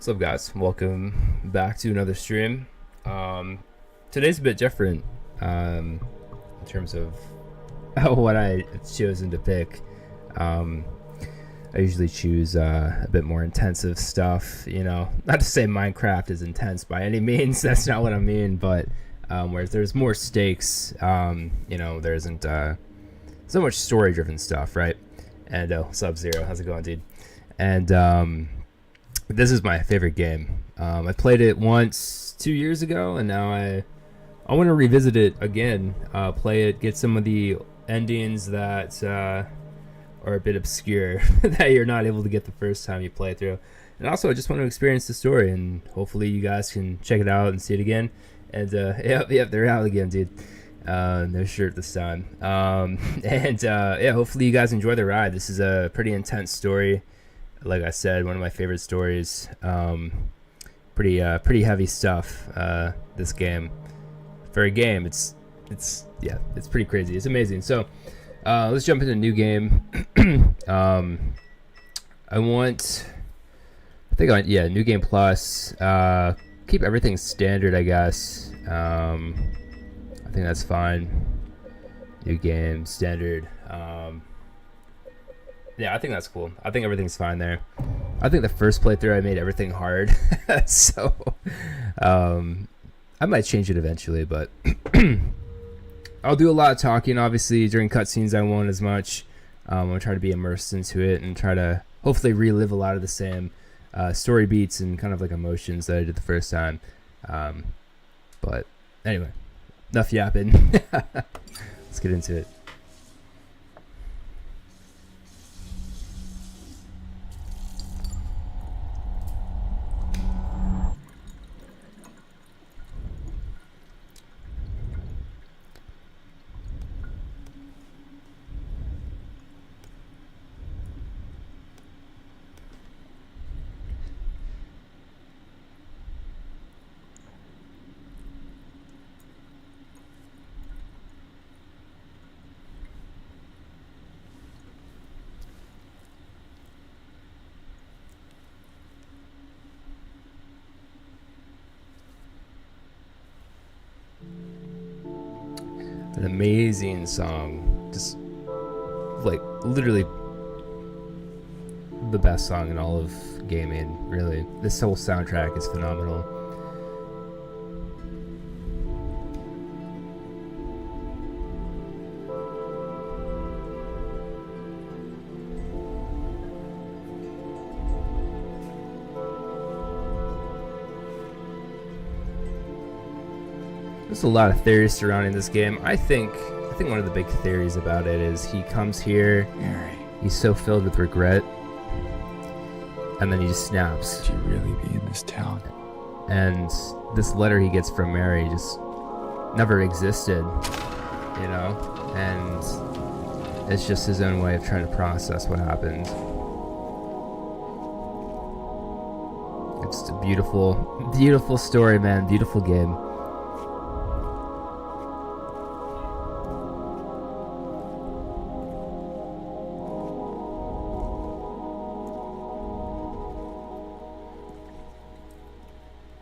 What's up, guys? Welcome back to another stream. Today's a bit different in terms of what I chosen to pick. I usually choose a bit more intensive stuff, you know. Not to say Minecraft is intense by any means, that's not what I mean, but whereas there's more stakes, you know, there isn't so much story-driven stuff, right? And Sub-Zero, how's it going, dude? And this is my favorite game. I played it once 2 years ago, and now I want to revisit it again, play it, get some of the endings that are a bit obscure that you're not able to get the first time you play through. And also, I just want to experience the story, and hopefully you guys can check it out and see it again. And yep, they're out again, dude. No shirt this time. Yeah, hopefully you guys enjoy the ride. This is a pretty intense story. Like I said, one of my favorite stories. Pretty heavy stuff. This game, for a game, it's pretty crazy. It's amazing. So let's jump into a new game. New game plus. Keep everything standard, I guess. I think that's fine. New game standard. Yeah, I think that's cool. I think everything's fine there. I think the first playthrough I made everything hard. So I might change it eventually, but I'll do a lot of talking. Obviously, during cutscenes I won't as much. I'll try to be immersed into it and try to hopefully relive a lot of the same story beats and kind of like emotions that I did the first time. But anyway, enough yapping. Let's get into it. An amazing song, just like literally the best song in all of gaming, really. This whole soundtrack is phenomenal. There's a lot of theories surrounding this game. I think one of the big theories about it is he comes here, Mary, he's so filled with regret, and then he just snaps. should you really be in this town? And this letter he gets from Mary just never existed, you know? And it's just his own way of trying to process what happened. It's a beautiful, beautiful story, man. Beautiful game.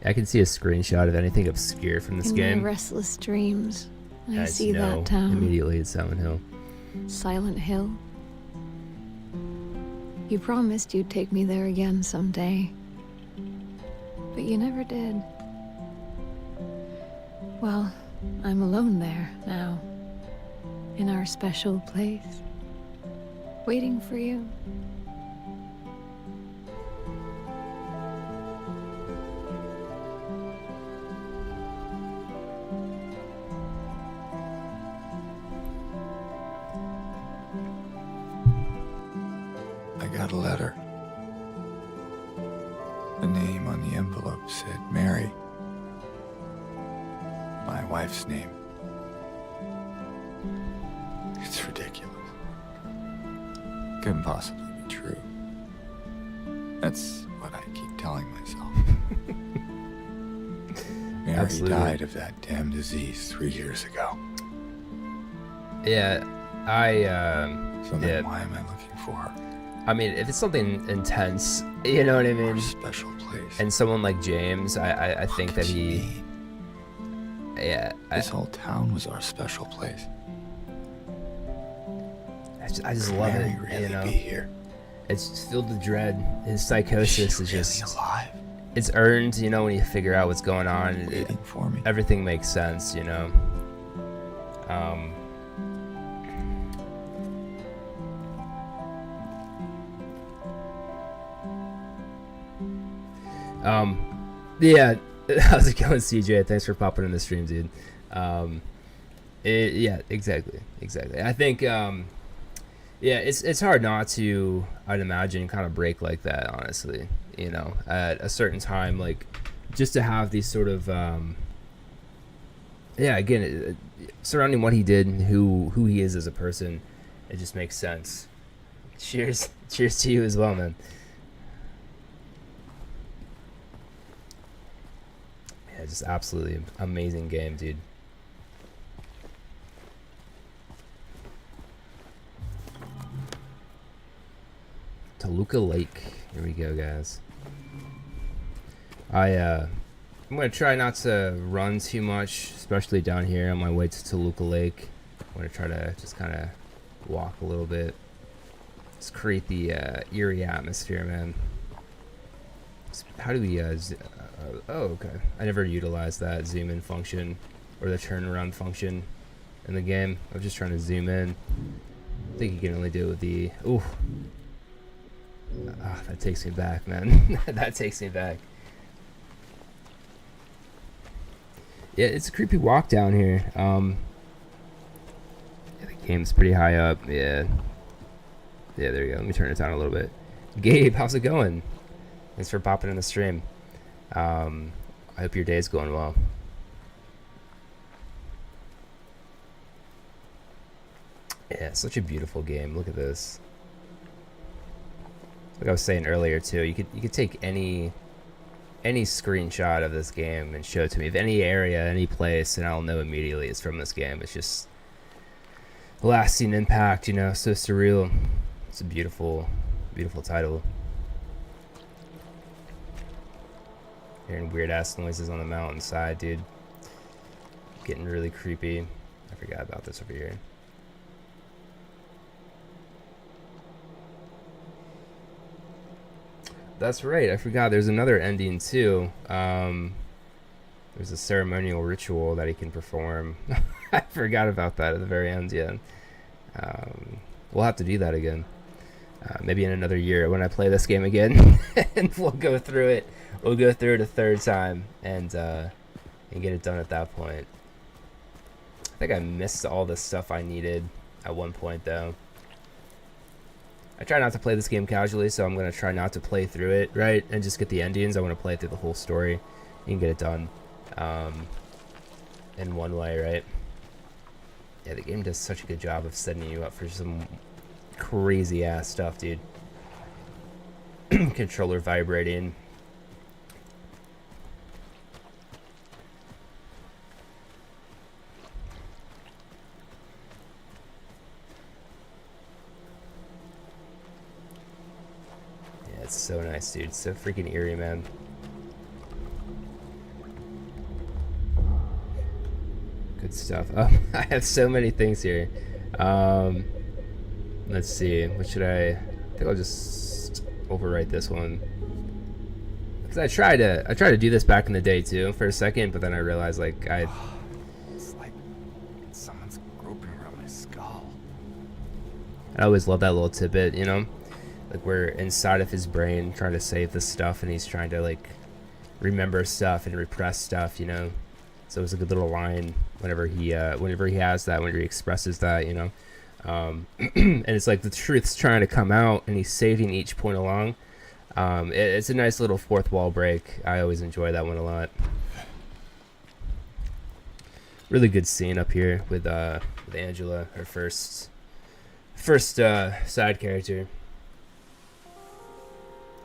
I can see a screenshot of anything obscure from this game. In my restless dreams, I As see you know, that town. immediately it's Silent Hill. Silent Hill. You promised you'd take me there again someday. But you never did. Well, I'm alone there now. In our special place. Waiting for you. I got a letter. The name on the envelope said Mary. My wife's name. It's ridiculous. Couldn't possibly be true. That's what I keep telling myself. Mary Absolutely. died of that damn disease 3 years ago. Yeah, So then Yeah. why am I looking for her? I mean, if it's something intense, you know what I Our mean? special place. And someone like James, I What think could that she he, mean? yeah, This whole town was our special place. I just Could love Mary it, really you know? be here? It's filled with dread. His Is psychosis she is really just, alive? it's earned, you know, when you figure out what's going on. Waiting for me. Everything makes sense, you know? Yeah, how's it going, CJ? Thanks for popping in the stream, dude. Yeah, exactly. I think, yeah, it's hard not to, I'd imagine, kind of break like that, honestly. You know, at a certain time, like, just to have these sort of, yeah, again, surrounding what he did and who he is as a person, it just makes sense. Cheers to you as well, man. Yeah, just absolutely amazing game, dude. Toluca Lake. Here we go, guys. I'm gonna try not to run too much, especially down here on my way to Toluca Lake. I'm gonna try to just kind of walk a little bit. Just create the eerie atmosphere, man. How do we? Oh, okay. I never utilized that zoom in function or the turnaround function in the game. I was just trying to zoom in. I think you can only do it with the. Ooh. Ah, that takes me back, man. That takes me back. Yeah, it's a creepy walk down here. Yeah, the game's pretty high up. Yeah. Yeah, there you go. Let me turn it down a little bit. Gabe, how's it going? Thanks for popping in the stream. I hope your day's going well. Yeah, it's such a beautiful game. Look at this. Like I was saying earlier too, you could take any screenshot of this game and show it to me of any area, any place, and I'll know immediately it's from this game. It's just lasting impact, you know, so surreal. It's a beautiful title. Hearing weird ass noises on the mountainside, dude. Getting really creepy. I forgot about this over here. That's right, I forgot there's another ending too. There's a ceremonial ritual that he can perform. I forgot about that at the very end, yeah. We'll have to do that again. Maybe in another year when I play this game again. And we'll go through it. We'll go through it a third time and get it done at that point. I think I missed all the stuff I needed at one point though. I try not to play this game casually, so I'm going to try not to play through it, right? And just get the endings. I want to play through the whole story and get it done in one way, right? Yeah, the game does such a good job of setting you up for some crazy ass stuff, dude. Controller vibrating. It's so nice, dude. It's so freaking eerie, man. Good stuff. Oh, I have so many things here. Let's see. What should I think I'll just overwrite this one. Because I tried to do this back in the day too for a second, but then I realized like It's like someone's groping around my skull. I always love that little tidbit, you know? Like we're inside of his brain trying to save this stuff and he's trying to like remember stuff and repress stuff, you know? So it's a good little line whenever he has that, whenever he expresses that, you know? And it's like the truth's trying to come out and he's saving each point along. It's a nice little fourth wall break. I always enjoy that one a lot. Really good scene up here with Angela, her first side character.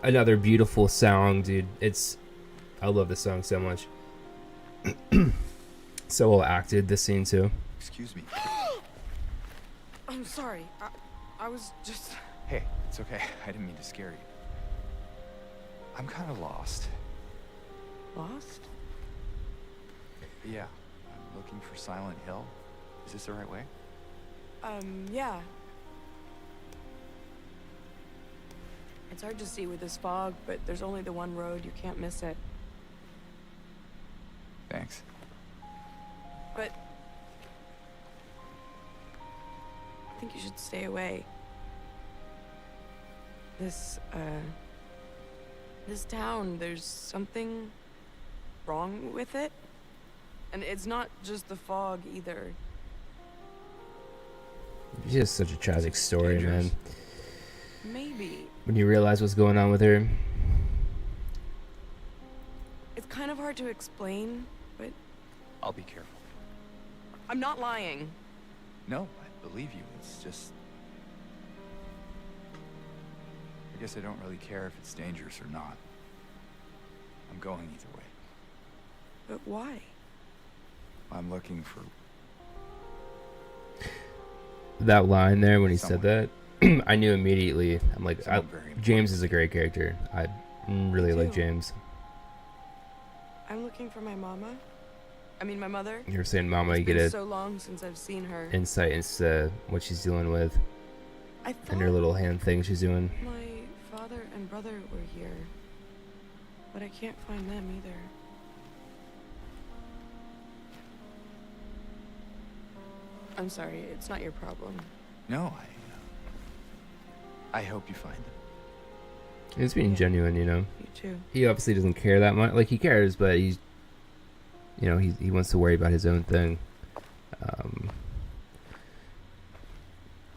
Another beautiful song, dude. I love this song so much. So well acted, this scene too. Excuse me. I'm sorry. I was just... Hey, it's okay. I didn't mean to scare you. I'm kind of lost. Lost? Yeah, I'm looking for Silent Hill. Is this the right way? Yeah. It's hard to see with this fog, but there's only the one road. You can't miss it. Thanks. But I think you should stay away. This town, there's something wrong with it. And it's not just the fog either. It's just such a tragic story, Dangerous. man. Maybe. When you realize what's going on with her. It's kind of hard to explain, but I'll be careful. I'm not lying. No, I believe you. It's just... I guess I don't really care if it's dangerous or not. I'm going either way. But why? I'm looking for... That line there when he said Someone. that, I knew immediately. I'm like, Someone very important. James is a great character. I really Me like too. James. I'm looking for my mama. I mean, my mother. You were saying, Mama, you It's get been a so long since I've seen her. insight into what she's dealing with I and thought her little hand thing she's doing. my father and brother were here, but I can't find them either. I'm sorry, it's not your problem. No, I hope you find them. He's being genuine, you know. You too. He obviously doesn't care that much. Like, he cares, but he's, you know, he wants to worry about his own thing.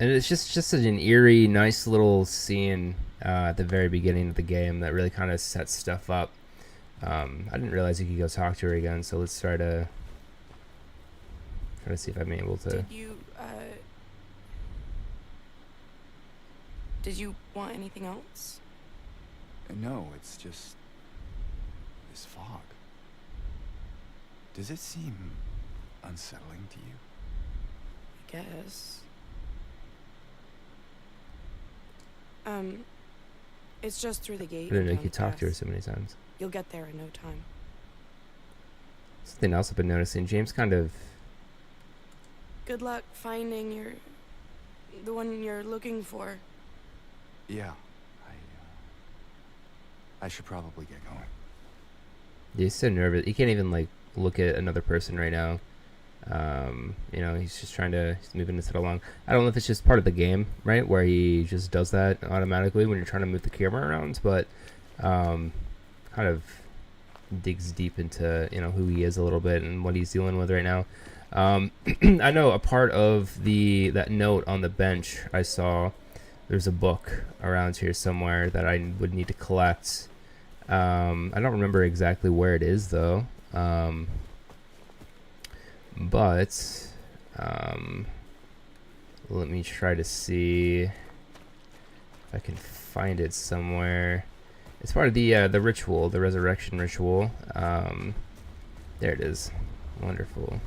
And it's just such an eerie, nice little scene at the very beginning of the game that really kind of sets stuff up. I didn't realize you could go talk to her again, so let's try to see if I'm able to. Did you want anything else? No, it's just... this fog. Does it seem unsettling to you? I guess. It's just through the gate. I didn't know and you could down talk to her past. so many times. You'll get there in no time. Something else I've been noticing, James kind of... Good luck finding the one you're looking for. Yeah, I should probably get going. He's so nervous. He can't even, like, look at another person right now. You know, he's just he's moving his head along. I don't know if it's just part of the game, right, where he just does that automatically when you're trying to move the camera around, but kind of digs deep into, you know, who he is a little bit and what he's dealing with right now. I know a part of that note on the bench I saw. There's a book around here somewhere that I would need to collect. I don't remember exactly where it is though. But let me try to see if I can find it somewhere. It's part of the ritual, the resurrection ritual. There it is. Wonderful.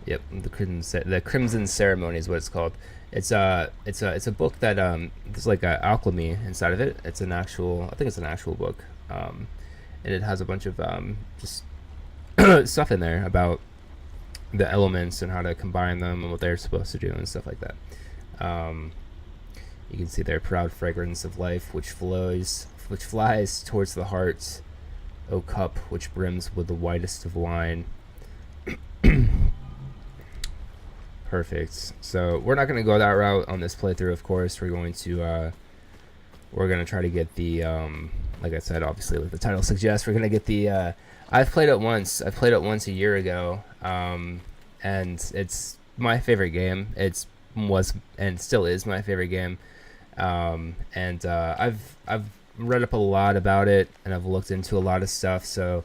Yep, the Crimson Ceremony is what it's called. It's a book that there's like alchemy inside of it. I think it's an actual book, and it has a bunch of just stuff in there about the elements and how to combine them and what they're supposed to do and stuff like that. You can see their proud fragrance of life, which flies towards the heart, O cup which brims with the whitest of wine. Perfect. So we're not going to go that route on this playthrough, of course. We're going to try to get the like I said, obviously, like the title suggests, we're going to get the I've played it once a year ago, and it's my favorite game. It was and still is my favorite game. And I've read up a lot about it, and I've looked into a lot of stuff. So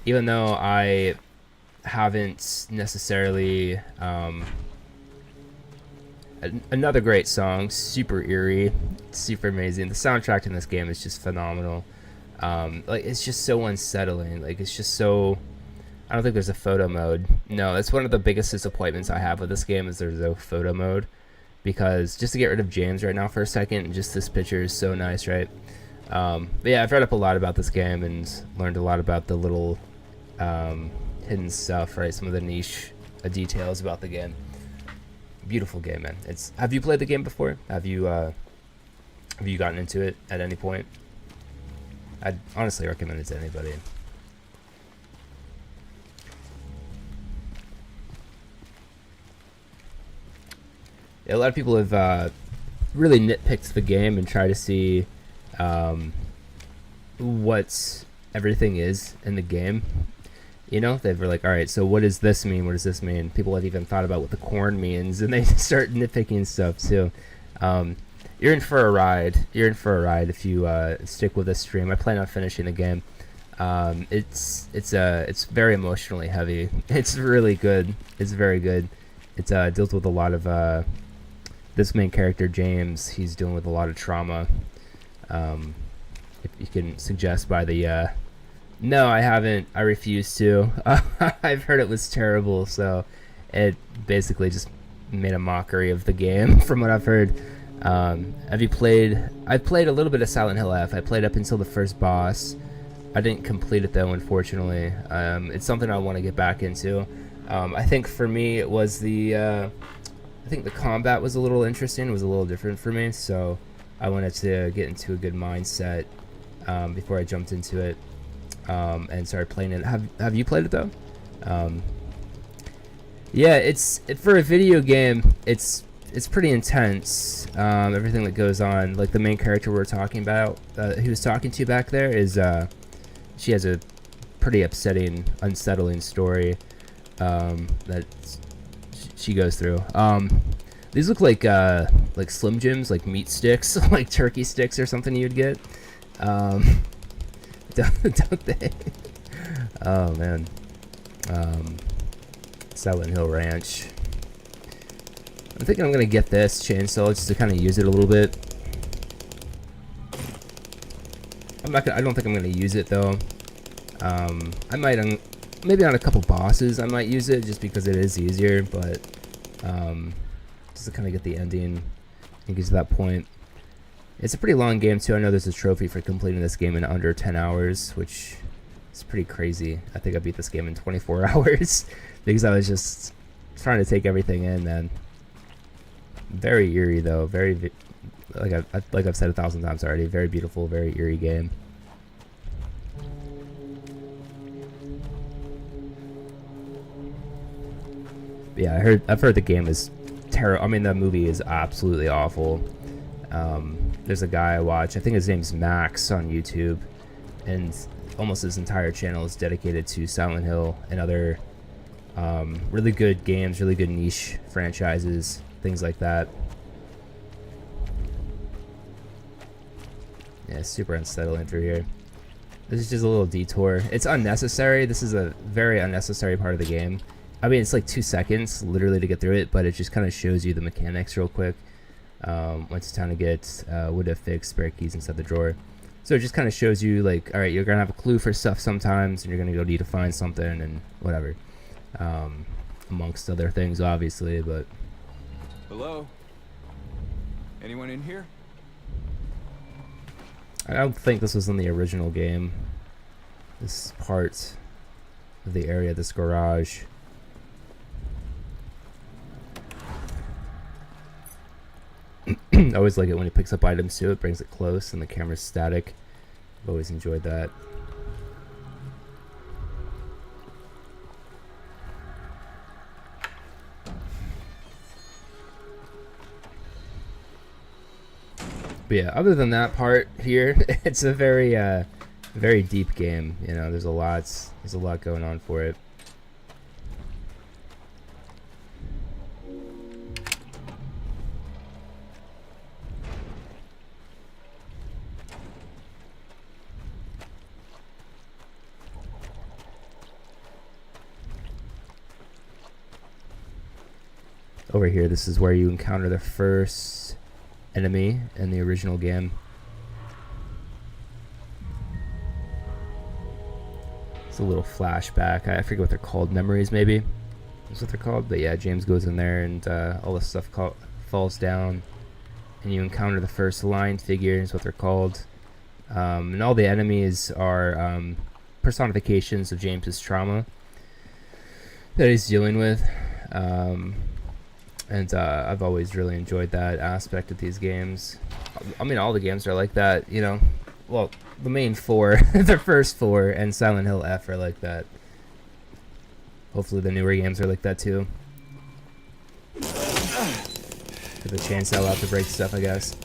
even though I haven't necessarily another great song, super eerie, super amazing. The soundtrack in this game is just phenomenal. Like, it's just so unsettling. Like, it's just so... I don't think there's a photo mode. No, that's one of the biggest disappointments I have with this game, is there's no photo mode. because just to get rid of James right now for a second, just this picture is so nice, right? But yeah, I've read up a lot about this game and learned a lot about the little hidden stuff, right? Some of the niche details about the game. Beautiful game, man. Have you played the game before? Have you gotten into it at any point? I'd honestly recommend it to anybody. Yeah, a lot of people have really nitpicked the game and try to see what everything is in the game. You know, they were like, all right, so what does this mean? What does this mean? People have even thought about what the corn means, and they start nitpicking stuff too. You're in for a ride. You're in for a ride if you stick with this stream. I plan on finishing the game. It's very emotionally heavy. It's really good. It's very good. It deals with a lot of this main character, James. He's dealing with a lot of trauma. If you can suggest by the no, I haven't. I refuse to. I've heard it was terrible, so it basically just made a mockery of the game from what I've heard. Have you played? I've played a little bit of Silent Hill F. I played up until the first boss. I didn't complete it though, unfortunately. It's something I want to get back into. I think for me it was I think the combat was a little interesting. It was a little different for me, so I wanted to get into a good mindset before I jumped into it. And started playing it. Have you played it though? Yeah, for a video game. It's pretty intense. Everything that goes on, like the main character we're talking about, who was talking to you back there, is she has a pretty unsettling story that she goes through. These look like Slim Jims, like meat sticks, like turkey sticks or something you'd get. Don't they? Oh man. Silent Hill Ranch. I'm thinking I'm gonna get this chainsaw just to kind of use it a little bit. I don't think I'm gonna use it though. I might maybe on a couple bosses I might use it just because it is easier, but just to kind of get the ending and get to that point. It's a pretty long game too. I know there's a trophy for completing this game in under 10 hours, which is pretty crazy. I think I beat this game in 24 hours because I was just trying to take everything in, man. Very eerie though. Very, like I've said 1,000 times already. Very beautiful, very eerie game. But yeah, I've heard the game is terrible. I mean, the movie is absolutely awful. There's a guy I watch, I think his name's Max on YouTube, and almost his entire channel is dedicated to Silent Hill and other really good games, really good niche franchises, things like that. Yeah, super unsettling through here. This is just a little detour. It's unnecessary. This is a very unnecessary part of the game. I mean, it's like 2 seconds literally to get through it, but it just kind of shows you the mechanics real quick. Once it's time to get wood to fix, spare keys inside the drawer. So it just kind of shows you, like, all right, you're gonna have a clue for stuff sometimes, and you're gonna go need to find something and whatever, amongst other things, obviously. But Hello? Anyone in here? I don't think this was in the original game. This part of the area, this garage. I always like it when he picks up items too. It brings it close and the camera's static. I've always enjoyed that. But yeah, other than that part here, it's a very very deep game. You know, there's a lot going on for it. Over here, this is where you encounter the first enemy in the original game. It's a little flashback. I forget what they're called. Memories, maybe? That's what they're called. But yeah, James goes in there and all this stuff falls down, and you encounter the first line figure, is what they're called. And all the enemies are personifications of James's trauma that he's dealing with. And I've always really enjoyed that aspect of these games. I mean, all the games are like that, you know. Well, the main 4, the first 4, and Silent Hill F are like that. Hopefully the newer games are like that too. Get the chainsaw out to break stuff, I guess.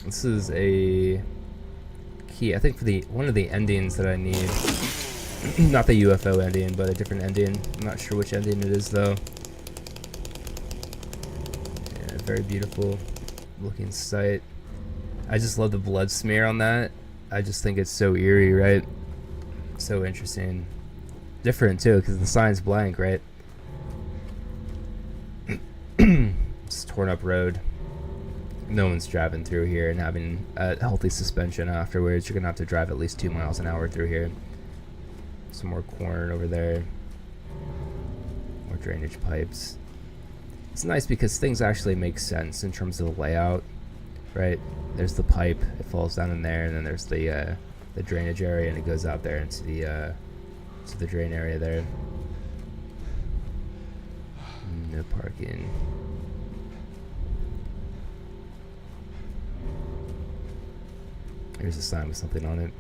This is a key, I think, for the one of the endings that I need. Not the UFO ending, but a different ending. I'm not sure which ending it is, though. Yeah, very beautiful looking sight. I just love the blood smear on that. I just think it's so eerie, right? So interesting. Different, too, because the sign's blank, right? It's torn up road. No one's driving through here and having a healthy suspension afterwards. You're going to have to drive at least 2 miles an hour through here. Some more corn over there. More drainage pipes. It's nice because things actually make sense in terms of the layout, right? There's the pipe, it falls down in there, and then there's the drainage area, and it goes out there into the drain area there. No parking. Here's a sign with something on it.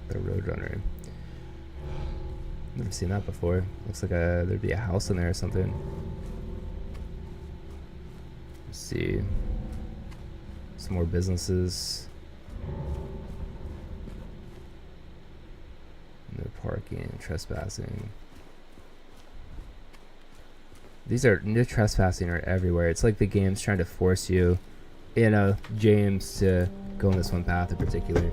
The Roadrunner. Never seen that before. Looks like there'd be a house in there or something. Let's see. Some more businesses. No parking, trespassing. These are no trespassing are everywhere. It's like the game's trying to force you, you know, James to go on this one path in particular.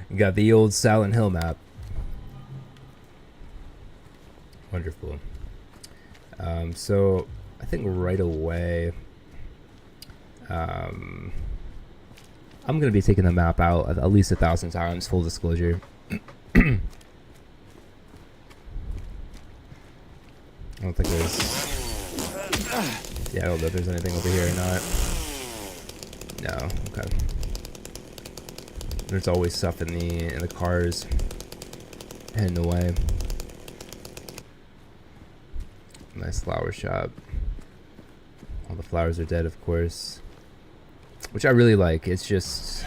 You got the old Silent Hill map. Wonderful. So I think right away, I'm gonna be taking the map out at least 1,000 times. Full disclosure. I don't think there's. Yeah, I don't know if there's anything over here or not. No. Okay. There's always stuff in the cars heading away. Nice flower shop. All the flowers are dead, of course, which I really like. It's just,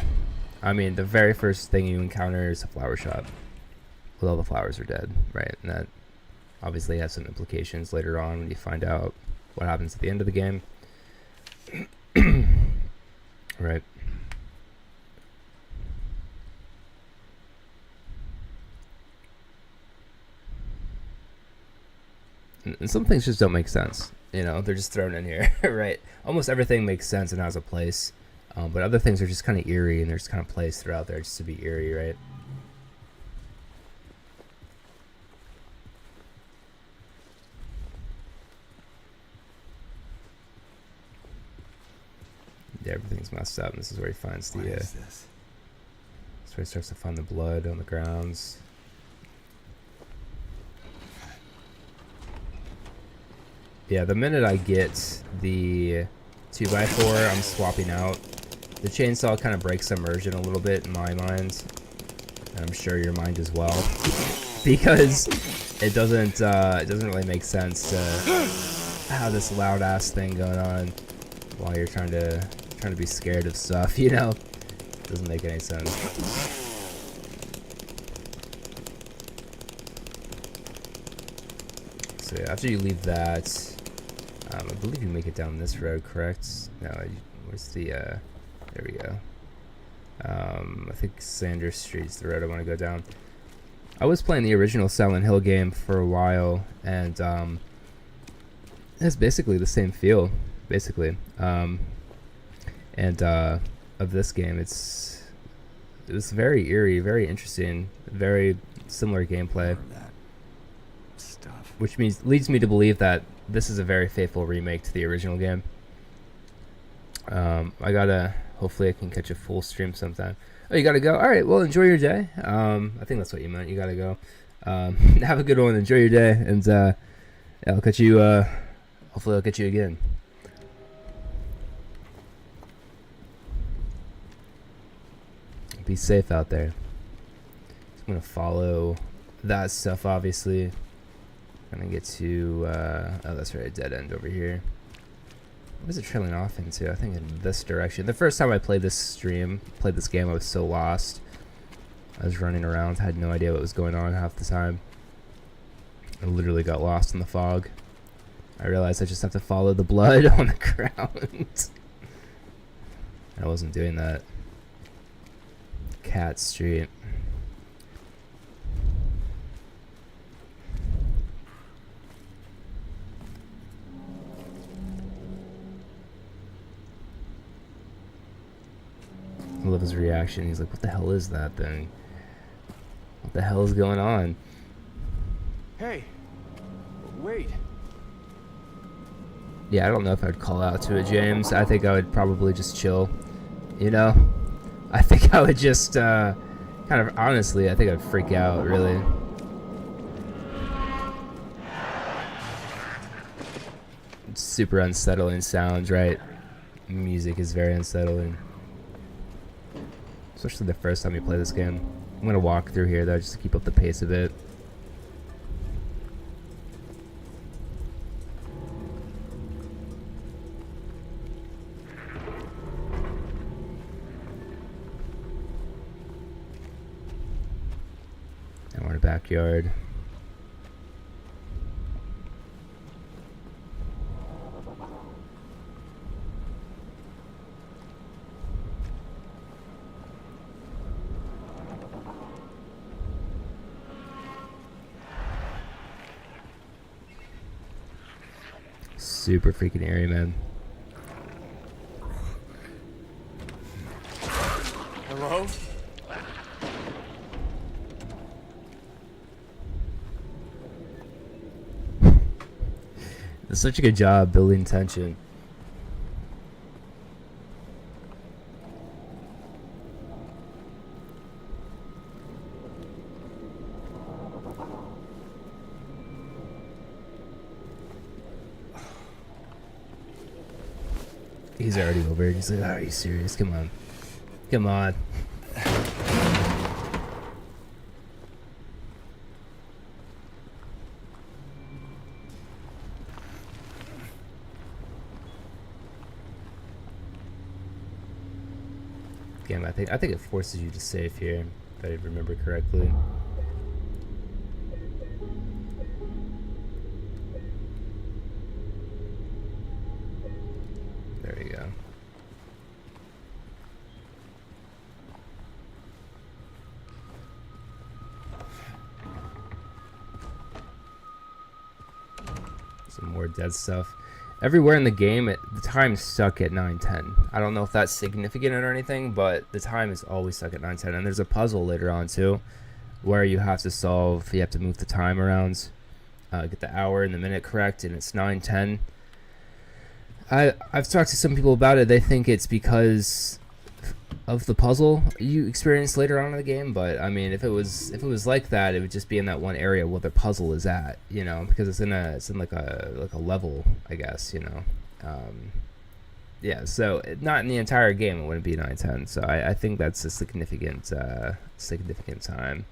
I mean, the very first thing you encounter is a flower shop with all the flowers are dead, right? And that obviously has some implications later on when you find out what happens at the end of the game. Right. And some things just don't make sense, you know, they're just thrown in here. Right, almost everything makes sense and has a place, but other things are just kind of eerie, and there's kind of placed throughout there just to be eerie, right? Yeah, everything's messed up, and this is where he finds What the is this? that's where he starts to find the blood on the grounds. Yeah, the minute I get the 2x4, I'm swapping out. The chainsaw kind of breaks immersion a little bit in my mind, and I'm sure your mind as well, because it doesn't really make sense to have this loud ass thing going on while you're trying to be scared of stuff. You know, doesn't make any sense. So yeah, after you leave that. I believe you make it down this road, correct? No, where's the, there we go. I think Sanders Street's the road I want to go down. I was playing the original Silent Hill game for a while, and it's basically the same feel, basically. And of this game, it's It was very eerie, very interesting, very similar gameplay, That stuff. which leads me to believe that this is a very faithful remake to the original game. Hopefully I can catch a full stream sometime. Oh, you gotta go? All right, well, enjoy your day. I think that's what you meant. You gotta go. Have a good one. Enjoy your day, and yeah, I'll catch you. Hopefully I'll catch you again. Be safe out there. I'm gonna follow that stuff, obviously. I'm gonna get to oh, that's right, a dead end over here. What is it trailing off into? I think in this direction. The first time I played this game, I was so lost. I was running around, had no idea what was going on half the time. I literally got lost in the fog. I realized I just have to follow the blood on the ground. I wasn't doing that. Cat Street. I love his reaction. He's like, what the hell is that thing? What the hell is going on? Hey, wait. Yeah, I don't know if I'd call out to it, James. I think I would probably just chill. You know? I think I would just, kind of, honestly, I think I'd freak out, really. It's super unsettling sounds, right? Music is very unsettling. Especially the first time you play this game. I'm gonna walk through here, though, just to keep up the pace a bit. And we're in a backyard. Super freaking eerie, man. Hello? It's such a good job building tension. He's already over it. He's like, are you serious? Come on. Come on. Game, I think it forces you to save here, if I remember correctly. There we go. Some more dead stuff. Everywhere in the game, the time's stuck at 9:10. I don't know if that's significant or anything, but the time is always stuck at 9:10. And there's a puzzle later on too, where you have to solve. You have to move the time around, get the hour and the minute correct, and it's 9:10. I've talked to some people about it. They think it's because of the puzzle you experience later on in the game, but I mean, if it was like that, it would just be in that one area where the puzzle is at, you know, because it's in like a level, I guess, you know. Yeah, so not in the entire game it wouldn't be 9:10. So I think that's a significant time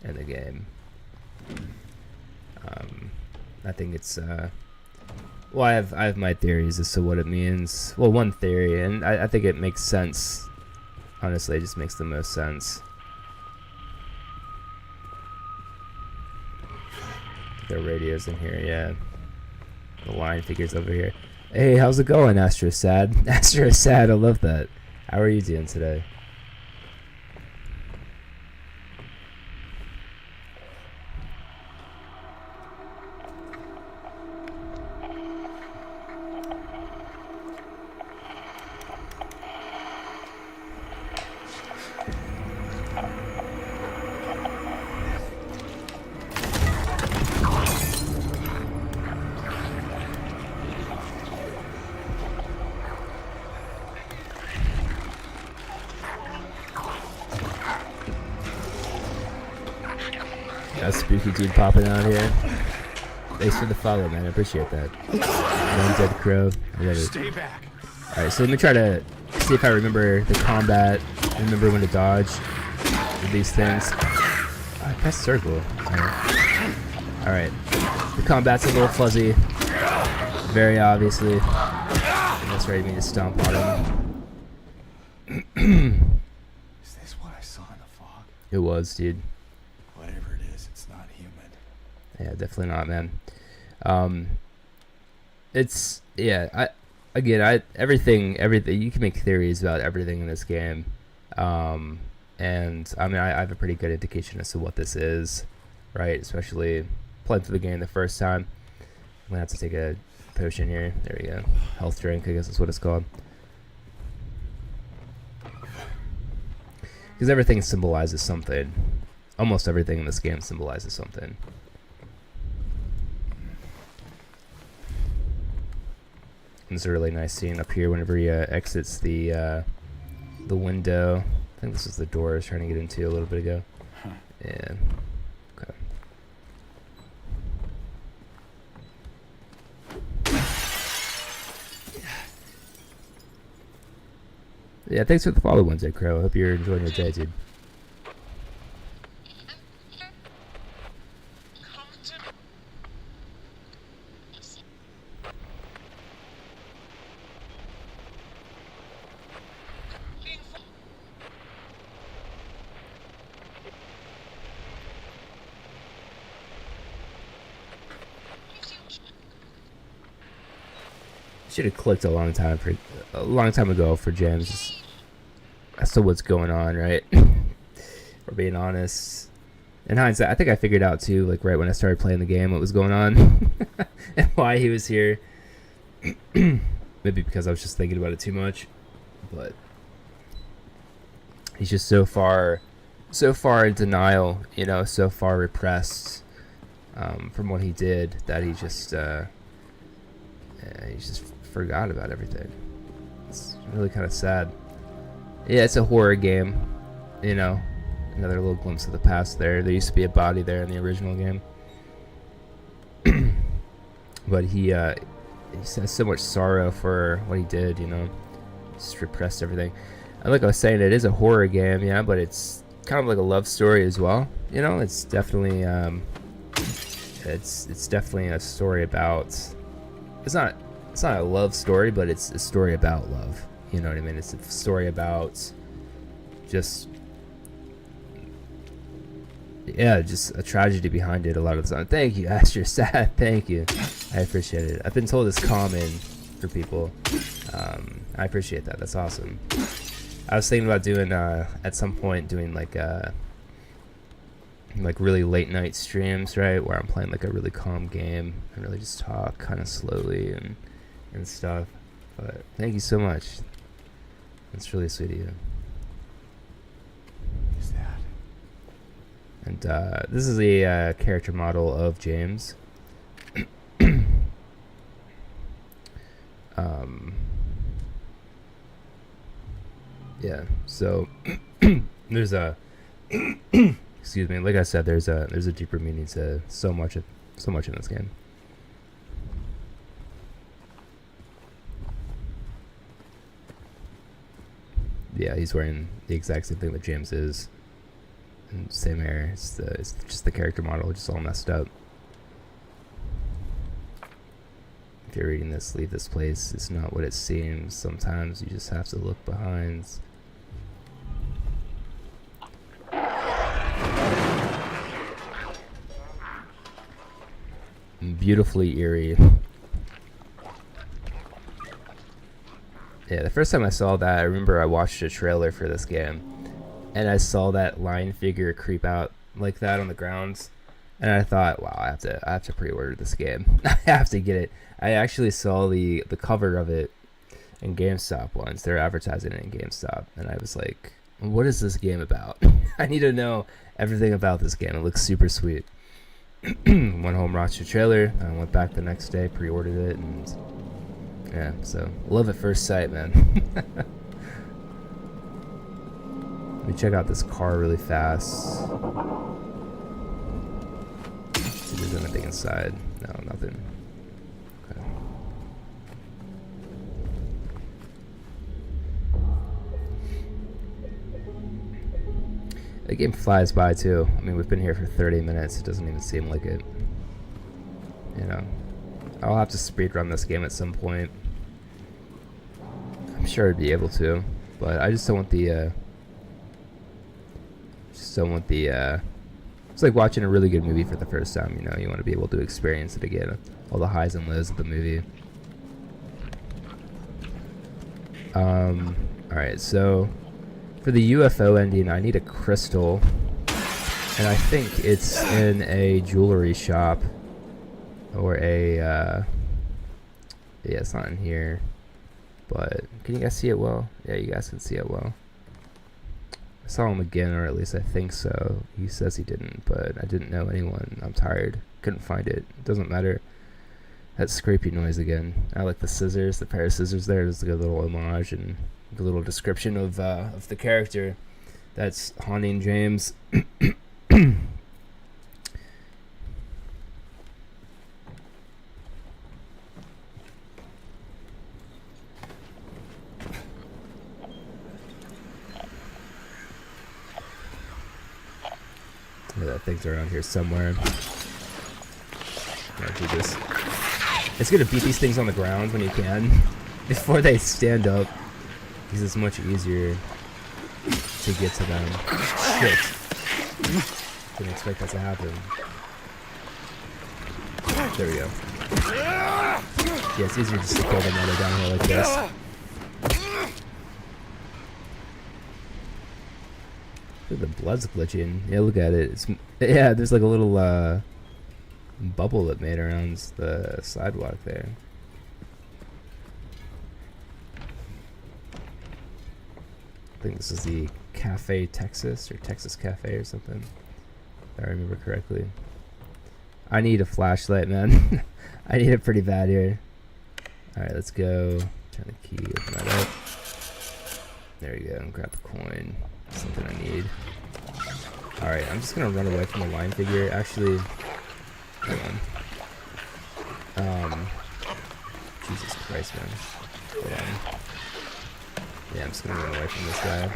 in the game. I think it's well, I have my theories as to what it means. Well, one theory, and I think it makes sense. Honestly, it just makes the most sense. There are radios in here, yeah. The line figures over here. Hey, how's it going, Astro Sad? Astro Sad, I love that. How are you doing today? A spooky dude popping out here. Thanks for the follow, man. I appreciate that. One dead crow. I love it. Stay back. Alright, so let me try to see if I remember the combat. Remember when to dodge with these things. I pressed circle. Alright. The combat's a little fuzzy. Very obviously. And that's ready for me to stomp on him. Is this what I saw in the fog? It was, dude. Whatever it is, it's not human. Yeah, definitely not, man. It's everything you can make theories about everything in this game. And I mean I have a pretty good indication as to what this is, right? Especially playing through the game the first time. I'm gonna have to take a potion here. There we go. Health drink, I guess is what it's called. Because everything symbolizes something. Almost everything in this game symbolizes something. And it's a really nice scene up here whenever he exits the window. I think this is the door I was trying to get into a little bit ago. Huh. Yeah. Okay. Yeah, thanks for the follow, Wednesday Crow. I hope you're enjoying your day, dude. Should have clicked a long time ago for James as to what's going on, right? For being honest. In hindsight, I think I figured out too, like right when I started playing the game, what was going on and why he was here. Maybe because I was just thinking about it too much, but he's just so far in denial, you know, so far repressed from what he did that he just forgot about everything. It's really kind of sad. Yeah, it's a horror game, you know. Another little glimpse of the past there. There used to be a body there in the original game. But he has so much sorrow for what he did, you know. Just repressed everything. And like I was saying, it is a horror game, yeah, but it's kind of like a love story as well. You know, it's definitely it's definitely a story about, it's not a love story, but it's a story about love. You know what I mean? It's a story about just a tragedy behind it a lot of the time. Thank you, Ash. You're sad. Thank you. I appreciate it. I've been told it's common for people. I appreciate that. That's awesome. I was thinking about doing at some point doing like really late night streams, right, where I'm playing like a really calm game and really just talk kind of slowly and stuff. But thank you so much. That's really sweet of you. Who's that? And this is a character model of James. Yeah, so there's a excuse me, like I said, there's a deeper meaning to so much in this game. Yeah, he's wearing the exact same thing that James is. And same hair. It's just the character model, just all messed up. If you're reading this, leave this place. It's not what it seems. Sometimes you just have to look behind. Beautifully eerie. Yeah, the first time I saw that, I remember I watched a trailer for this game, and I saw that lion figure creep out like that on the ground, and I thought, wow, I have to pre-order this game. I have to get it. I actually saw the cover of it in GameStop once. They're advertising it in GameStop, and I was like, what is this game about? I need to know everything about this game. It looks super sweet. Went home, watched the trailer, I went back the next day, pre-ordered it, and yeah, so love at first sight, man. Let me check out this car really fast. Is there anything inside? No, nothing. Okay. The game flies by too. I mean, we've been here for 30 minutes. It doesn't even seem like it. You know, I'll have to speedrun this game at some point. I'm sure I'd be able to, but I just don't want the. It's like watching a really good movie for the first time. You know, you want to be able to experience it again, all the highs and lows of the movie. All right, so for the UFO ending, I need a crystal, and I think it's in a jewelry shop or a. Yeah, it's not in here, but can you guys see it well? Yeah, you guys can see it well. I saw him again, or at least I think so. He says he didn't, but I didn't know anyone. I'm tired. Couldn't find it. Doesn't matter. That scrapey noise again. I like the scissors, the pair of scissors there. There's like a little homage and a little description of the character that's haunting James. Yeah, that thing's around here somewhere. Do this. It's good to beat these things on the ground when you can before they stand up, because it's much easier to get to them. Shit. Didn't expect that to happen. There we go. Yeah, it's easier just to kill them while they're down here like this. Look, the blood's glitching. Yeah, look at it. It's, yeah, there's like a little bubble that made around the sidewalk there. I think this is the Cafe Texas or Texas Cafe or something, if I remember correctly. I need a flashlight, man. I need it pretty bad here. Alright, let's go. Turn the key, open that up. There you go, grab the coin. Something I need. Alright, I'm just gonna run away from the line figure. Actually, hold on. Jesus Christ, man. Hold on. Yeah, I'm just gonna run away from this guy.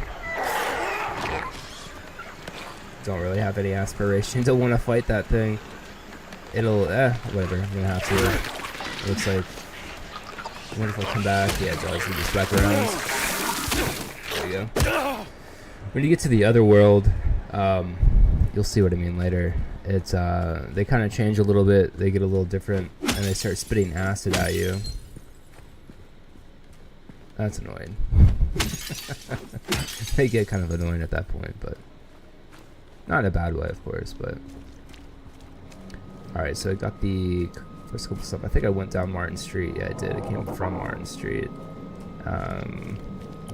Don't really have any aspiration to want to fight that thing. It'll, whatever. I'm gonna have to. It looks like. I wonder if I'll come back. Yeah, it does. We just back around. There we go. When you get to the other world, you'll see what I mean later. It's they kind of change a little bit. They get a little different, and they start spitting acid at you. That's annoying. They get kind of annoying at that point, but not in a bad way, of course. But all right, so I got the first couple stuff. I think I went down Martin Street. Yeah, I did. It came from Martin Street.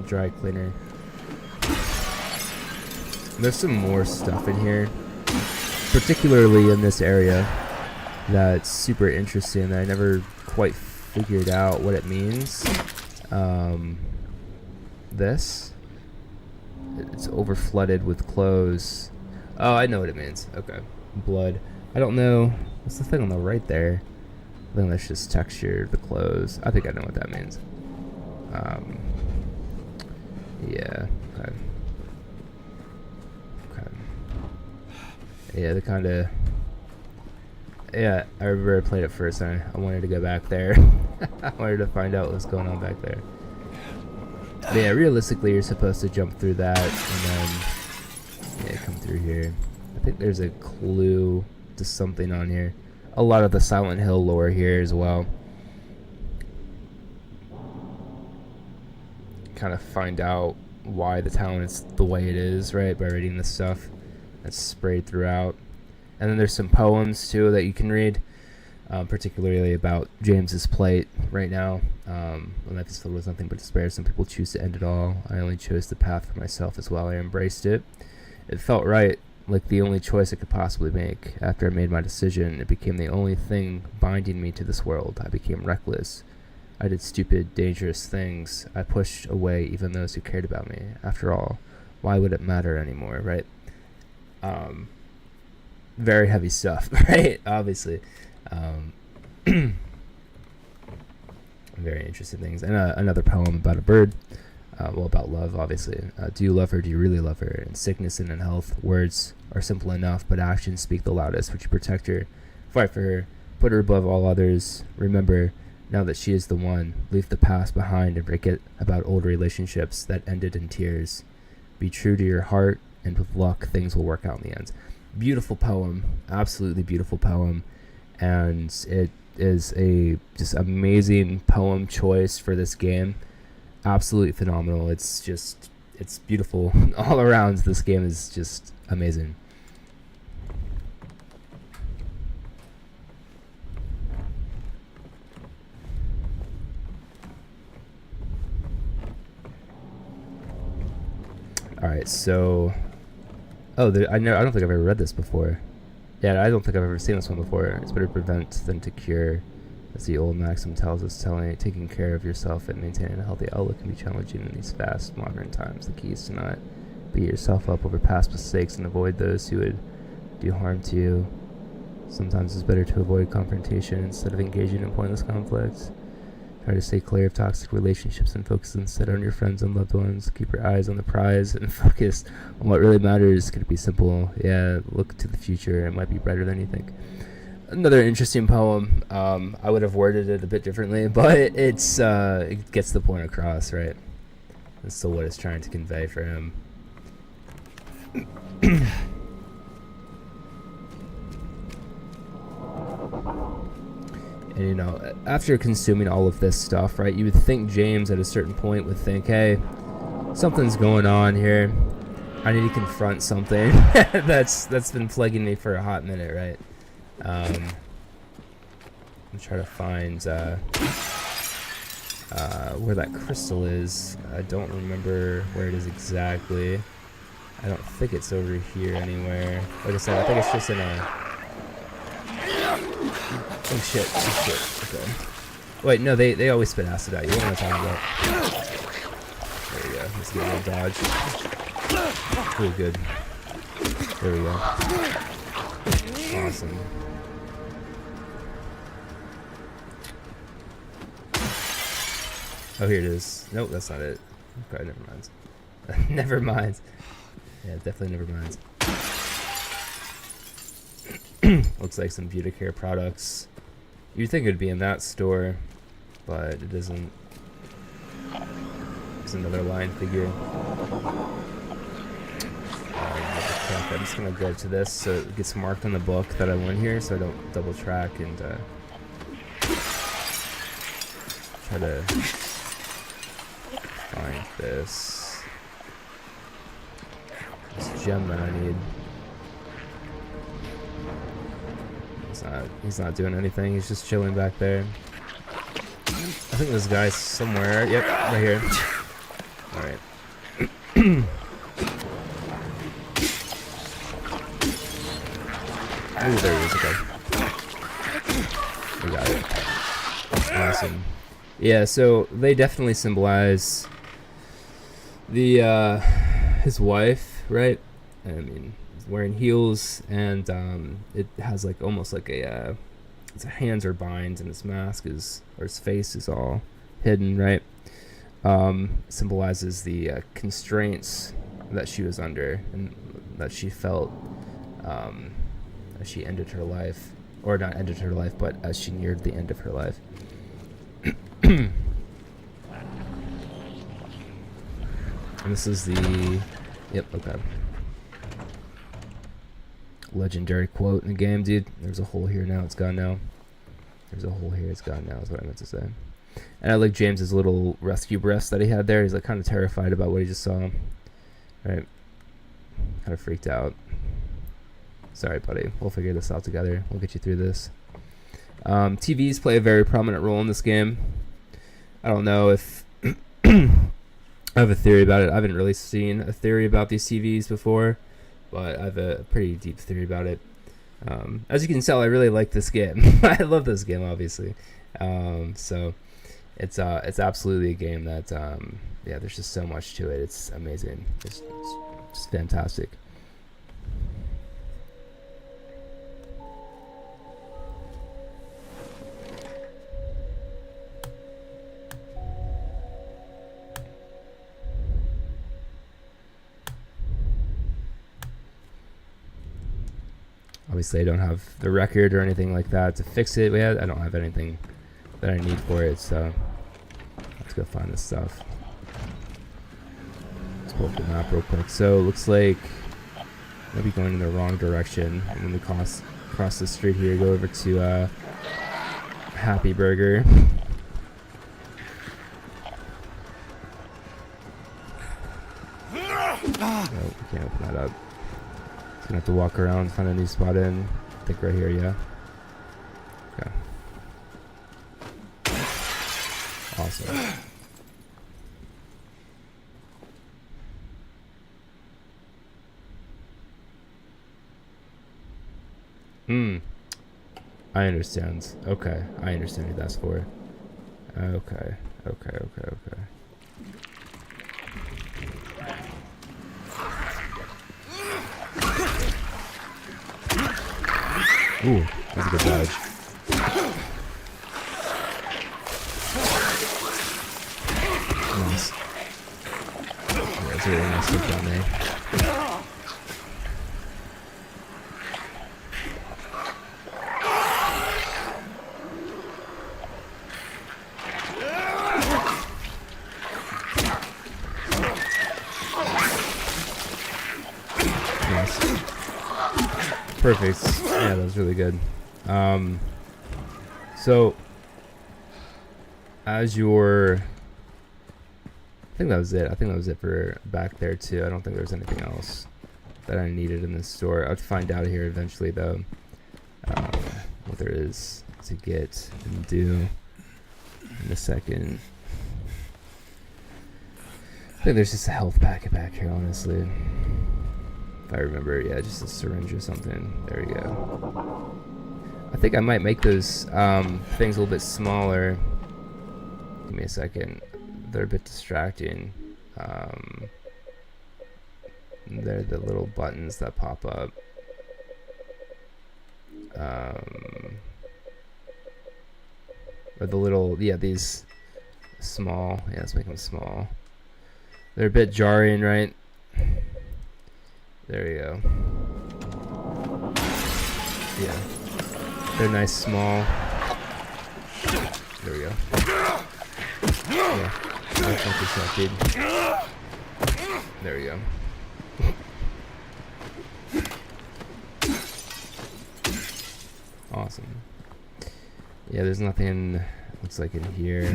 Dry cleaner. There's some more stuff in here, particularly in this area, that's super interesting that I never quite figured out what it means. This, it's over flooded with clothes. Oh, I know what it means. Okay, blood. I don't know. What's the thing on the right there? I think that's just texture, the clothes. I think I know what that means. Yeah. Okay. Yeah, the kind of. Yeah, I remember I played it first, and I wanted to go back there. I wanted to find out what was going on back there. But yeah, realistically, you're supposed to jump through that, and then come through here. I think there's a clue to something on here. A lot of the Silent Hill lore here as well. Kind of find out why the town is the way it is, right, by reading this stuff that's sprayed throughout. And then there's some poems too that you can read, particularly about James's plight right now. Life is filled with nothing but despair. Some people choose to end it all. I only chose the path for myself as well. I embraced it. It felt right, like the only choice I could possibly make. After I made my decision, it became the only thing binding me to this world. I became reckless. I did stupid, dangerous things. I pushed away even those who cared about me. After all, why would it matter anymore, right? very heavy stuff, right? Obviously. Very interesting things. And another poem about a bird. Well, about love, obviously. Do you love her? Do you really love her? In sickness and in health, words are simple enough, but actions speak the loudest. Would you protect her? Fight for her. Put her above all others. Remember, now that she is the one, leave the past behind and forget about old relationships that ended in tears. Be true to your heart, and with luck, things will work out in the end. Beautiful poem. Absolutely beautiful poem. And it is a just amazing poem choice for this game. Absolutely phenomenal. It's beautiful all around. This game is just amazing. All right, so I don't think I've ever read this before. Yeah, I don't think I've ever seen this one before. It's better to prevent than to cure. As the old maxim tells us, taking care of yourself and maintaining a healthy outlook can be challenging in these fast, modern times. The key is to not beat yourself up over past mistakes and avoid those who would do harm to you. Sometimes it's better to avoid confrontation instead of engaging in pointless conflicts. Try to stay clear of toxic relationships and focus instead on your friends and loved ones. Keep your eyes on the prize and focus on what really matters. Could it be simple? Yeah, look to the future. It might be brighter than you think. Another interesting poem. I would have worded it a bit differently, but it gets the point across, right? That's still what it's trying to convey for him. And, you know, after consuming all of this stuff, right, you would think James at a certain point would think, hey, something's going on here. I need to confront something that's been plaguing me for a hot minute, right? I'm trying to find where that crystal is. I don't remember where it is exactly. I don't think it's over here anywhere. Like I said, I think it's just in a... Oh shit, okay. Wait, no, they always spit acid at you. What am I talking about? There we go. Let's get a little dodge. Oh, good. There we go. Awesome. Oh, here it is. Nope, that's not it. Okay, never mind. Never mind. Yeah, definitely never mind. Looks like some beauty care products. You'd think it would be in that store, but it isn't. There's another line figure. I'm just gonna go to this so it gets marked on the book that I went here, so I don't double track and try to find this gem that I need. He's not doing anything. He's just chilling back there. I think this guy's somewhere. Yep, right here. All right. Oh, there he is. Okay. We got it. Awesome. Yeah, so they definitely symbolize the his wife, right? I mean, he's wearing heels, and it has like almost like a his hands are bind, and his mask is, or his face is all hidden, right? Symbolizes the constraints that she was under and that she felt as she ended her life, or not ended her life, but as she neared the end of her life. And this is the, yep, okay, legendary quote in the game, dude. There's a hole here now, it's gone now. There's a hole here, it's gone now, is what I meant to say. And I like James's little rescue breaths that he had there. He's like kind of terrified about what he just saw. Right? Kind of freaked out. Sorry, buddy. We'll figure this out together. We'll get you through this. TVs play a very prominent role in this game. I don't know if I have a theory about it. I haven't really seen a theory about these TVs before, but I have a pretty deep theory about it. As you can tell, I really like this game. I love this game, obviously. So it's absolutely a game that yeah, there's just so much to it. It's amazing. It's fantastic. Obviously, I don't have the record or anything like that to fix it yet. I don't have anything that I need for it, so let's go find this stuff. Let's pull up the map real quick. So it looks like maybe going in the wrong direction. And when we cross the street here, go over to Happy Burger. Oh, we can't open that up. Just gonna have to walk around, find a new spot in. I think right here, yeah. Okay. Awesome. I understand. Okay, I understand who that's for. Okay. Ooh, that's a good dodge. Nice. Yeah, that's a really nice hit down there. Nice. Perfect. Yeah, that was really good. So as your, I think that was it. I think that was it for back there too. I don't think there's anything else that I needed in this store. I'll have to find out here eventually though, what there is to get and do in a second. I think there's just a health packet back here, honestly. If I remember, yeah, just a syringe or something. There we go. I think I might make those things a little bit smaller. Give me a second. They're a bit distracting. They're the little buttons that pop up. Or the little, yeah, these small. Yeah, let's make them small. They're a bit jarring, right? There you go. Yeah. They're nice, small. There we go. Yeah. Nice funky stuff, dude. There we go. Awesome. Yeah, there's nothing, looks like, in here.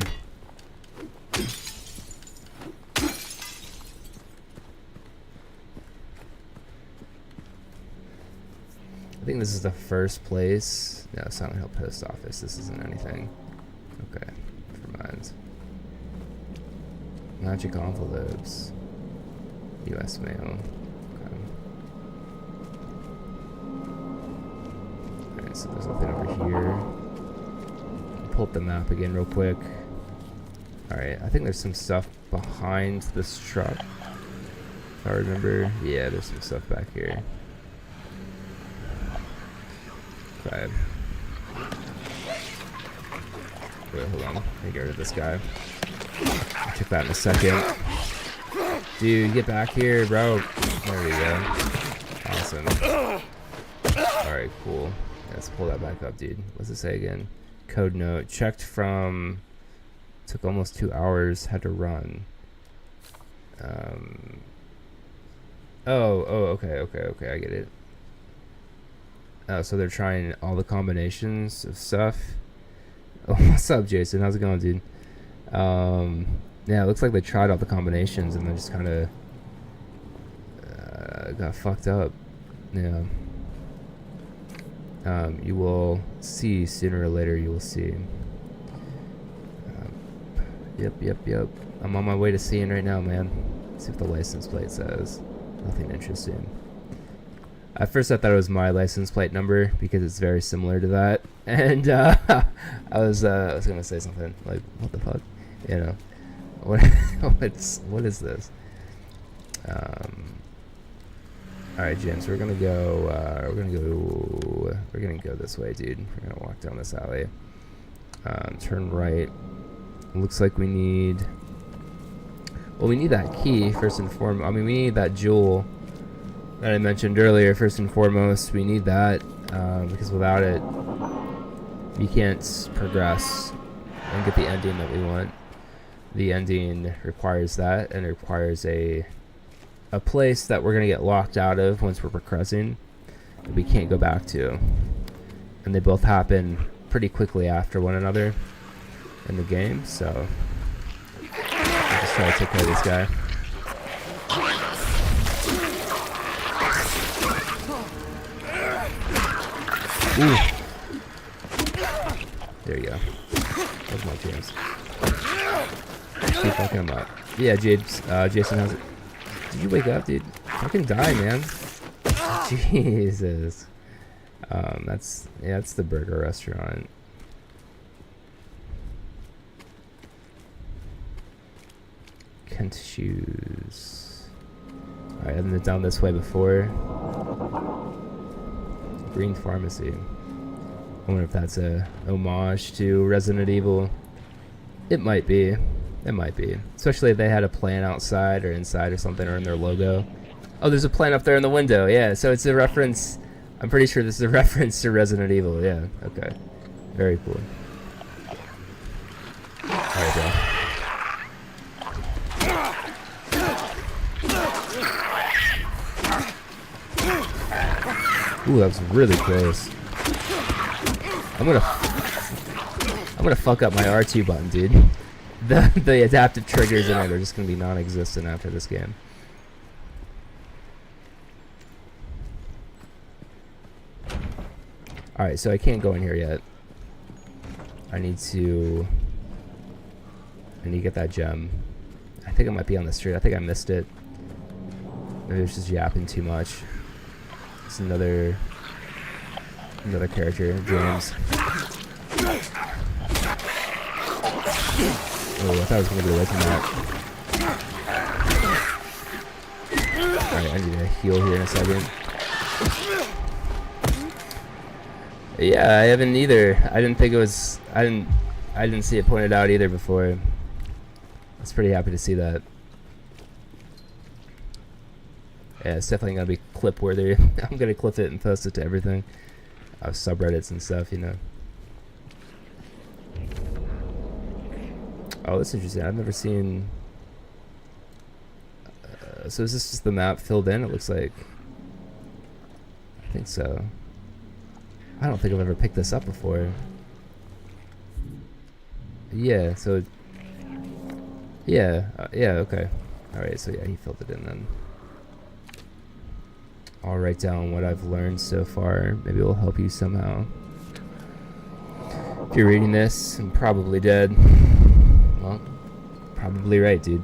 I think this is the first place. No, Silent Hill Post Office. This isn't anything. Okay, never mind. Magic envelopes. U.S. mail. Okay. Alright, so there's nothing over here. Pull up the map again real quick. Alright, I think there's some stuff behind this truck. If I remember. Yeah, there's some stuff back here. Okay. Wait, hold on. Let me get rid of this guy. I'll check that in a second. Dude, get back here, bro. There we go. Awesome. Alright, cool. Let's pull that back up, dude. What's it say again? Code note. Checked from... Took almost 2 hours. Had to run. Okay. I get it. So they're trying all the combinations of stuff. Oh, what's up, Jason? How's it going, dude? Yeah, it looks like they tried all the combinations and then just kind of got fucked up. Yeah. You will see sooner or later. You will see. Yep. I'm on my way to seeing right now, man. Let's see what the license plate says. Nothing interesting. At first I thought it was my license plate number because it's very similar to that, and I was gonna say something like, what the fuck, you know, what is this? Alright, gents, we're gonna go this way, dude. We're gonna walk down this alley, turn right. Looks like we need that key first and foremost. I mean, we need that jewel that I mentioned earlier. First and foremost, we need that. because without it, you can't progress and get the ending that we want. The ending requires that, and it requires a place that we're gonna get locked out of once we're progressing that we can't go back to. And they both happen pretty quickly after one another in the game, so I'll just try to take care of this guy. Ooh. There you go. That's my James. Keep fucking him up. Yeah, Jason, how's it? Did you wake up, dude? Fucking die, man. Jesus. That's the burger restaurant. Kent shoes. Alright, I've been down this way before. Green Pharmacy. I wonder if that's a homage to Resident Evil. It might be. It might be. Especially if they had a plant outside or inside or something, or in their logo. Oh, there's a plant up there in the window. Yeah, so it's a reference. I'm pretty sure this is a reference to Resident Evil. Yeah, okay. Very cool. Alright, bro. Ooh, that was really close. I'm gonna fuck up my R2 button, dude. The adaptive triggers in it are just gonna be non-existent after this game. Alright, so I can't go in here yet. I need to get that gem. I think it might be on the street. I think I missed it. Maybe it was just yapping too much. It's another character, James. Oh, I thought I was gonna get away from that. Alright, I need to heal here in a second. Yeah, I haven't either. I didn't think it was. I didn't see it pointed out either before. I was pretty happy to see that. Yeah, it's definitely gonna be clip worthy. I'm gonna clip it and post it to everything. Subreddits and stuff, you know. Oh, that's interesting. I've never seen. So is this just the map filled in? It looks like. I think so. I don't think I've ever picked this up before. Yeah, so... Yeah, okay. Alright, so yeah, he filled it in then. I'll write down what I've learned so far. Maybe it will help you somehow. If you're reading this, I'm probably dead. Well, probably right, dude.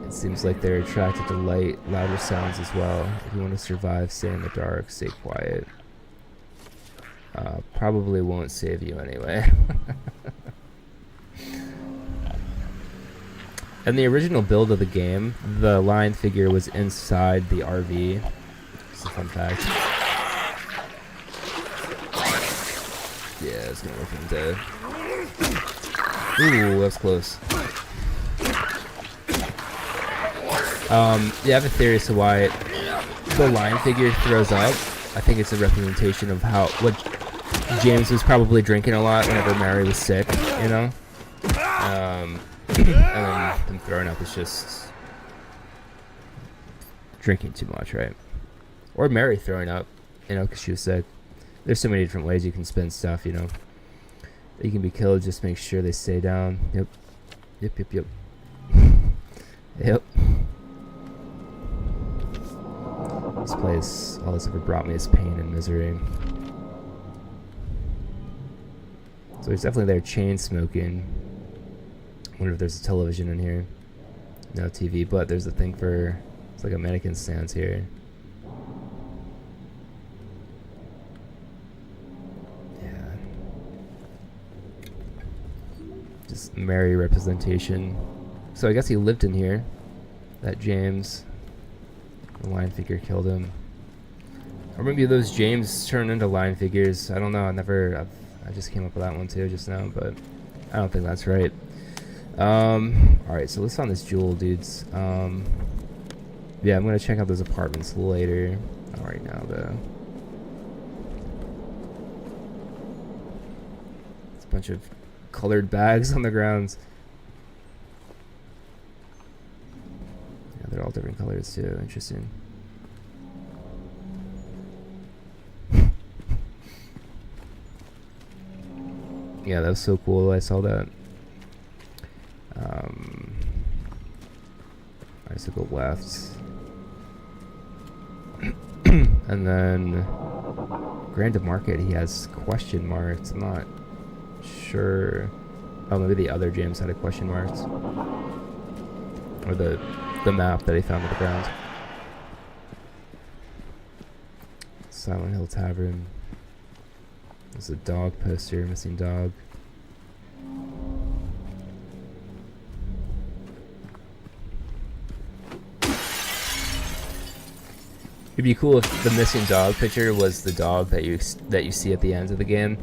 It seems like they're attracted to light, louder sounds as well. If you want to survive, stay in the dark, stay quiet. Probably won't save you anyway. In the original build of the game, the lion figure was inside the RV. It's a fun fact. Yeah, it's gonna work him dead. Ooh, that's close. Yeah, I have a theory as to why the lion figure throws up. I think it's a representation of what James was probably drinking a lot whenever Mary was sick, you know? And then him throwing up is just drinking too much, right? Or Mary throwing up, you know, because she was sick. There's so many different ways you can spin stuff, you know. You can be killed, just make sure they stay down. Yep. Yep. This place, all it's ever brought me is pain and misery. So he's definitely there chain smoking. Wonder if there's a television in here. No TV, but there's a thing for, it's like a mannequin stands here. Yeah. Just Mary representation. So I guess he lived in here. That James. The lion figure killed him. Or maybe those James turned into lion figures. I don't know. I just came up with that one too just now, but I don't think that's right. Alright, so let's find this jewel, dudes. Yeah, I'm gonna check out those apartments later. Not right now though. It's a bunch of colored bags on the ground. Yeah, they're all different colors too. Interesting. Yeah, that was so cool. I saw that. I just go left. And then Grand Market, he has question marks. I'm not sure. Oh, maybe the other James had a question marks. Or the map that he found on the ground. Silent Hill Tavern. There's a dog poster, missing dog. It'd be cool if the missing dog picture was the dog that you see at the end of the game.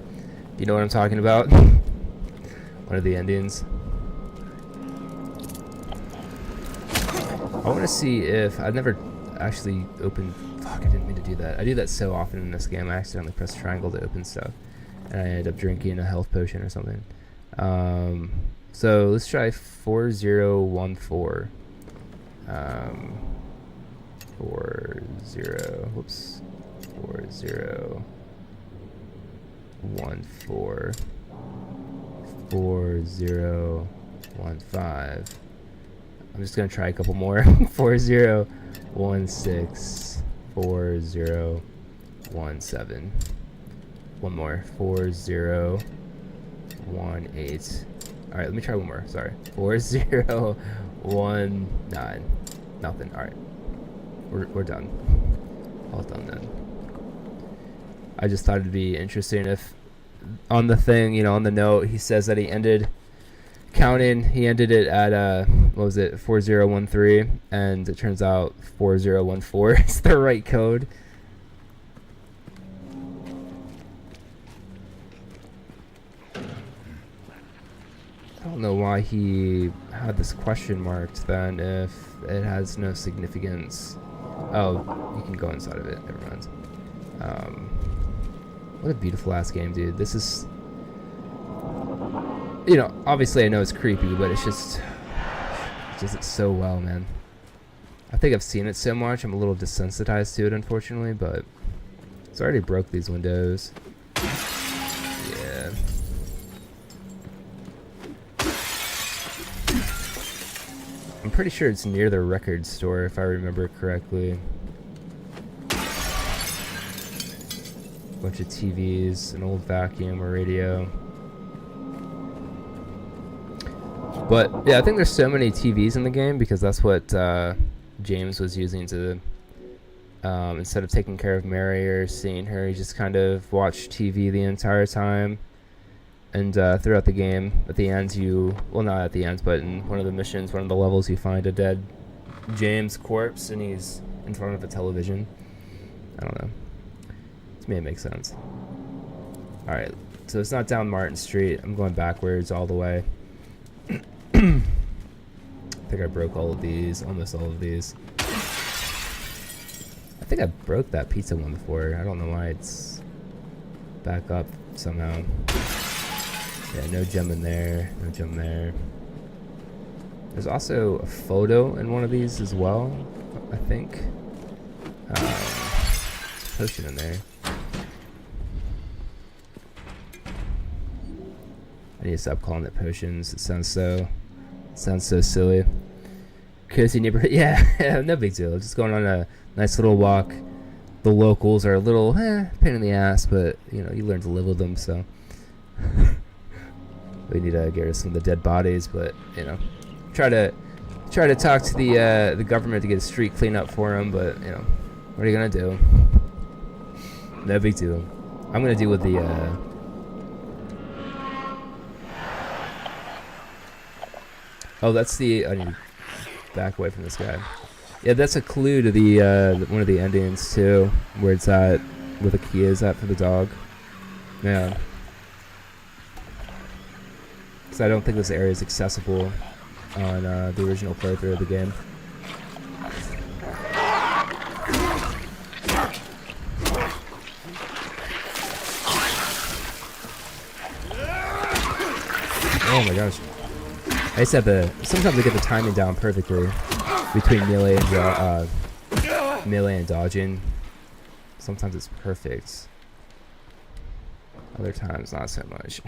You know what I'm talking about? One of the endings. I want to see if I've never actually opened. Fuck! I didn't mean to do that. I do that so often in this game. I accidentally press triangle to open stuff, and I end up drinking a health potion or something. So let's try 4014. 4014 4015. I'm just gonna try a couple more. 4016 4017. One more. 4018. All right, let me try one more. Sorry. 4019. Nothing. All right. We're done. All done then. I just thought it'd be interesting if on the thing, you know, on the note, he says that he ended counting. He ended it at what was it, 4013, and it turns out 4014 is the right code. I don't know why he had this question marked then if it has no significance. Oh, you can go inside of it. Never mind. What a beautiful ass game, dude. This is, you know, obviously I know it's creepy, but it's just, it does it so well, man. I think I've seen it so much, I'm a little desensitized to it, unfortunately, but it's already broke these windows. Yeah. I'm pretty sure it's near the record store, if I remember correctly. Bunch of TVs, an old vacuum, a radio. But yeah, I think there's so many TVs in the game because that's what James was using to, instead of taking care of Mary or seeing her, he just kind of watched TV the entire time. And throughout the game, at the end, well, not at the end, but in one of the missions, one of the levels, you find a dead James corpse, and he's in front of a television. I don't know. To me, it makes sense. Alright, so it's not down Martin Street. I'm going backwards all the way. I think I broke all of these, almost all of these. I think I broke that pizza one before. I don't know why it's back up somehow. Yeah, no gem in there, no gem there. There's also a photo in one of these as well, I think. There's a potion in there. I need to stop calling it potions. It sounds so silly. Cozy neighborhood, yeah, no big deal. Just going on a nice little walk. The locals are a little pain in the ass, but you know, you learn to live with them, so. We need to get rid of some of the dead bodies, but you know, try to talk to the government to get a street cleanup for them. But you know, what are you gonna do? No big deal. I'm gonna deal with the. Oh, that's the. I need to back away from this guy. Yeah, that's a clue to the one of the endings too, where it's at, where the key is at for the dog. Yeah. So I don't think this area is accessible on the original playthrough of the game. Oh my gosh. I just have to, sometimes I get the timing down perfectly between melee and dodging. Sometimes it's perfect. Other times not so much.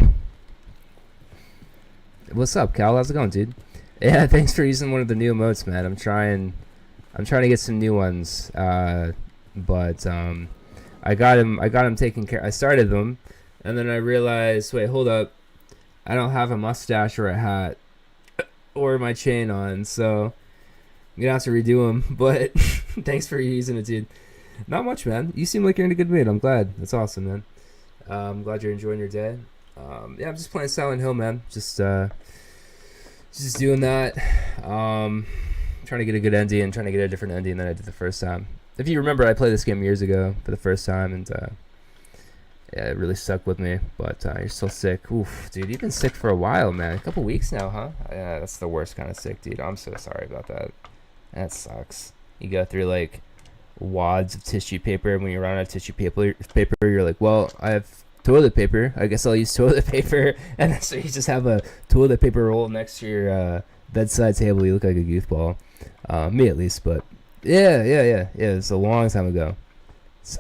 What's up, Cal? How's it going, dude? Yeah, thanks for using one of the new emotes, man. I'm trying to get some new ones. But I got him taken care. I started them, and then I realized, wait, hold up, I don't have a mustache or a hat or my chain on, so I'm gonna have to redo them. But thanks for using it, dude. Not much, man. You seem like you're in a good mood. I'm glad. That's awesome, man. I'm glad you're enjoying your day. Yeah, I'm just playing Silent Hill, man. Just doing that. Trying to get a good ending and trying to get a different ending than I did the first time. If you remember, I played this game years ago for the first time, and yeah, it really stuck with me. But you're still sick. Oof, dude, you've been sick for a while, man. A couple weeks now, huh? Yeah, that's the worst kind of sick, dude. I'm so sorry about that. That sucks. You go through like wads of tissue paper, and when you run out of tissue paper, you're like, well, I have toilet paper. I guess I'll use toilet paper. And then so you just have a toilet paper roll next to your bedside table. You look like a goofball. Me at least, but yeah. It's a long time ago.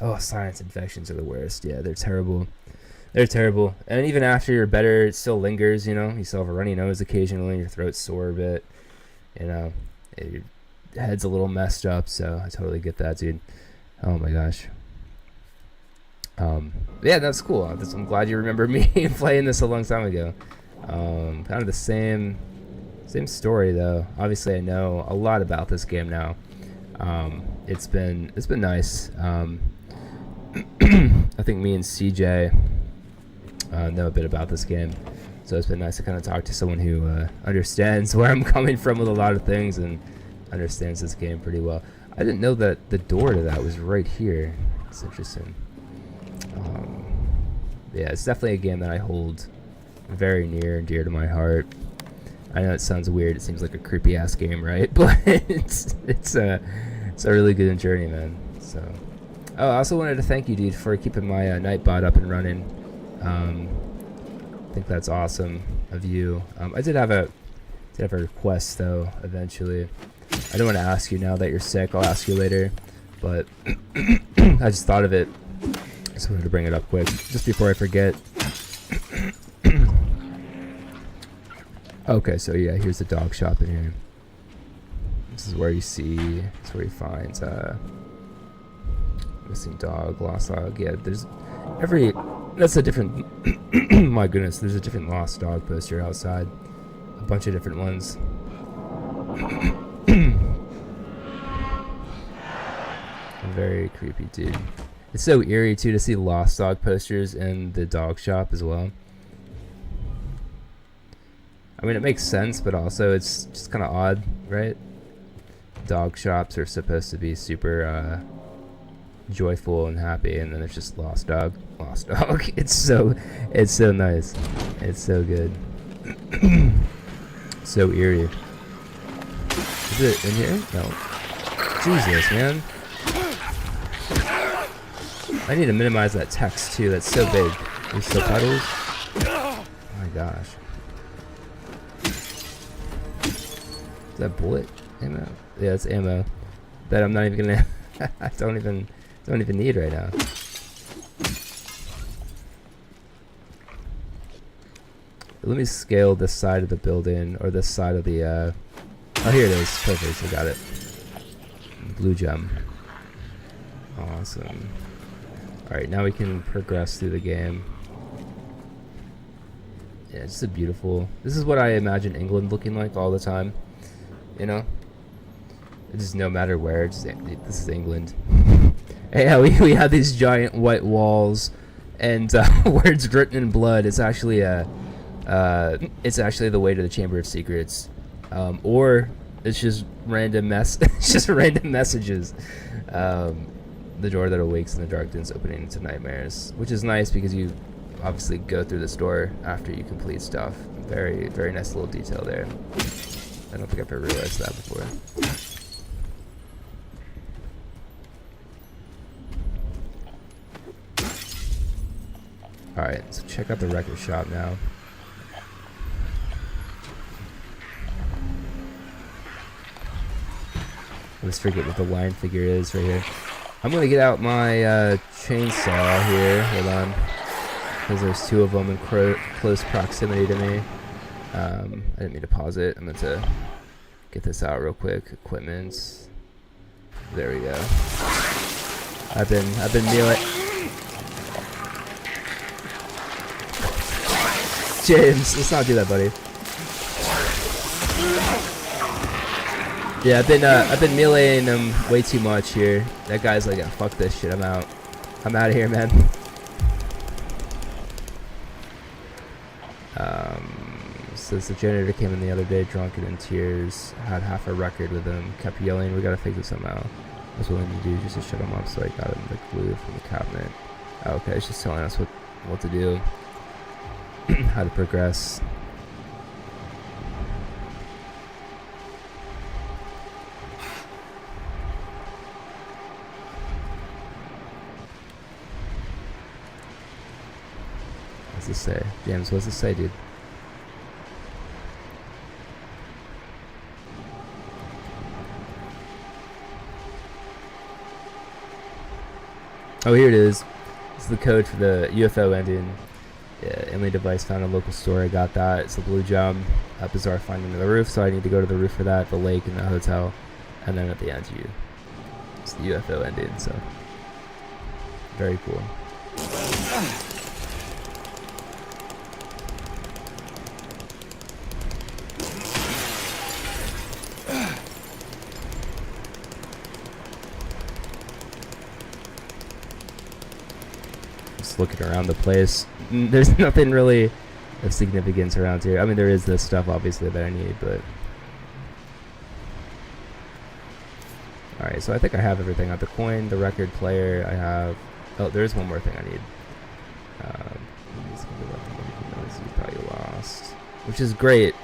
Oh, sinus infections are the worst. Yeah, they're terrible. And even after you're better, it still lingers, you know. You still have a runny nose occasionally. Your throat's sore a bit. You know, your head's a little messed up, so I totally get that, dude. Oh my gosh. Yeah, that's cool. I'm glad you remember me playing this a long time ago. Kind of the same story though. Obviously, I know a lot about this game now. It's been nice. I think me and CJ know a bit about this game, so it's been nice to kind of talk to someone who understands where I'm coming from with a lot of things and understands this game pretty well. I didn't know that the door to that was right here. It's interesting. Yeah, it's definitely a game that I hold very near and dear to my heart. I know it sounds weird. It seems like a creepy ass game, right? But it's a really good journey, man. So, oh, I also wanted to thank you, dude, for keeping my Nightbot up and running. I think that's awesome of you. I did have a request though. Eventually, I don't want to ask you now that you're sick. I'll ask you later, but I just thought of it. I just wanted to bring it up quick, just before I forget. Okay, so yeah, here's the dog shop in here. This is where you find missing dog, lost dog. Yeah, that's a different, my goodness, there's a different lost dog poster outside. A bunch of different ones. Very creepy, dude. It's so eerie too to see lost dog posters in the dog shop as well. I mean, it makes sense, but also it's just kind of odd, right? Dog shops are supposed to be super joyful and happy, and then it's just lost dog. It's so nice. It's so good. So eerie. Is it in here? No. Jesus, man. I need to minimize that text too. That's so big. These subtitles. Oh my gosh. Is that bullet ammo? Yeah, it's ammo that I'm not even gonna. I don't even need right now. Let me scale this side of the building, or this side of the. Oh, here it is. Perfect. I got it. Blue gem. Awesome. Alright, now we can progress through the game. Yeah, it's a beautiful. This is what I imagine England looking like all the time. You know? It's just no matter where. This is England. Yeah, we have these giant white walls and words written in blood. It's actually the way to the Chamber of Secrets. Or it's just random it's just random messages. The door that awakes in the darkness, opening into nightmares, which is nice because you obviously go through this door after you complete stuff. Very, very nice little detail there. I don't think I've ever realized that before. Alright, so check out the record shop now. Let's forget what the line figure is right here. I'm gonna get out my chainsaw here. Hold on, because there's two of them in close proximity to me. I didn't mean to pause it. I meant to get this out real quick. Equipment. There we go. I've been mealing. James, let's not do that, buddy. Yeah, I've been meleeing him way too much here. That guy's like, yeah, fuck this shit. I'm out. I'm out of here, man. Says the janitor came in the other day, drunk and in tears. Had half a record with him. Kept yelling, "We gotta fix it somehow." I was willing to do just to shut him up, so I got him the glue from the cabinet. Oh, okay, it's just telling us what to do, how to progress. What's this say? James, what's this say, dude? Oh, here it is. This is the code for the UFO Ending. Yeah, Emily device found in a local store. I got that. It's a blue gem. A bizarre finding of the roof, so I need to go to the roof for that, the lake, and the hotel. And then at the end, it's the UFO Ending, so. Very cool. Looking around the place, there's nothing really of significance around here. I mean, there is this stuff obviously that I need, but alright, so I think I have everything. I have the coin, the record player. I have, oh, there's one more thing I need. You probably lost, which is great.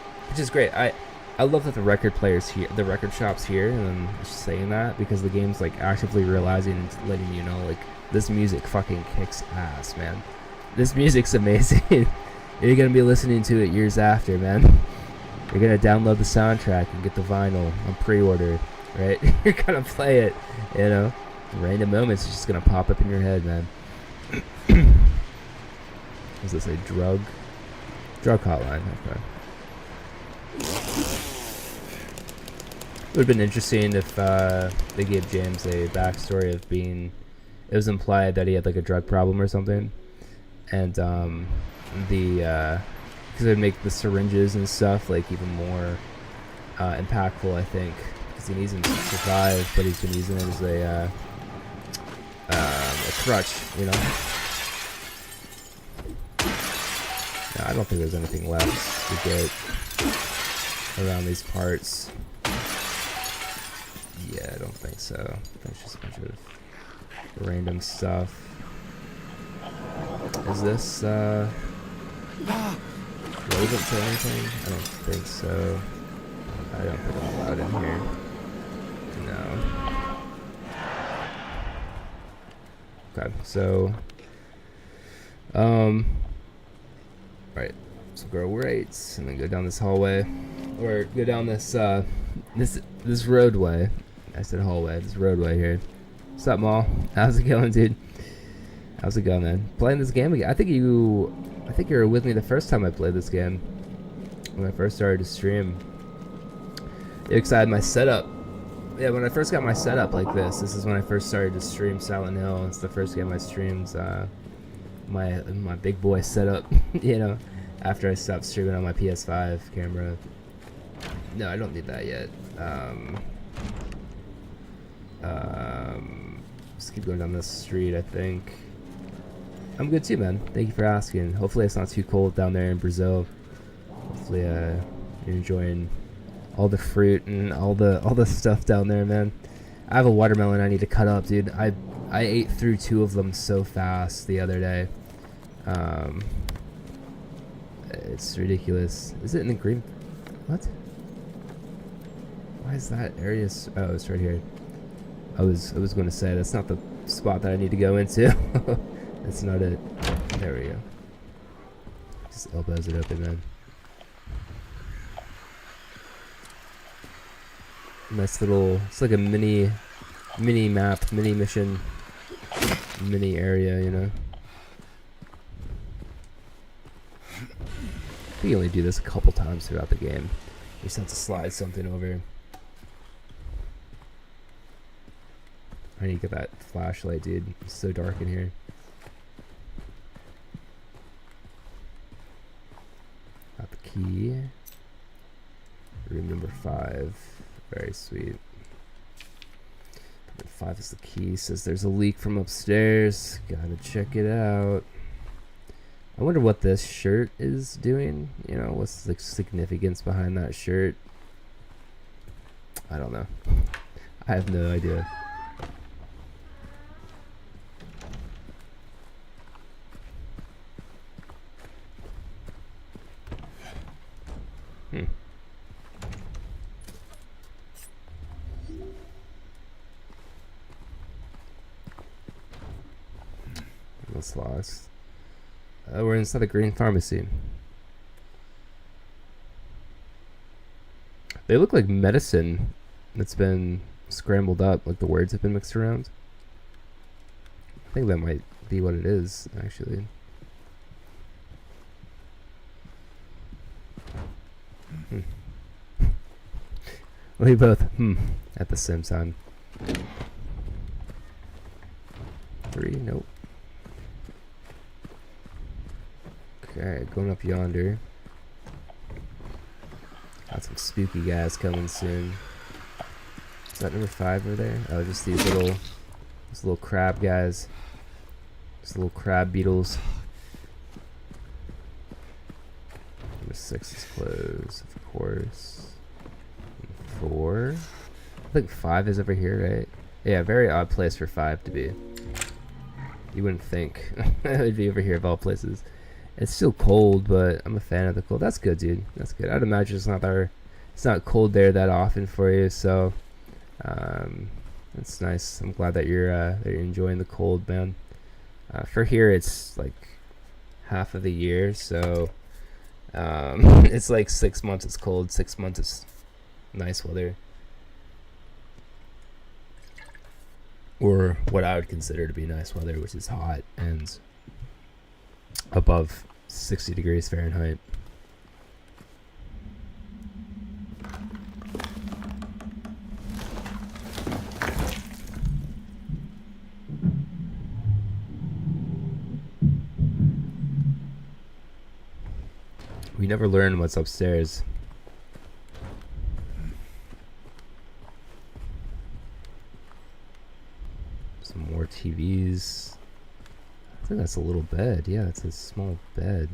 I love that the record players here, the record shops here, and I'm just saying that because the game's like actively realizing and letting you know, like, this music fucking kicks ass, man. This music's amazing. You're gonna be listening to it years after, man. You're gonna download the soundtrack and get the vinyl on pre-order, right? You're gonna play it, you know. Random moments, it's just gonna pop up in your head, man. What's this, a drug hotline? Okay. It would have been interesting if they gave James a backstory of being. It was implied that he had like a drug problem or something, and because it would make the syringes and stuff like even more impactful, I think, because he needs them to survive, but he's been using it as a crutch, you know. No, I don't think there's anything left to get around these parts. Yeah, I don't think so. That's just a bunch of random stuff. Is this relevant to anything? I don't think so. I don't think I'm allowed in here. No. Okay, so right. So go right and then go down this hallway. Or go down this this roadway. I said hallway, this roadway here. What's up, Maul? How's it going, dude? How's it going, man? Playing this game again? I think you were with me the first time I played this game. When I first started to stream. Yeah, because I had my setup. Yeah, when I first got my setup like this is when I first started to stream Silent Hill. It's the first game I streamed. My big boy setup, you know, after I stopped streaming on my PS5 camera. No, I don't need that yet. Just keep going down this street, I think. I'm good too, man. Thank you for asking. Hopefully it's not too cold down there in Brazil. Hopefully you're enjoying all the fruit and all the stuff down there, man. I have a watermelon I need to cut up, dude. I ate through 2 of them so fast the other day. It's ridiculous. Is it in the green? What? Why is that area? Oh, it's right here. I was going to say that's not the spot that I need to go into. That's not it. There we go. Just elbows it open, man. Nice little, it's like a mini map, mini mission, mini area, you know. We only do this a couple times throughout the game. You just have to slide something over. I need to get that flashlight, dude. It's so dark in here. Got the key. Room number 5. Very sweet. Number 5 is the key. Says there's a leak from upstairs. Gotta check it out. I wonder what this shirt is doing. You know, what's the significance behind that shirt? I don't know. I have no idea. What's lost? We're inside a green pharmacy. They look like medicine that's been scrambled up, like the words have been mixed around. I think that might be what it is, actually. We both at the same time. 3, nope. Okay, going up yonder. Got some spooky guys coming soon. Is that number 5 over there? Oh, just these little crab guys. These little crab beetles. Number 6 is closed, of course. And 4. I think 5 is over here, right? Yeah, very odd place for 5 to be. You wouldn't think it would be over here of all places. It's still cold, but I'm a fan of the cold. That's good, dude. That's good. I'd imagine it's not cold there that often for you, so it's nice. I'm glad that you're enjoying the cold, man. For here, it's like half of the year, so it's like 6 months it's cold, 6 months it's nice weather, or what I would consider to be nice weather, which is hot and above 60 degrees Fahrenheit. We never learn what's upstairs. Some more TVs. I think that's a little bed. Yeah, it's a small bed.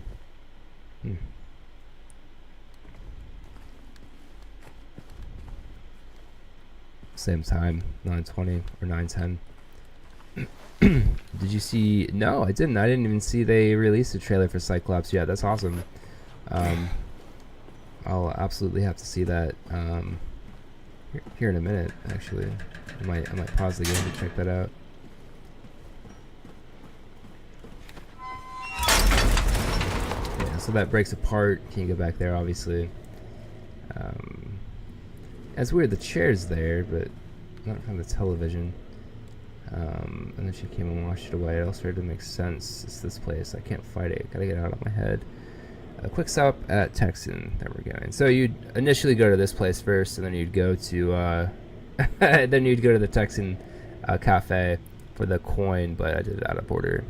Same time, 9:20 or 9:10. Did you see? No, I didn't. I didn't even see they released a trailer for Cyclops yet. That's awesome. I'll absolutely have to see that here in a minute. Actually, I might pause the game to check that out. Yeah, so that breaks apart. Can't go back there, obviously. It's weird. The chair's there, but not from the television. And then she came and washed it away. It all started to make sense. It's this place. I can't fight it. Gotta get it out of my head. A quick stop at Texan. There we're going. So you'd initially go to this place first, and then you'd go to then you'd go to the Texan cafe for the coin, but I did it out of order.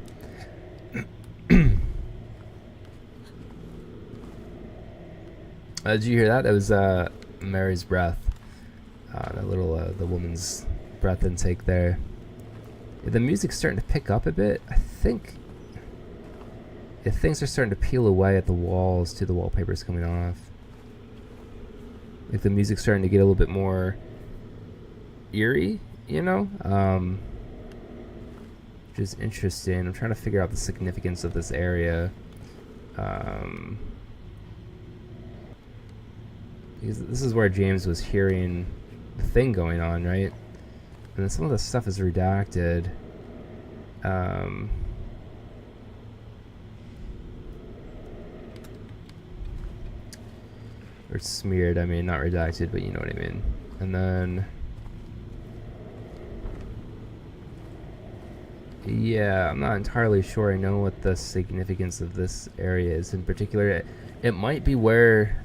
Did you hear that? That was Mary's breath. That little the woman's breath intake there. The music's starting to pick up a bit. I think if things are starting to peel away at the walls too, the wallpaper's coming off. Like the music's starting to get a little bit more eerie, you know? Which is interesting. I'm trying to figure out the significance of this area. Because this is where James was hearing the thing going on, right? And then some of the stuff is redacted. Or smeared, I mean, not redacted, but you know what I mean. And then, yeah, I'm not entirely sure I know what the significance of this area is in particular. It might be where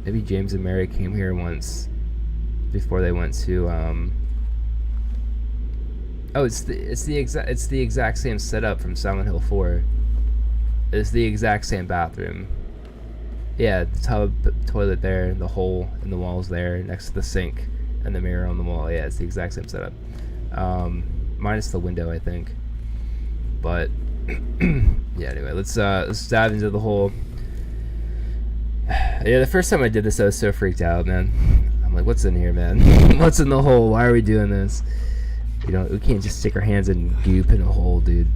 maybe James and Mary came here once before they went to oh, it's the exact same setup from Silent Hill 4. It's the exact same bathroom. Yeah, the tub, toilet there, the hole in the walls there, next to the sink, and the mirror on the wall. Yeah, it's the exact same setup. Minus the window, I think. But yeah, anyway, let's dive into the whole. Yeah, the first time I did this, I was so freaked out, man. I'm like, what's in here, man? What's in the hole? Why are we doing this? You know, we can't just stick our hands in goop in a hole, dude.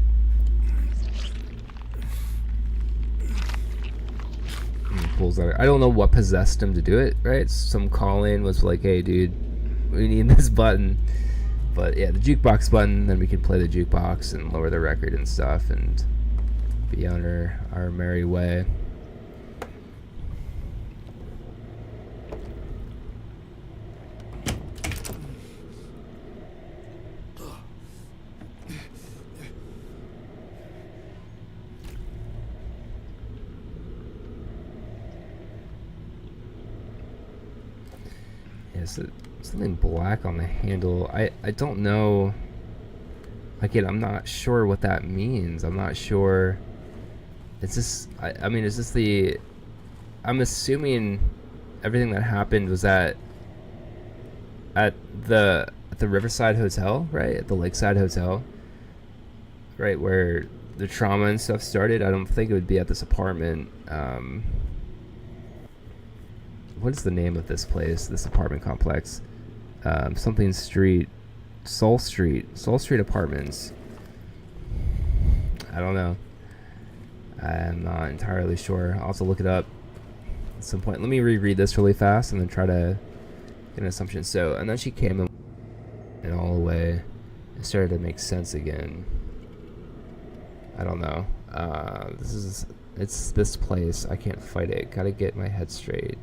Pulls out. I don't know what possessed him to do it, right? Some call-in was like, hey, dude, we need this button. But yeah, the jukebox button, then we can play the jukebox and lower the record and stuff and be on our merry way. Something black on the handle. I don't know. Again, I'm not sure what that means. I'm not sure. It's just. I mean, is this the? I'm assuming everything that happened was at the Riverside Hotel, right? At the Lakeside Hotel, right, where the trauma and stuff started. I don't think it would be at this apartment. What is the name of this place? This apartment complex? Something Street, Soul Street Apartments. I don't know. I'm not entirely sure. I'll have to look it up at some point. Let me reread this really fast and then try to get an assumption. So, and then she came and all the way. It started to make sense again. I don't know. It's this place. I can't fight it. Gotta get my head straight.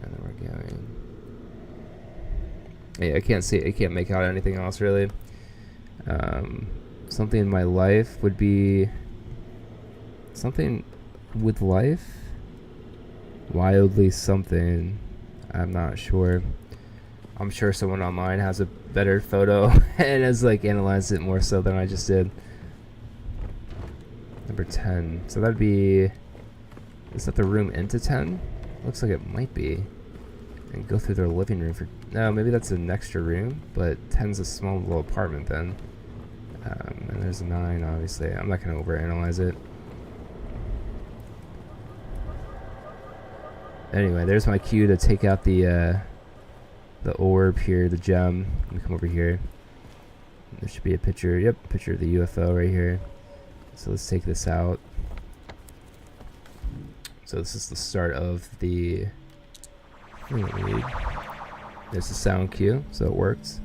And then we're going. Yeah, I can't see. I can't make out anything else really. Something in my life would be something with life. Wildly something. I'm not sure. I'm sure someone online has a better photo and has like analyzed it more so than I just did. Number 10. So that'd be. Is that the room into 10? Looks like it might be. And go through their living room for. No, maybe that's an extra room, but 10's a small little apartment then. And there's a 9, obviously. I'm not going to overanalyze it. Anyway, there's my cue to take out the orb here, the gem. Let me come over here. There should be a picture. Yep, picture of the UFO right here. So let's take this out. So this is the start of the. There's the sound cue, so it works.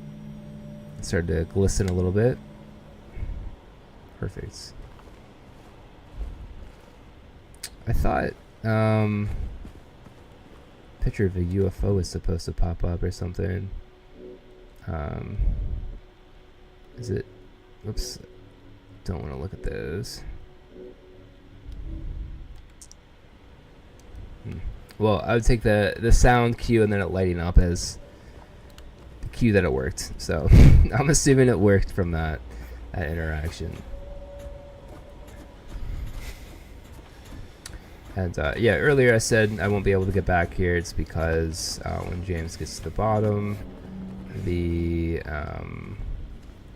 It started to glisten a little bit. Perfect. I thought picture of a UFO is supposed to pop up or something. Is it? Oops. Don't want to look at those. Well, I would take the sound cue and then it lighting up as the cue that it worked. So I'm assuming it worked from that interaction. And yeah, earlier I said I won't be able to get back here. It's because when James gets to the bottom, the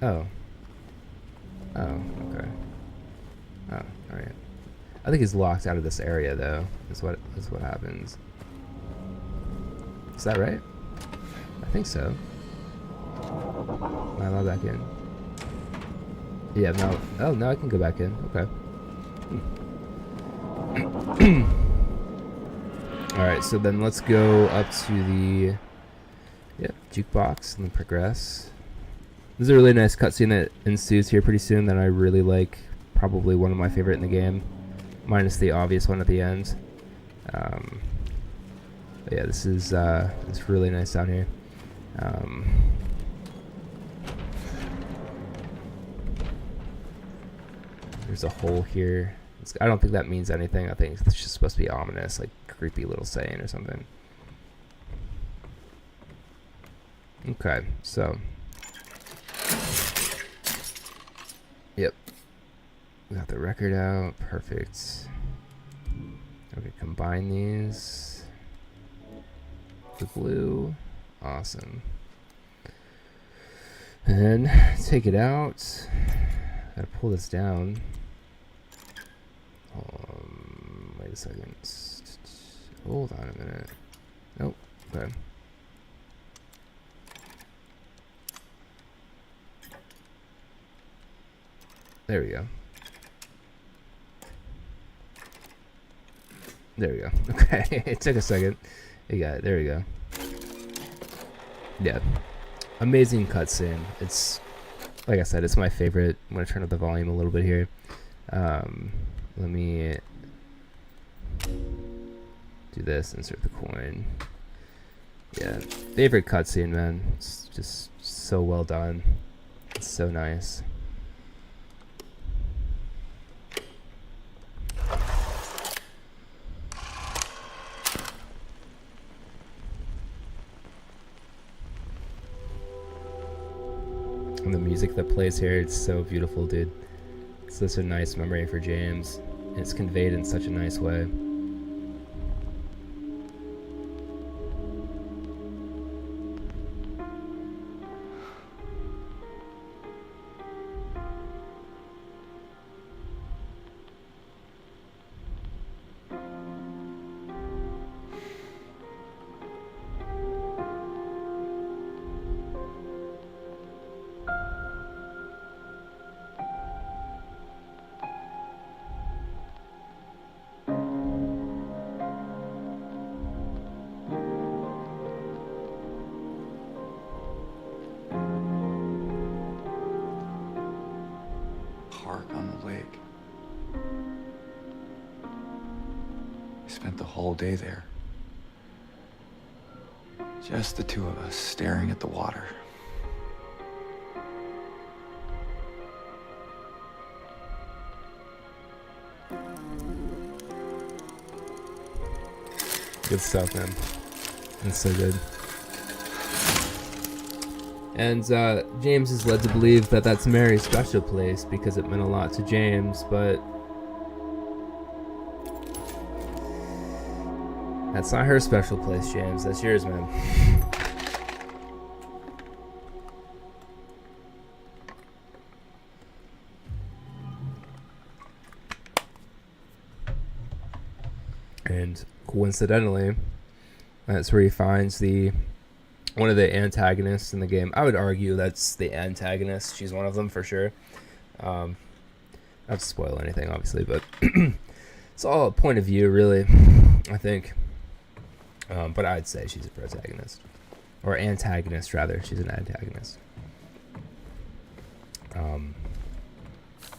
oh, okay. Oh, all right. I think he's locked out of this area though. That's what happens. Is that right? I think so. Am I allowed back in? Yeah, no. Oh, now I can go back in. Okay. Alright, so then let's go up to the jukebox and then progress. There's a really nice cutscene that ensues here pretty soon that I really like. Probably one of my favorite in the game. Minus the obvious one at the end. But yeah, this is it's really nice down here. There's a hole here. I don't think that means anything. I think it's just supposed to be ominous, like creepy little saying or something. Okay, so. Yep. We got the record out. Perfect. Okay, combine these. The blue. Awesome. And take it out. Gotta pull this down. Wait a second. Hold on a minute. Nope. Okay. There we go. There we go. Okay. It took a second. You got it. There we go. Yeah. Amazing cutscene. It's, like I said, it's my favorite. I'm going to turn up the volume a little bit here. Let me do this, insert the coin. Yeah, favorite cutscene, man. It's just so well done. It's so nice. And the music that plays here, it's so beautiful, dude. It's such a nice memory for James. And it's conveyed in such a nice way. Park on the lake. We spent the whole day there. Just the two of us staring at the water. Good stuff, man. That's so good. And James is led to believe that that's Mary's special place because it meant a lot to James, but that's not her special place, James. That's yours, man. And coincidentally, that's where he finds one of the antagonists in the game. I would argue that's the antagonist. She's one of them for sure. Not to spoil anything, obviously, but it's all a point of view, really, I think. But I'd say she's a protagonist. Or antagonist, rather. She's an antagonist.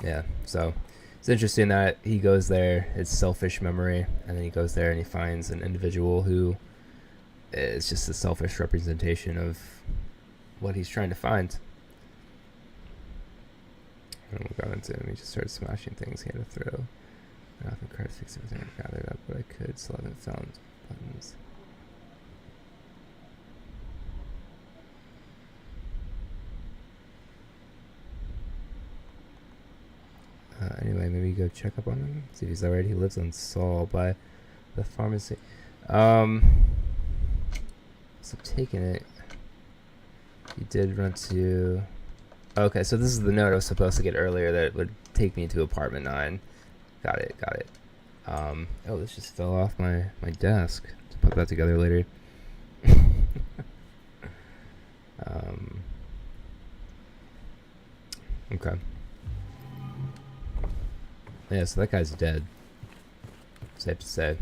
Yeah, so it's interesting that he goes there. It's selfish memory. And then he goes there and he finds an individual who is just a selfish representation of what he's trying to find. And we got into him. He just started smashing things he had to throw. I often tried to fix everything I gathered up, but I could. Still haven't found buttons. Anyway, maybe go check up on him. See if he's alright. He lives on Saul by the pharmacy. So taking it. He did run to. Okay, so this is the note I was supposed to get earlier that would take me to apartment 9. Got it. Oh, this just fell off my desk. To put that together later. Okay. Yeah, so that guy's dead. Safe to say.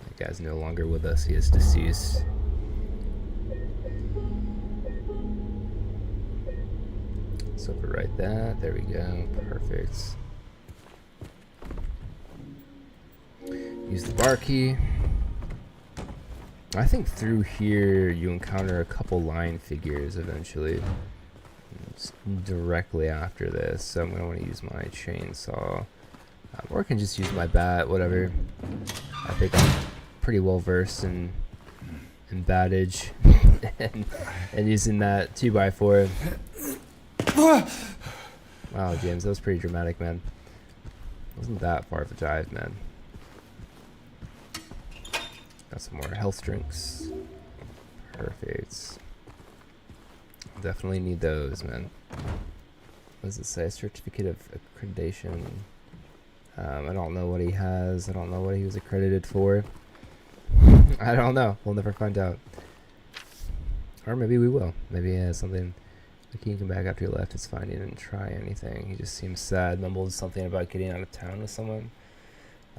That guy's no longer with us. He is deceased. Let's overwrite that. There we go. Perfect. Use the bar key. I think through here you encounter a couple line figures eventually. It's directly after this, so I'm gonna want to use my chainsaw, or I can just use my bat, whatever. I think I'm pretty well versed in battage and using that 2x4. Wow, James, that was pretty dramatic, man. Wasn't that far of a dive, man. Got some more health drinks. Perfect. Definitely need those, man. What does it say? Certificate of accreditation. I don't know what he has. I don't know what he was accredited for. I don't know. We'll never find out. Or maybe we will. Maybe he has something. Like, you can come back after you left. It's fine. He didn't try anything. He just seemed sad. Mumbled something about getting out of town with someone.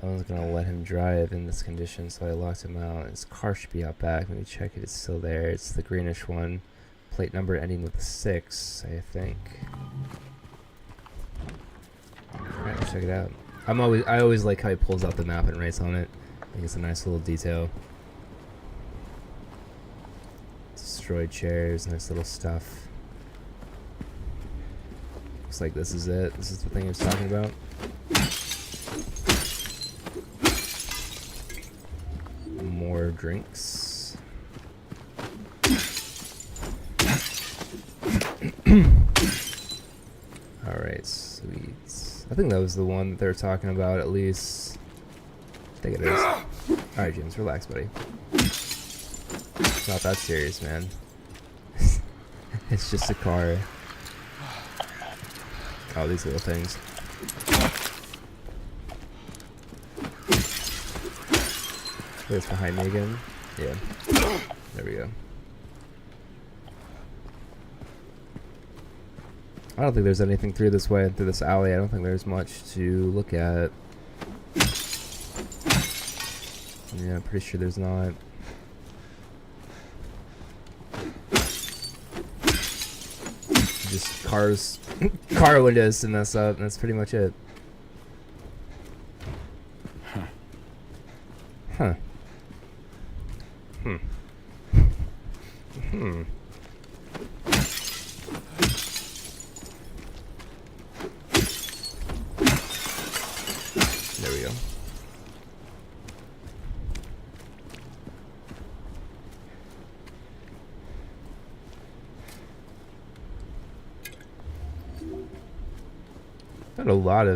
I wasn't going to let him drive in this condition, so I locked him out. His car should be out back. Let me check it. It's still there. It's the greenish one. Plate number ending with a 6, I think. Alright, let's check it out. I always like how he pulls out the map and writes on it. I think it's a nice little detail. Destroyed chairs, nice little stuff. Looks like this is it. This is the thing he was talking about. More drinks. Alright, sweet. I think that was the one that they were talking about, at least. I think it is. Alright, James, relax, buddy. It's not that serious, man. It's just a car. Oh, these little things. It's behind me again. Yeah. There we go. I don't think there's anything through this way, through this alley. I don't think there's much to look at. Yeah, I'm pretty sure there's not. Just cars, car windows to mess up, and that's pretty much it. Huh. There we go. Got a lot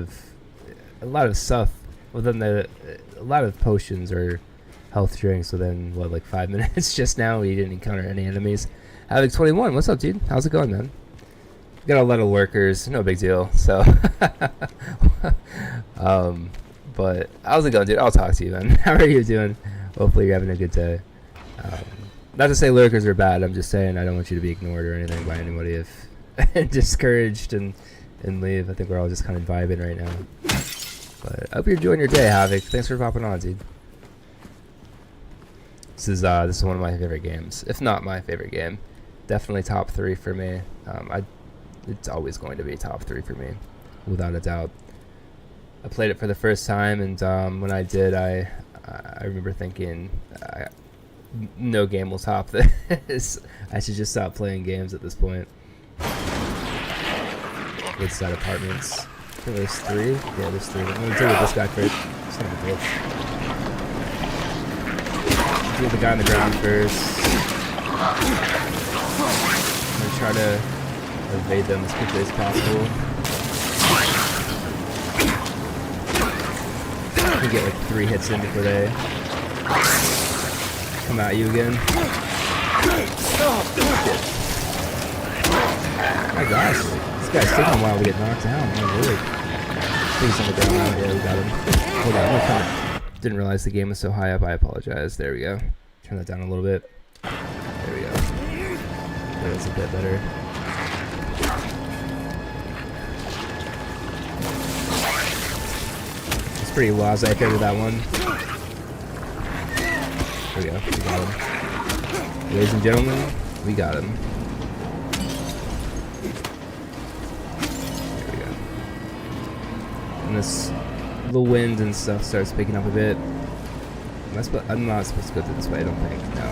of stuff within a lot of potions or health drinks within what, like 5 minutes just now. We didn't encounter any enemies. Havoc 21, what's up, dude? How's it going, man? Got a lot of lurkers, no big deal. So but how's it going, dude? I'll talk to you, man. How are you doing? Hopefully you're having a good day. Not to say lurkers are bad, I'm just saying I don't want you to be ignored or anything by anybody if discouraged and leave. I think we're all just kind of vibing right now. But I hope you're enjoying your day, Havoc. Thanks for popping on, dude. This is one of my favorite games, if not my favorite game. Definitely top 3 for me. It's always going to be top 3 for me, without a doubt. I played it for the first time, and when I did, I remember thinking, no game will top this. I should just stop playing games at this point. Woodside Apartments. I think there's 3. Yeah, there's 3. I'm gonna deal with this guy first. Son of a bitch. Deal with the guy on the ground first. I'm gonna try to evade them as quickly as possible. I can get like 3 hits in before they come at you again. My gosh, this guy's taking a while to get knocked down. Oh, really? He's on the ground now. Yeah, we got him. Hold on, I'm gonna come. Didn't realize the game was so high up. I apologize. There we go. Turn that down a little bit. There we go. That's a bit better. It's pretty laissez-faire with that one. There we go. We got him. Ladies and gentlemen, we got him. There we go. And the wind and stuff starts picking up a bit. I'm not supposed to go through this way, I don't think. No.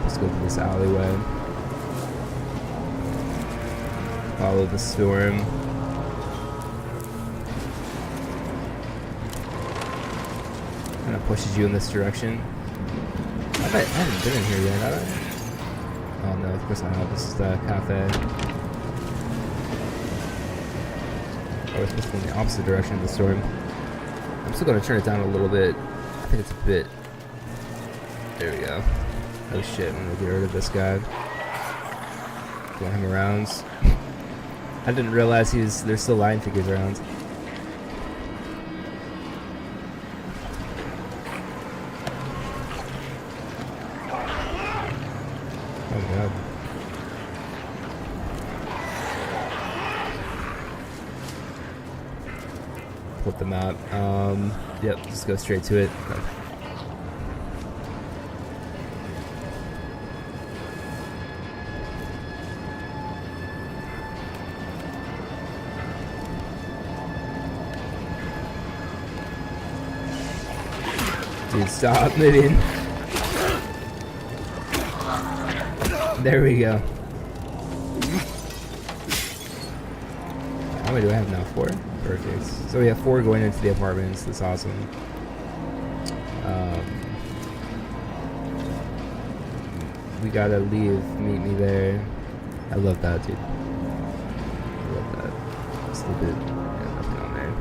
I'm supposed to go through this alleyway. Follow the storm. Kind of pushes you in this direction. I haven't been in here yet, have I? Oh no, of course I have. This is the cafe. I was supposed to go in the opposite direction of the storm. I'm still going to turn it down a little bit. I think it's a bit... There we go. Oh shit, I'm going to get rid of this guy. Throw him around. I didn't realize there's still line figures around. Oh god. Flip the map. Yep, just go straight to it. Dude, stop moving. There we go. How many do I have now? 4? Perfect. So we have 4 going into the apartments. That's awesome. We gotta leave. Meet me there. I love that, dude. I love that. Just a little bit. Yeah, nothing on there.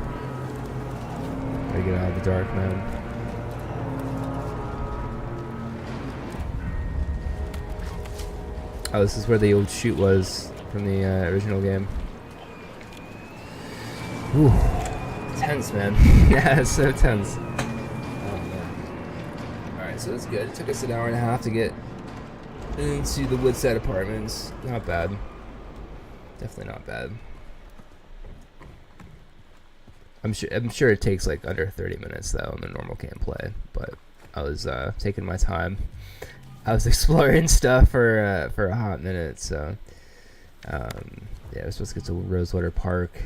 Gotta get out of the dark, man. Oh, this is where the old chute was from the original game. Ooh, tense, man. Yeah, it's so tense. Oh, man. Alright, so that's good. It took us an hour and a half to get into the Woodside Apartments. Not bad. Definitely not bad. I'm sure it takes like under 30 minutes though in the normal gameplay, but I was taking my time. I was exploring stuff for a hot minute, so yeah, I was supposed to get to Rosewater Park,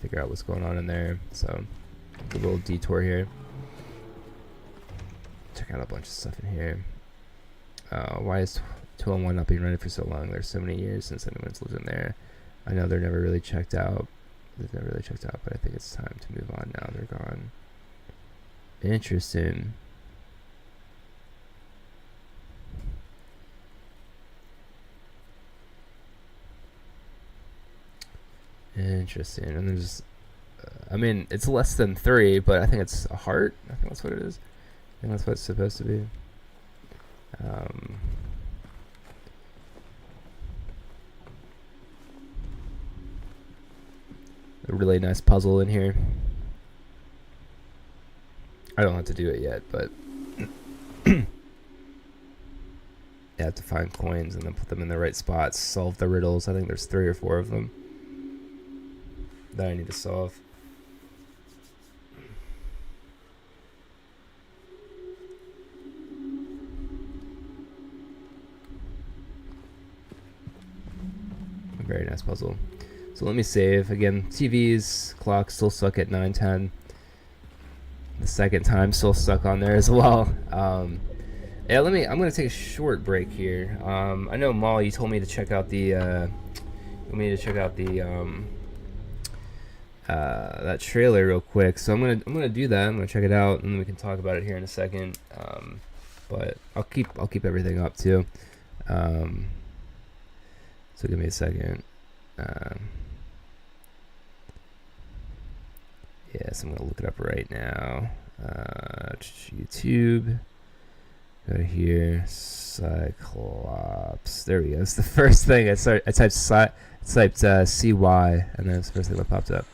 figure out what's going on in there. So a little detour here. Check out a bunch of stuff in here. Why is 201 not being rented for so long? There's so many years since anyone's lived in there. I know they're never really checked out. They've never really checked out, but I think it's time to move on now. They're gone. Interesting. Interesting. And there's, I mean, it's less than 3, but I think it's a heart. I think that's what it is. I think that's what it's supposed to be. A really nice puzzle in here. I don't have to do it yet, but you have to find coins and then put them in the right spots, solve the riddles. I think there's 3 or 4 of them that I need to solve. A very nice puzzle. So let me save. Again, TVs, clocks still stuck at 9:10. The second time still stuck on there as well. Yeah, I'm gonna take a short break here. I know Molly, you told me to check out the that trailer real quick, so I'm gonna do that. I'm gonna check it out, and then we can talk about it here in a second. But I'll keep everything up too. So give me a second. Yes, I'm gonna look it up right now. YouTube. Go to here. Cyclops. There we go. It's the first thing I typed CY, and then it's the first thing that popped up.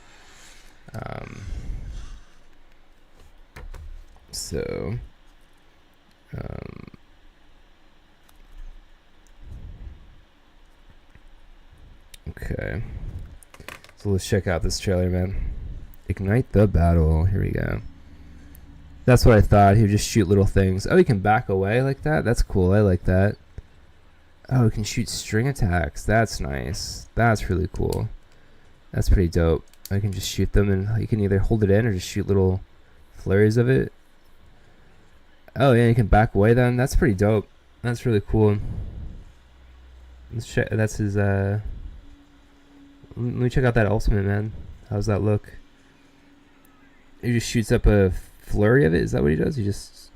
Okay. So let's check out this trailer, man. Ignite the battle. Here we go. That's what I thought. He would just shoot little things. Oh, he can back away like that? That's cool. I like that. Oh, he can shoot string attacks. That's nice. That's really cool. That's pretty dope. I can just shoot them, and you can either hold it in or just shoot little flurries of it. Oh yeah, you can back away then. That's pretty dope. That's really cool. Let's check. That's his. Let me check out that ultimate, man. How's that look? He just shoots up a flurry of it. Is that what he does? He just.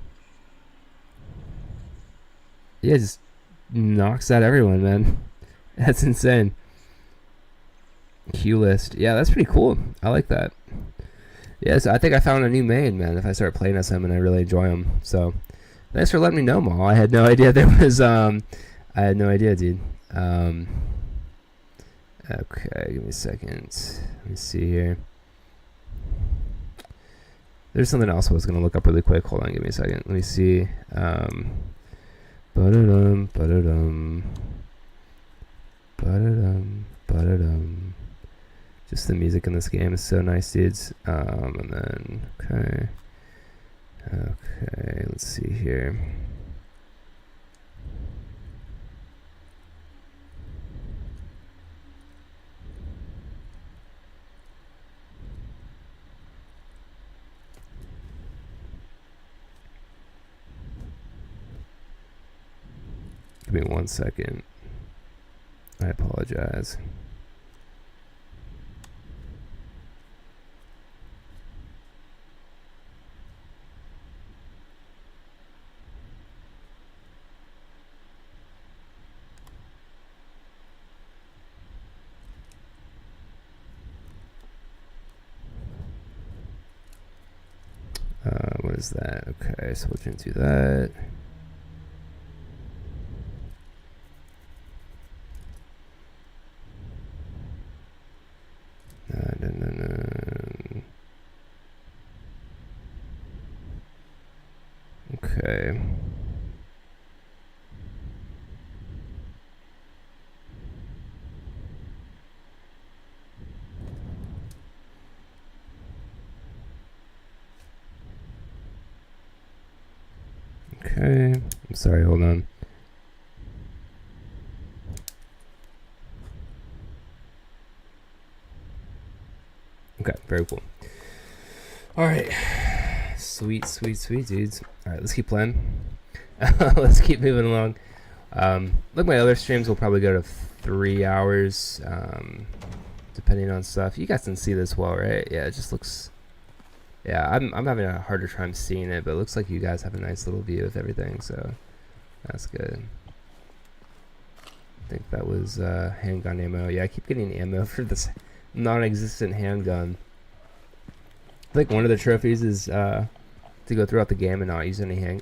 Yeah, just knocks out everyone, man. That's insane. Q list. Yeah, that's pretty cool. I like that. Yes, I think I found a new main, man. If I start playing as him and I really enjoy him, so thanks for letting me know, Maul. I had no idea there was I had no idea, dude. Okay, give me a second. Let me see here. There's something else I was gonna look up really quick. Hold on, give me a second. Let me see. Ba-da-dum, ba-da-dum, ba-da-dum, ba-da-dum. Just the music in this game is so nice, dudes. And then, okay, let's see here. Give me 1 second. I apologize. What is that? Okay, so we'll do that. Okay. Okay. I'm sorry, hold on. Okay, very cool. Alright. Sweet, sweet, sweet, dudes. Alright, let's keep playing. Let's keep moving along. Look, my other streams will probably go to 3 hours, depending on stuff. You guys can see this well, right? Yeah, it just looks... Yeah, I'm having a harder time seeing it, but it looks like you guys have a nice little view of everything, so that's good. I think that was handgun ammo. Yeah, I keep getting ammo for this non-existent handgun. I think one of the trophies is to go throughout the game and not use any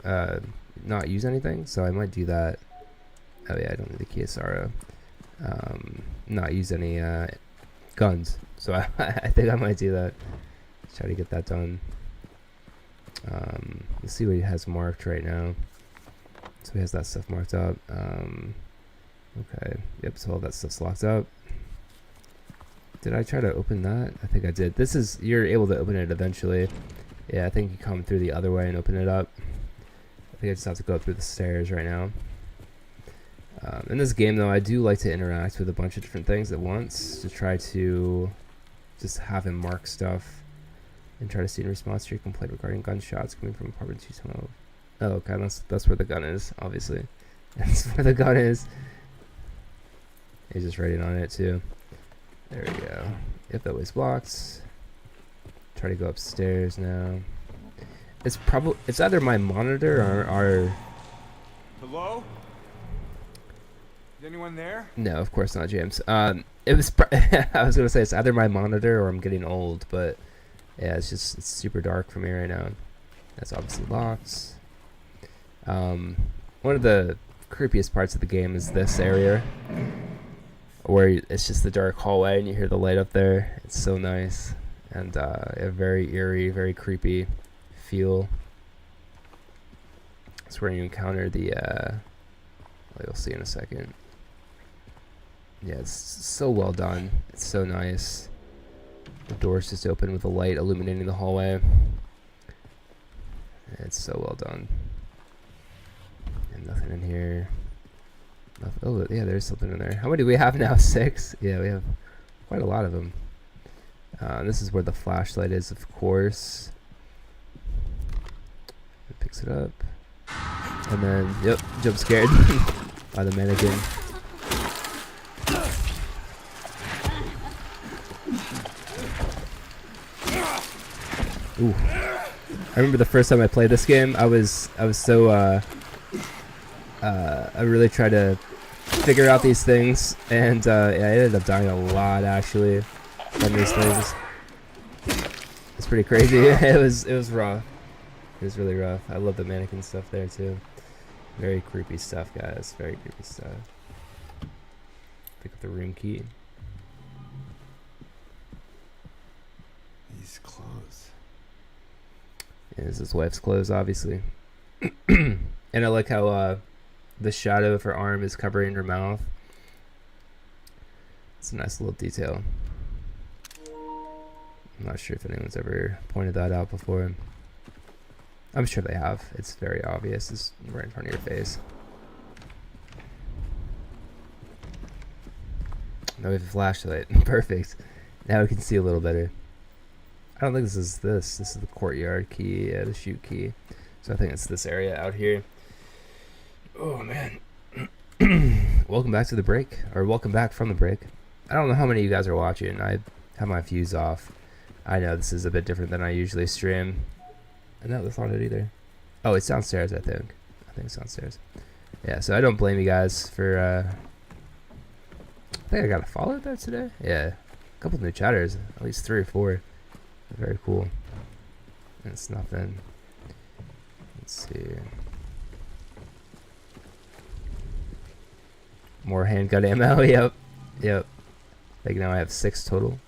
not use anything, so I might do that. Oh yeah, I don't need the Kiyosara. Not use any guns, so I think I might do that. Try to get that done. Let's see what he has marked right now. So he has that stuff marked up. Okay, yep, so all that stuff's locked up. Did I try to open that? I think I did. This is, you're able to open it eventually. Yeah, I think you come through the other way and open it up. I think I just have to go through the stairs right now. In this game though, I do like to interact with a bunch of different things at once to try to just have him mark stuff and try to see in response to your complaint regarding gunshots coming from apartment 212. Oh, okay, that's where the gun is, obviously. That's where the gun is. He's just writing on it too. There we go. If that was blocked. Try to go upstairs now. It's either my monitor or Hello? Is anyone there? No, of course not, James. It was I was gonna say it's either my monitor or I'm getting old, but yeah, it's super dark for me right now. That's obviously locked. One of the creepiest parts of the game is this area, where it's just the dark hallway and you hear the light up there. It's so nice and a very eerie, very creepy feel. It's where you encounter the you'll see in a second. Yeah, it's so well done. It's so nice. The door's just open with a light illuminating the hallway. It's so well done. And nothing in here. Oh, yeah, there's something in there. How many do we have now? 6? Yeah, we have quite a lot of them. This is where the flashlight is, of course. It picks it up. And then, yep, jump scared by the mannequin. Ooh. I remember the first time I played this game, I was so I really tried to figure out these things, and yeah, I ended up dying a lot actually from these things. It's pretty crazy. It was rough. It was really rough. I love the mannequin stuff there too. Very creepy stuff, guys. Very creepy stuff. Pick up the room key. These clothes. Yeah, this is his wife's clothes, obviously. And I like how the shadow of her arm is covering her mouth. It's a nice little detail. I'm not sure if anyone's ever pointed that out before. I'm sure they have. It's very obvious. It's right in front of your face. Now we have a flashlight. Perfect. Now we can see a little better. I don't think this is this. This is the courtyard key. Yeah, the chute key. So I think it's this area out here. Oh, man. Welcome back to the break. Or welcome back from the break. I don't know how many of you guys are watching. I have my views off. I know this is a bit different than I usually stream. And that's not it either. Oh, it's downstairs, I think. I think it's downstairs. Yeah, so I don't blame you guys for, I think I got a follow there today. Yeah, a couple new chatters. At least 3 or 4. Very cool. It's nothing. Let's see. More handgun ammo. Yep. Yep. I think now I have 6 total.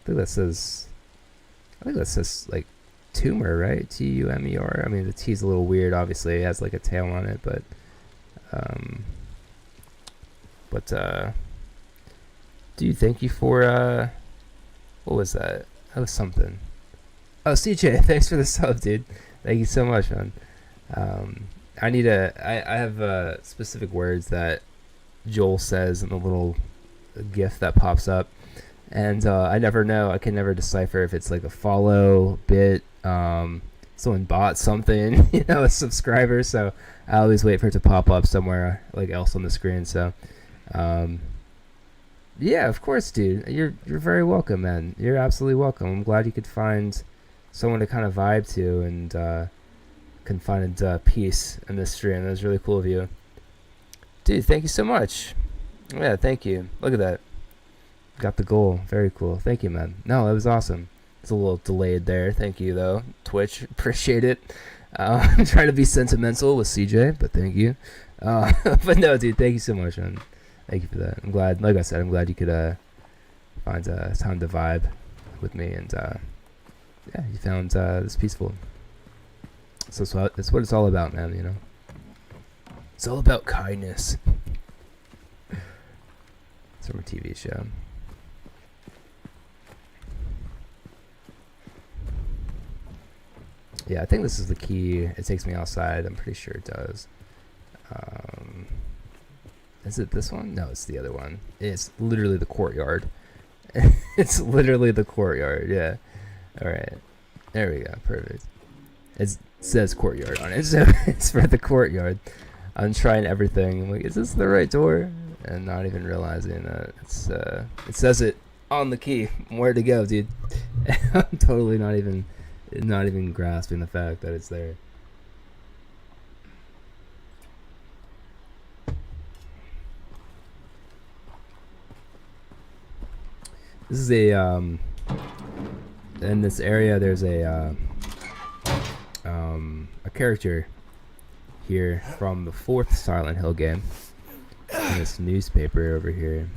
I think that says like tumor, right? Tumer. I mean, the T's a little weird. Obviously, it has like a tail on it, but dude, thank you for what was that? That was something. Oh, CJ, thanks for the sub, dude. Thank you so much, man. I have specific words that Joel says in the little GIF that pops up. And I never know. I can never decipher if it's like a follow bit. Someone bought something, you know, a subscriber. So I always wait for it to pop up somewhere like else on the screen. So, yeah, of course, dude. You're very welcome, man. You're absolutely welcome. I'm glad you could find someone to kind of vibe to and can find peace in this stream. That was really cool of you, dude. Thank you so much. Yeah, thank you. Look at that. Got the goal. Very cool. Thank you, man. No, that was awesome. It's a little delayed there. Thank you, though. Twitch, appreciate it. I'm trying to be sentimental with CJ, but thank you. But no, dude, thank you so much, man. Thank you for that. I'm glad, like I said, I'm glad you could find time to vibe with me, and yeah, you found this peaceful. So that's what it's all about, man, you know? It's all about kindness. It's from a TV show. Yeah, I think this is the key. It takes me outside. I'm pretty sure it does. Is it this one? No, it's the other one. It's literally the courtyard. It's literally the courtyard. Yeah. All right. There we go. Perfect. It says courtyard on it, so it's for the courtyard. I'm trying everything. I'm like, is this the right door? And not even realizing that it says it on the key. Where to go, dude? I'm totally not even grasping the fact that it's there. This is in this area there's a character here from the 4th Silent Hill game in this newspaper over here,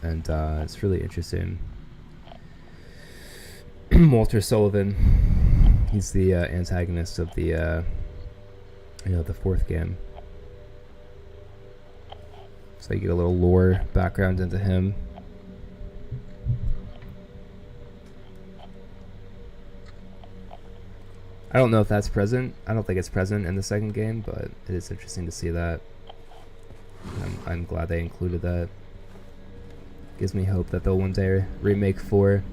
and it's really interesting. Walter Sullivan, he's the antagonist of the the 4th game, so you get a little lore background into him. I don't know if that's present. I don't think it's present in the 2nd game, but it is interesting to see that. I'm glad they included that. Gives me hope that they'll one day remake 4.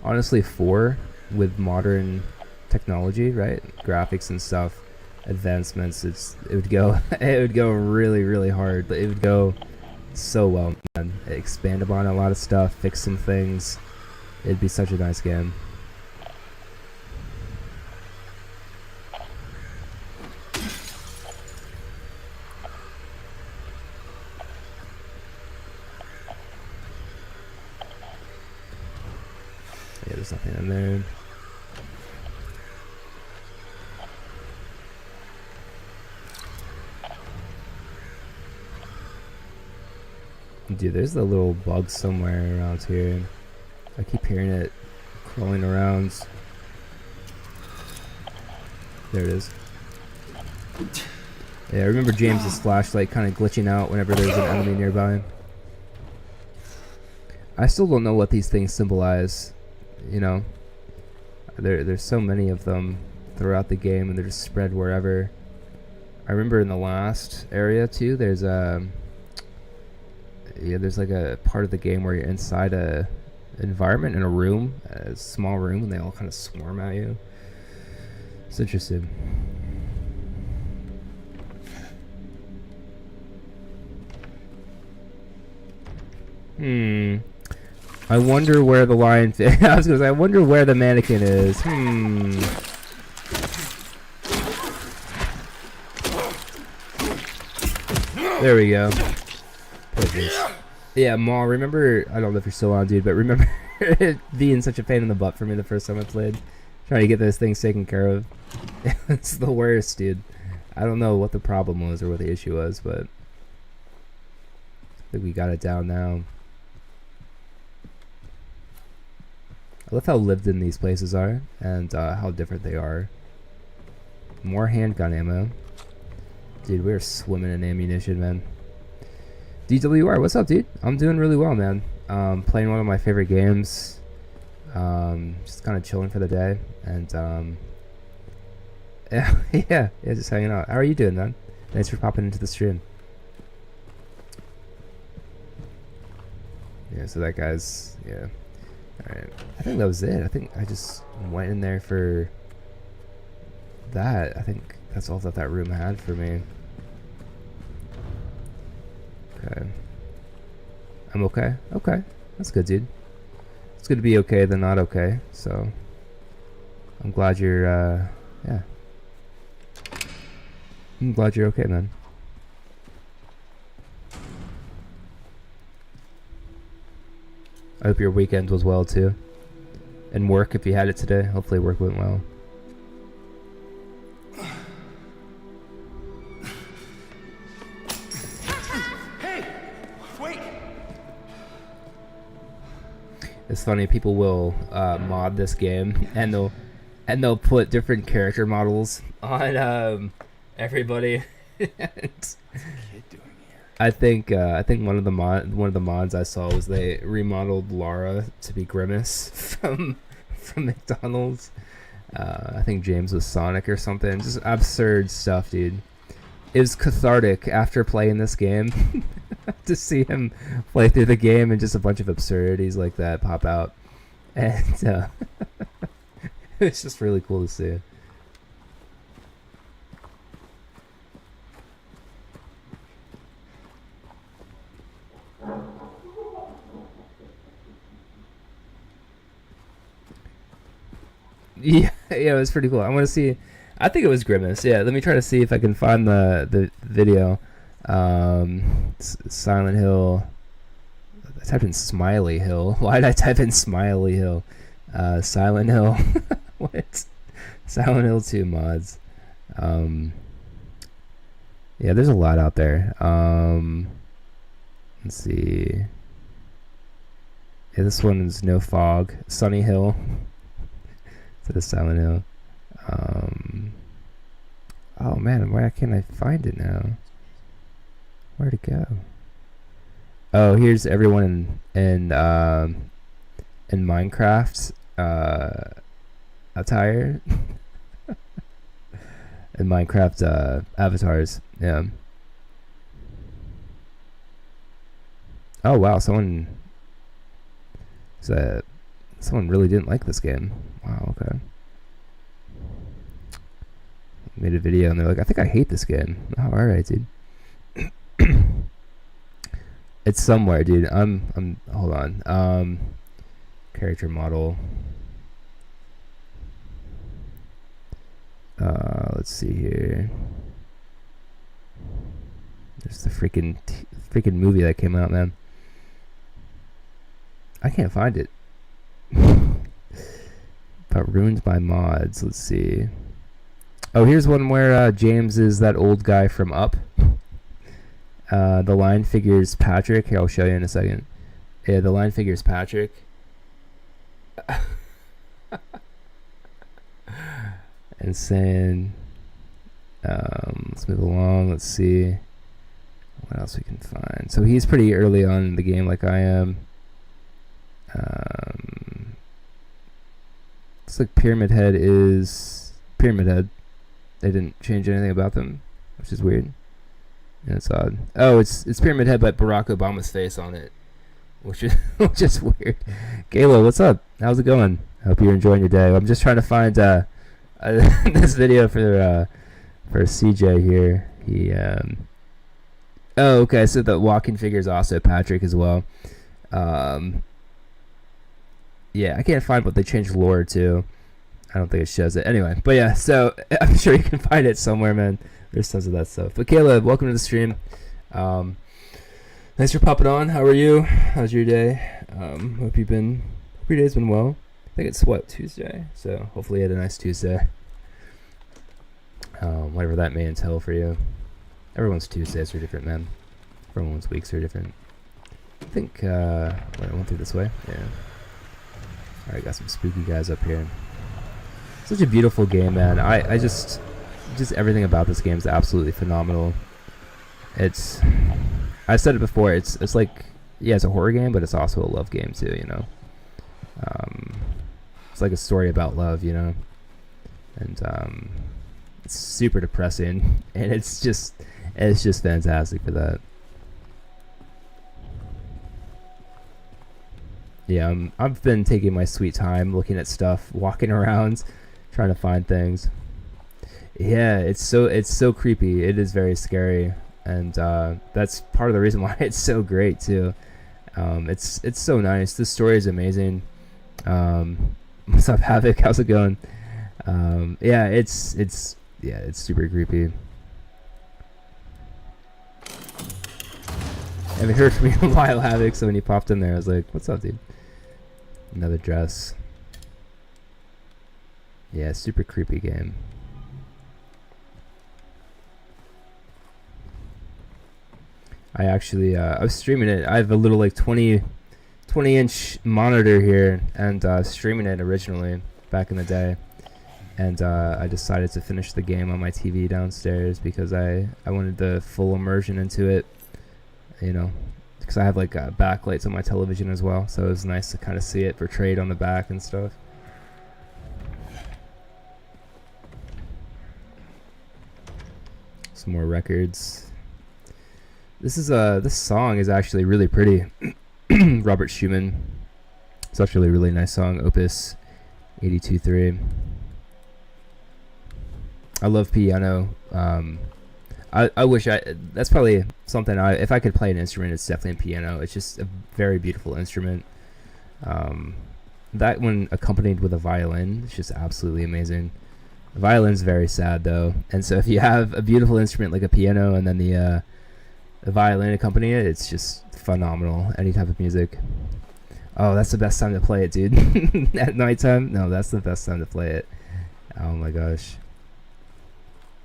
Honestly, 4 with modern technology, right? Graphics and stuff, advancements, it would go it would go really, really hard, but it would go so well, man. Expand upon a lot of stuff, fix some things. It'd be such a nice game. Yeah, there's nothing in there. Dude, there's a little bug somewhere around here. I keep hearing it crawling around. There it is. Yeah, I remember James's flashlight kind of glitching out whenever there's an enemy nearby. I still don't know what these things symbolize. You know, there's so many of them throughout the game, and they're just spread wherever. I remember in the last area too, there's like a part of the game where you're inside a environment in a room, a small room, and they all kind of swarm at you. It's interesting. I wonder where the lion I was gonna say, I wonder where the mannequin is. There we go. Yeah, Ma, remember, I don't know if you're still on, dude, but remember it being such a pain in the butt for me the first time I played? Trying to get those things taken care of. It's the worst, dude. I don't know what the problem was or what the issue was, but I think we got it down now. I love how lived in these places are, and how different they are. More handgun ammo. Dude, we're swimming in ammunition, man. DWR, what's up, dude? I'm doing really well, man. Playing one of my favorite games. Just kind of chilling for the day, and yeah, just hanging out. How are you doing, man? Thanks for popping into the stream. Yeah, so that guy's, yeah. Alright, I think that was it. I think I just went in there for that. I think that's all that that room had for me. Okay. I'm okay? Okay. That's good, dude. It's good to be okay than not okay, so I'm glad you're, yeah. I'm glad you're okay, man. I hope your weekend was well, too. And work, if you had it today. Hopefully work went well. Hey! Wait! It's funny, people will mod this game, and they'll put different character models on everybody. I think one of the mods I saw was they remodeled Lara to be Grimace from McDonald's. I think James was Sonic or something. Just absurd stuff, dude. It was cathartic after playing this game to see him play through the game and just a bunch of absurdities like that pop out, and it's just really cool to see. Yeah, it was pretty cool. I want to see. I think it was Grimace. Yeah, let me try to see if I can find the video. Silent Hill. I typed in Smiley Hill. Why did I type in Smiley Hill? Silent Hill. What? Silent Hill 2 mods. Yeah, there's a lot out there. Let's see. Yeah, this one is No Fog. Sunny Hill. To the Silent Hill. Oh man, why can't I find it now? Where'd it go? Oh, here's everyone in Minecraft attire. In Minecraft avatars. Yeah. Oh wow, someone said someone really didn't like this game. Wow, okay. Made a video and they're like, I think I hate this game. Oh, alright, dude. It's somewhere, dude. I'm hold on. Character model. Let's see here. There's the freaking movie that came out, man. I can't find it. But ruined by mods. Let's see. Oh, here's one where James is that old guy from Up. The line figures Patrick. Here, I'll show you in a second. Yeah, the line figures Patrick. And saying, let's move along. Let's see what else we can find. So he's pretty early on in the game, like I am. Looks like Pyramid Head is Pyramid Head. They didn't change anything about them, which is weird. Yeah, it's odd. Oh, it's Pyramid Head, but Barack Obama's face on it, which is weird. Gayla, what's up? How's it going? I hope you're enjoying your day. I'm just trying to find this video for CJ here. He oh, okay. So the walking figure is also Patrick as well. Yeah, I can't find what they changed lore to. I don't think it shows it. Anyway, but yeah, so I'm sure you can find it somewhere, man. There's tons of that stuff. But Caleb, welcome to the stream. Thanks for popping on. How are you? How's your day? Hope your day's been well. I think it's what, Tuesday? So hopefully you had a nice Tuesday. Whatever that may entail for you. Everyone's Tuesdays are different, man. Everyone's weeks are different. I think I went through this way. Yeah. Alright, got some spooky guys up here. Such a beautiful game, man. I just everything about this game is absolutely phenomenal. It's, I've said it before, it's like, yeah, it's a horror game, but it's also a love game too, you know. It's like a story about love, you know. And it's super depressing, and it's just fantastic for that. Yeah, I've been taking my sweet time looking at stuff, walking around, trying to find things. Yeah, it's so creepy. It is very scary, and that's part of the reason why it's so great too. It's so nice. This story is amazing. What's up, Havoc? How's it going? Yeah, it's super creepy. I haven't heard from you in a while, Havoc. So when you popped in there, I was like, "What's up, dude?" Another dress. Yeah, super creepy game. I actually, I was streaming it. I have a little like 20-inch monitor here, and streaming it originally back in the day. And I decided to finish the game on my TV downstairs because I wanted the full immersion into it, you know, because I have like backlights on my television as well, so it was nice to kind of see it portrayed on the back and stuff. Some more records. This song is actually really pretty. Robert Schumann. It's actually a really nice song. Opus 82.3. I love piano. I wish that's probably something if I could play an instrument, it's definitely a piano. It's just a very beautiful instrument. That one accompanied with a violin, it's just absolutely amazing. The violin's very sad though, and so if you have a beautiful instrument like a piano and then the violin accompany it, it's just phenomenal. Any type of music. Oh, that's the best time to play it, dude. At nighttime? No, that's the best time to play it. Oh my gosh.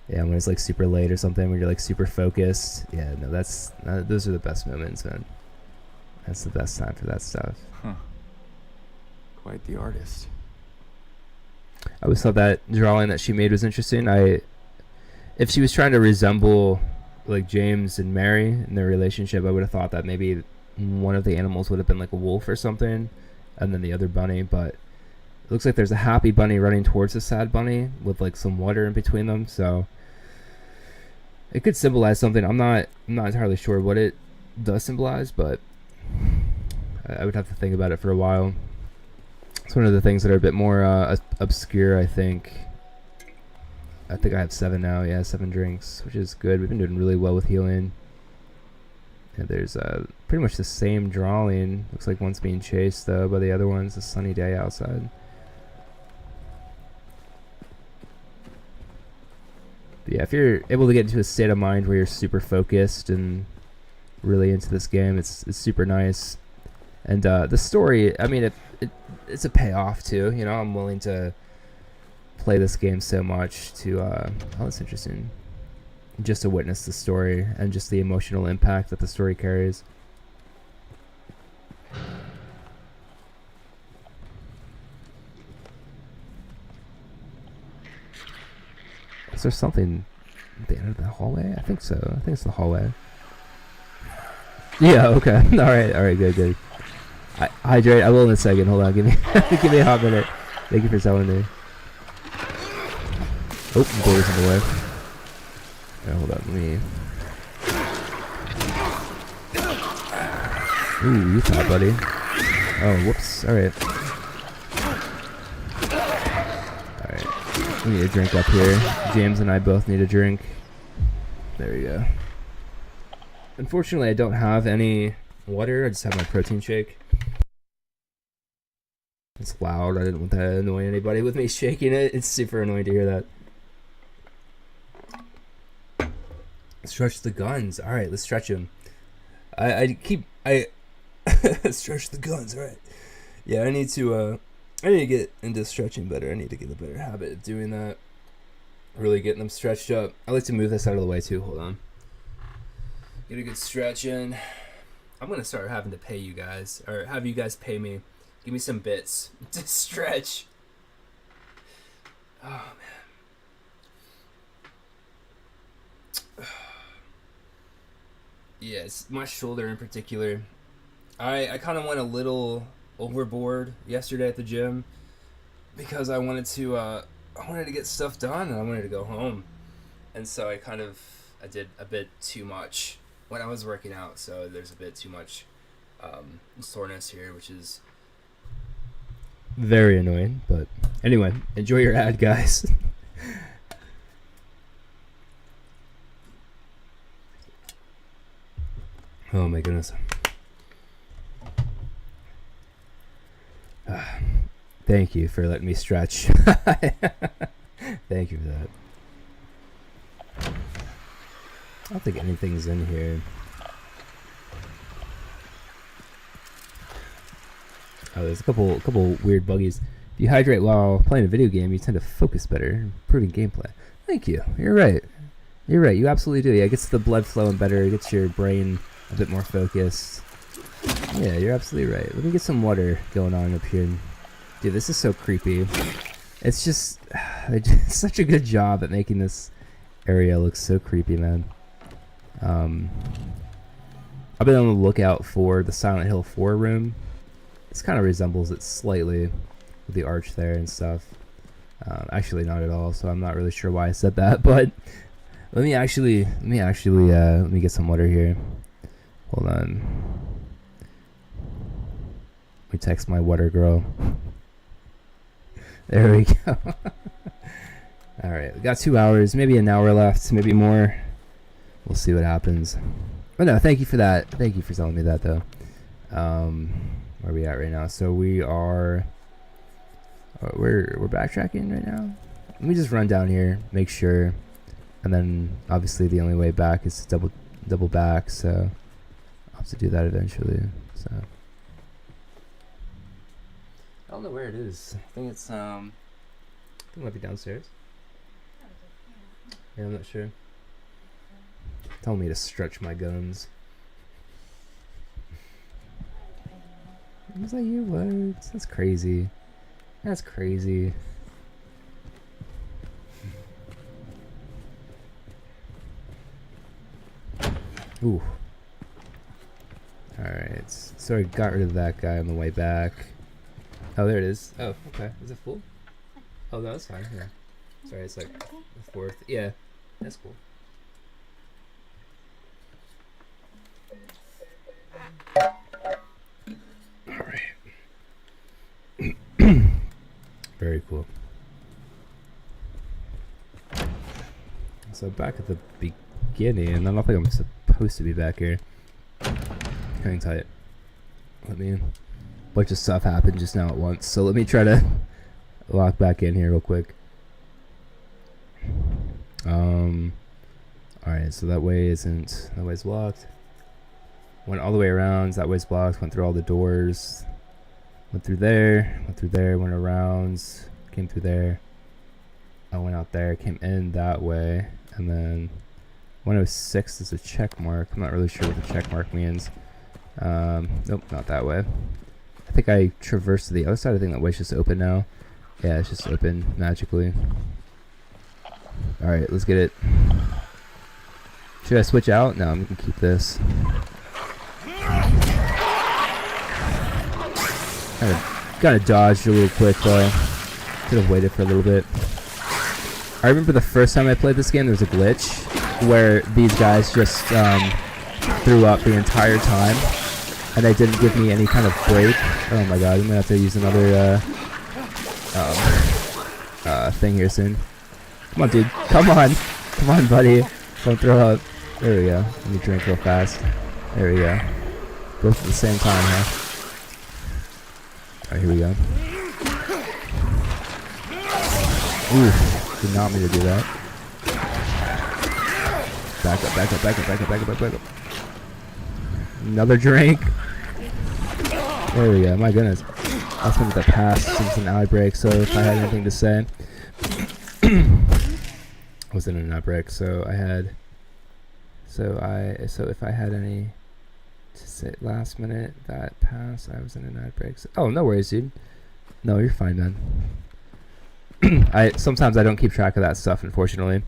Yeah, when it's like super late or something, when you're like super focused. Yeah, no, those are the best moments, man. That's the best time for that stuff. Huh. Quite the artist. I always thought that drawing that she made was interesting. If she was trying to resemble like James and Mary in their relationship, I would have thought that maybe one of the animals would have been like a wolf or something, and then the other bunny, but it looks like there's a happy bunny running towards a sad bunny with like some water in between them, so It could symbolize something. I'm not entirely sure what it does symbolize, but I would have to think about it for a while. It's one of the things that are a bit more obscure, I think. I think I have 7 now. Yeah, 7 drinks, which is good. We've been doing really well with healing. And there's pretty much the same drawing. Looks like one's being chased, though, by the other one. It's a sunny day outside. But yeah, if you're able to get into a state of mind where you're super focused and really into this game, it's super nice. And the story, I mean, it's a payoff, too. You know, I'm willing to play this game so much to... oh, that's interesting. Just to witness the story and just the emotional impact that the story carries. Is there something at the end of the hallway? I think so. I think it's the hallway. Yeah, okay. Alright, good. Hydrate, I will in a second. Hold on, give me give me a hot minute. Thank you for telling me. Oh, the door's in the way. Yeah, hold on, let me... Ooh, you thought, buddy. Oh, whoops. Alright. Alright. We need a drink up here. James and I both need a drink. There we go. Unfortunately, I don't have any water. I just have my protein shake. It's loud. I didn't want to annoy anybody with me shaking it. It's super annoying to hear that. Stretch the guns. All right, let's stretch them. I stretch the guns. All right. Yeah, I need to get into stretching better. I need to get a better habit of doing that. Really getting them stretched up. I like to move this out of the way too. Hold on. Get a good stretch in. I'm gonna start having to pay you guys, or have you guys pay me. Give me some bits to stretch. Oh man. Yes, my shoulder in particular. I kind of went a little overboard yesterday at the gym because I wanted to get stuff done and I wanted to go home, and so I did a bit too much when I was working out. So there's a bit too much soreness here, which is very annoying. But anyway, enjoy your ad, guys. Oh my goodness. Thank you for letting me stretch. Thank you for that. I don't think anything's in here. Oh, there's a couple weird buggies. If you hydrate while playing a video game, you tend to focus better, improving gameplay. Thank you. You're right. You absolutely do. Yeah, it gets the blood flowing better. It gets your brain a bit more focused. Yeah, you're absolutely right. Let me get some water going on up here. Dude, this is so creepy. It's just... they did such a good job at making this area look so creepy, man. I've been on the lookout for the Silent Hill 4 room. This kind of resembles it slightly with the arch there and stuff. Actually, not at all, so I'm not really sure why I said that, but let me get some water here. Hold on. Let me text my water girl. There we go. Alright, we got 2 hours, maybe an hour left, maybe more. We'll see what happens. But no, thank you for that. Thank you for telling me that, though. Where are we at right now? So we are... we're backtracking right now. Let me just run down here, make sure. And then, obviously, the only way back is to double back, so... I'll have to do that eventually, so... I don't know where it is. I think it's, I think it might be downstairs. Yeah, I'm not sure. Tell me to stretch my guns. Was that your words? That's crazy. That's crazy. Ooh. Alright. So I got rid of that guy on the way back. Oh, there it is. Oh, okay. Is it full? Oh, no, that's fine. Yeah. Sorry, it's like the 4th. Yeah, that's cool. Very cool. So back at the beginning, and I don't think I'm supposed to be back here. Hang tight. Let me. A bunch of stuff happened just now at once, so let me try to lock back in here real quick. Alright, so that way's locked. Went all the way around, that way's blocked, went through all the doors. Went through there, went around, came through there. I went out there, came in that way, and then 106 is a check mark. I'm not really sure what the check mark means. Nope, not that way. I think I traversed to the other side. I think that way's just open now. Yeah, it's just open magically. Alright, let's get it. Should I switch out? No, I'm gonna keep this. Kind of dodged a little quick though. Could have waited for a little bit. I remember the first time I played this game, there was a glitch where these guys just threw up the entire time, and they didn't give me any kind of break. Oh my god, I'm gonna have to use another thing here soon. Come on, dude. Come on, buddy. Don't throw up. There we go. Let me drink real fast. There we go. Both at the same time, huh? Alright, here we go. Ooh, did not mean to do that. Back up. Another drink. There we go. My goodness. I was going to pass since an eye break, so if I had anything to say. I was in an eye break, so I had. So if I had any to say last minute that passed, I was in an eye break. So, oh, no worries, dude. No, you're fine, man. Sometimes I don't keep track of that stuff, unfortunately.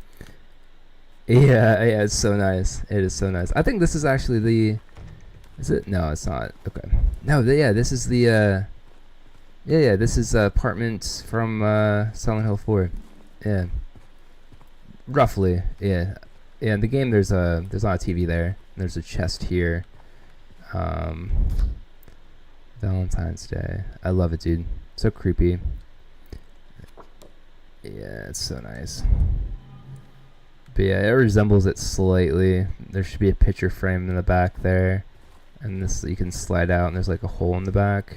Yeah, it's so nice. It is so nice. I think this is actually the. Is it? No, it's not. Okay. No, yeah, this is the. Yeah, this is apartment from Silent Hill 4. Yeah. Roughly, yeah. Yeah, in the game there's not a TV there. There's a chest here. Valentine's Day. I love it, dude. So creepy. Yeah, it's so nice. But yeah, it resembles it slightly. There should be a picture frame in the back there. And this you can slide out and there's like a hole in the back.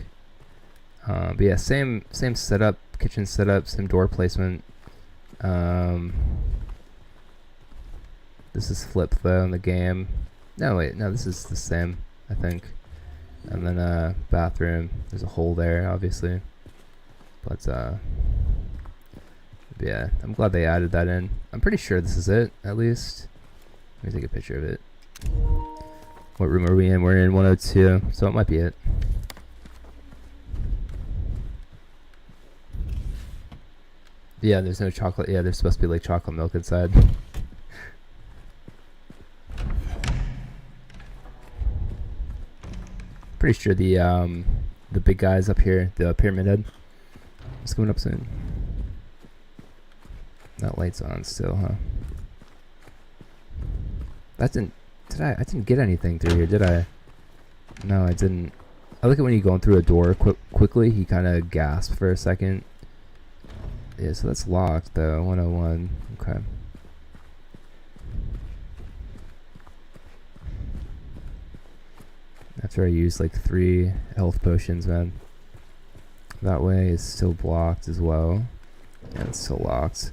But yeah, same setup, kitchen setup, same door placement. This is flipped though in the game. No, wait, no, this is the same, I think. And then bathroom. There's a hole there, obviously. But yeah, I'm glad they added that in. I'm pretty sure this is it, at least. Let me take a picture of it. What room are we in? We're in 102, so it might be it. Yeah, there's no chocolate. Yeah, there's supposed to be like chocolate milk inside. Pretty sure the big guys up here, the pyramid head, is coming up soon. That light's on still, huh? That didn't. I didn't get anything through here, did I? No, I didn't. I look at when you're going through a door quickly. He kind of gasped for a second. Yeah, so that's locked though. 101. Okay. After I use like 3 health potions, man. That way is still blocked as well. Yeah, it's still locked.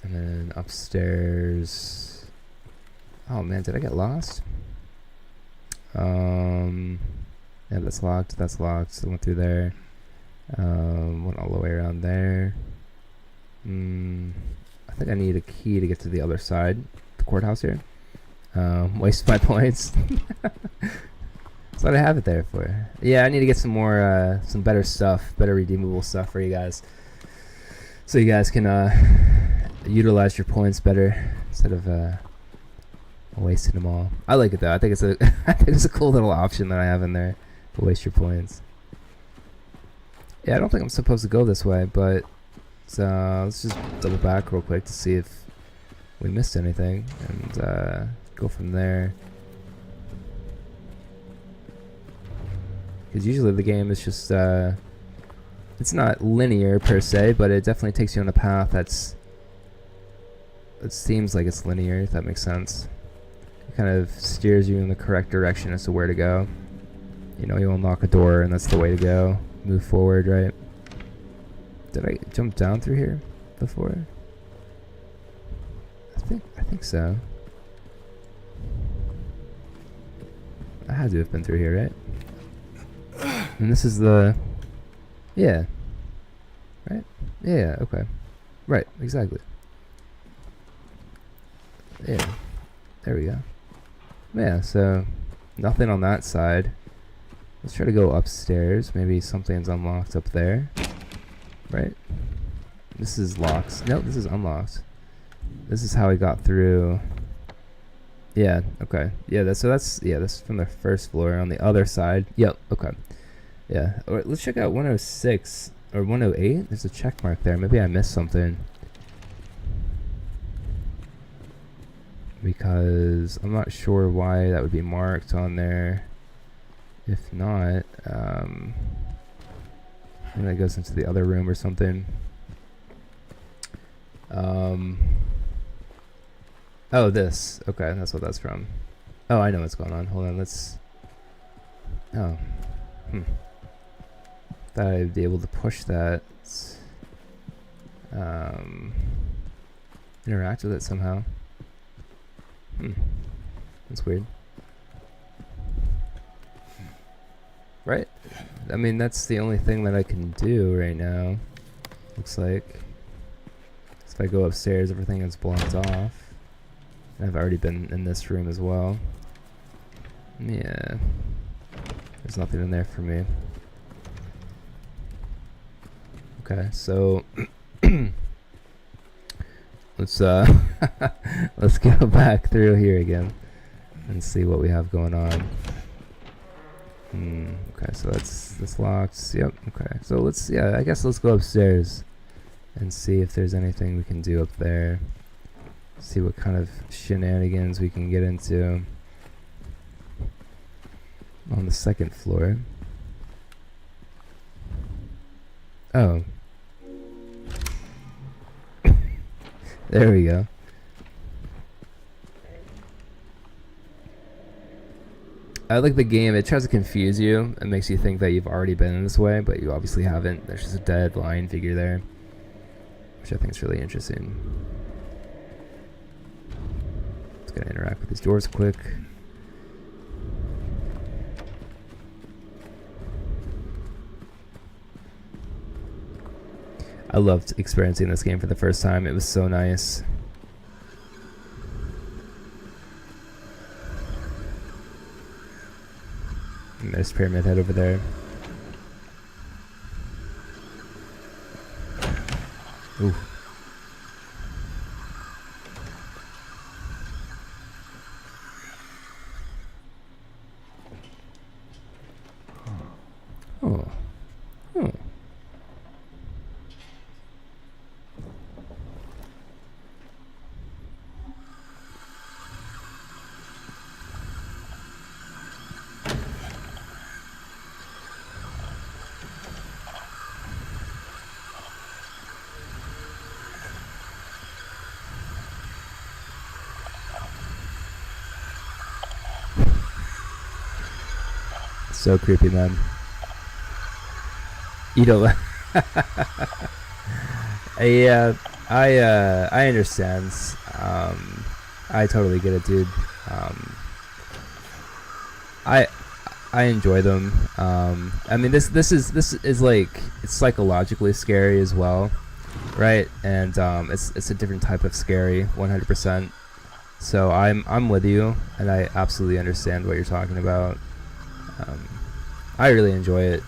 And then upstairs. Oh man, did I get lost? Yeah, that's locked. That's locked. So I went through there. Went all the way around there. I think I need a key to get to the other side, the courthouse here. Waste my points. That's what I have it there for. Yeah, I need to get some more, some better stuff, better redeemable stuff for you guys, so you guys can utilize your points better instead of wasting them all. I like it though. I think it's a, I think it's a cool little option that I have in there to waste your points. Yeah, I don't think I'm supposed to go this way, but let's just double back real quick to see if we missed anything and go from there. Because usually the game is just it's not linear per se, but it definitely takes you on a path that's, it seems like it's linear, if that makes sense. It kind of steers you in the correct direction as to where to go. You know, you unlock a door and that's the way to go. Move forward, right? Did I jump down through here before? I think so. I had to have been through here, right? And this is the... Yeah. Right? Yeah, okay. Right, exactly. Yeah. There we go. Yeah, so... Nothing on that side. Let's try to go upstairs. Maybe something's unlocked up there. Right? This is locked. Nope, this is unlocked. This is how I got through. Yeah, okay. Yeah, that's from the first floor on the other side. Yep, okay. Yeah. Or let's check out 106 or 108. There's a check mark there. Maybe I missed something. Because I'm not sure why that would be marked on there. If not, maybe that goes into the other room or something. Oh, this. Okay, that's what that's from. Oh, I know what's going on. Hold on, let's... Oh. Thought I'd be able to push that. Interact with it somehow. That's weird. Right? I mean, that's the only thing that I can do right now. Looks like. If I go upstairs, everything is blocked off. I've already been in this room as well. Yeah. There's nothing in there for me. Okay, so let's let's go back through here again and see what we have going on. Okay, so that's locked. Yep. Okay, so I guess let's go upstairs and see if there's anything we can do up there. See what kind of shenanigans we can get into on the second floor. Oh. There we go. I like the game. It tries to confuse you. It makes you think that you've already been in this way, but you obviously haven't. There's just a dead lion figure there, which I think is really interesting. Just gonna interact with these doors quick. I loved experiencing this game for the first time. It was so nice. And there's Pyramid Head over there. Ooh. Oh. Oh. So creepy, man. You don't. Yeah, I understand. I totally get it, dude. I enjoy them. I mean, this is like, it's psychologically scary as well, right? And it's a different type of scary, 100%. So I'm with you, and I absolutely understand what you're talking about. I really enjoy it,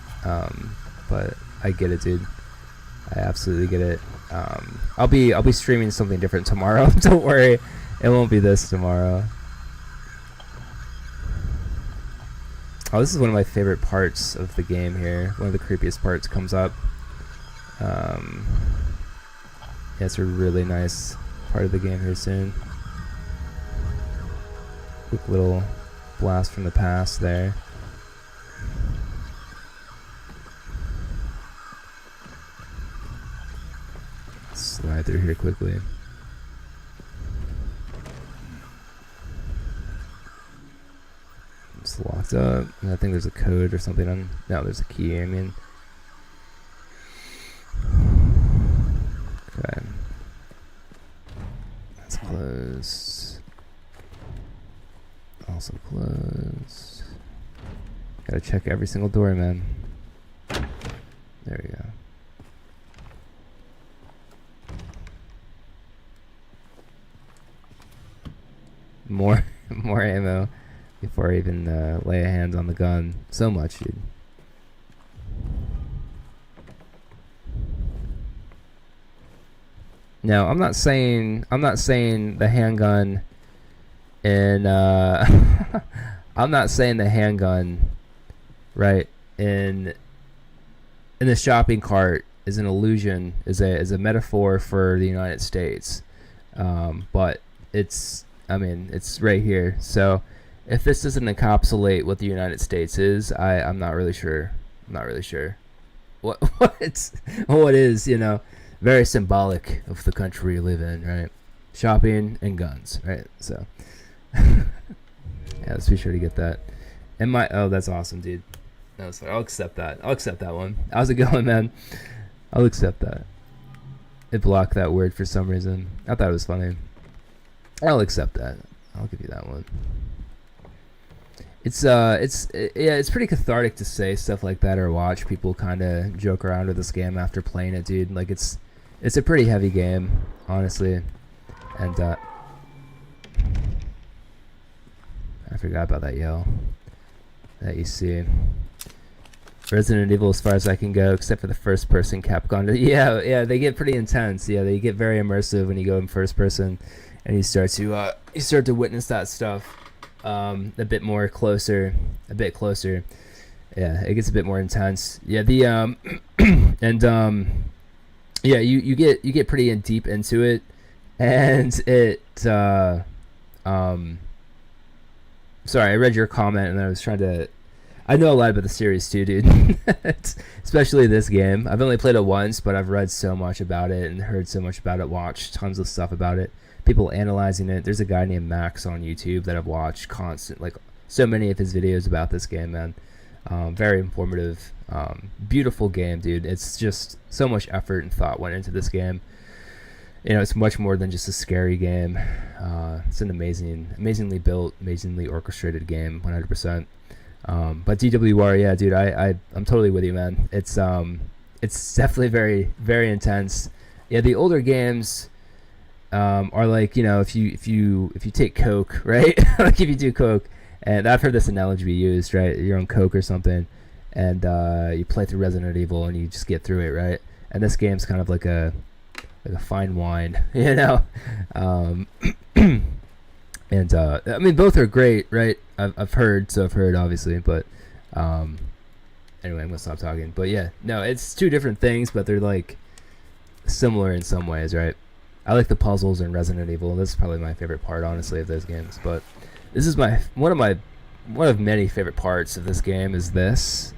but I get it, dude. I absolutely get it. I'll be streaming something different tomorrow. Don't worry, it won't be this tomorrow. Oh, this is one of my favorite parts of the game here. One of the creepiest parts comes up. Yeah, it's a really nice part of the game here soon. Quick little blast from the past there. through here quickly. It's locked up. And I think there's a code or something on. No, there's a key. I mean. Okay. That's closed. Also closed. Gotta check every single door, man. There we go. More ammo before I even lay a hand on the gun. So much, dude. Now, I'm not saying the handgun in I'm not saying the handgun right in the shopping cart is an illusion, is a metaphor for the United States. But it's right here. So if this doesn't encapsulate what the United States is, I'm not really sure. I'm not really sure what is, you know, very symbolic of the country we live in, right? Shopping and guns, right? So yeah, let's be sure to get that. And that's awesome, dude. No, sorry, I'll accept that. I'll accept that one. How's it going, man? I'll accept that. It blocked that word for some reason. I thought it was funny. I'll accept that. I'll give you that one. It's pretty cathartic to say stuff like that or watch people kind of joke around with this game after playing it, dude. Like it's a pretty heavy game, honestly. And I forgot about that yell that you see. Resident Evil, as far as I can go, except for the first person Capcom. Yeah, they get pretty intense. Yeah, they get very immersive when you go in first person, and you start to witness that stuff a bit closer. Yeah, it gets a bit more intense. Yeah, yeah, you get pretty deep into it, and it sorry, I read your comment and I was trying to. I know a lot about the series too, dude. Especially this game. I've only played it once, but I've read so much about it and heard so much about it, watched tons of stuff about it. People analyzing it. There's a guy named Max on YouTube that I've watched so many of his videos about this game, man. Very informative, beautiful game, dude. It's just so much effort and thought went into this game. You know, it's much more than just a scary game. It's an amazingly built, amazingly orchestrated game, 100%. But DWR, yeah, dude, I'm totally with you, man. It's definitely very, very intense. Yeah, the older games are like, you know, if you take coke, right? Like if you do coke, and I've heard this analogy be used, right? You're on coke or something, and you play through Resident Evil and you just get through it, right? And this game's kind of like a fine wine, you know. And I mean, both are great, right? I've heard, obviously, but anyway, I'm gonna stop talking. But yeah, no, it's two different things, but they're like similar in some ways, right? I like the puzzles in Resident Evil. This is probably my favorite part, honestly, of those games. But this is one of many favorite parts of this game. Is this?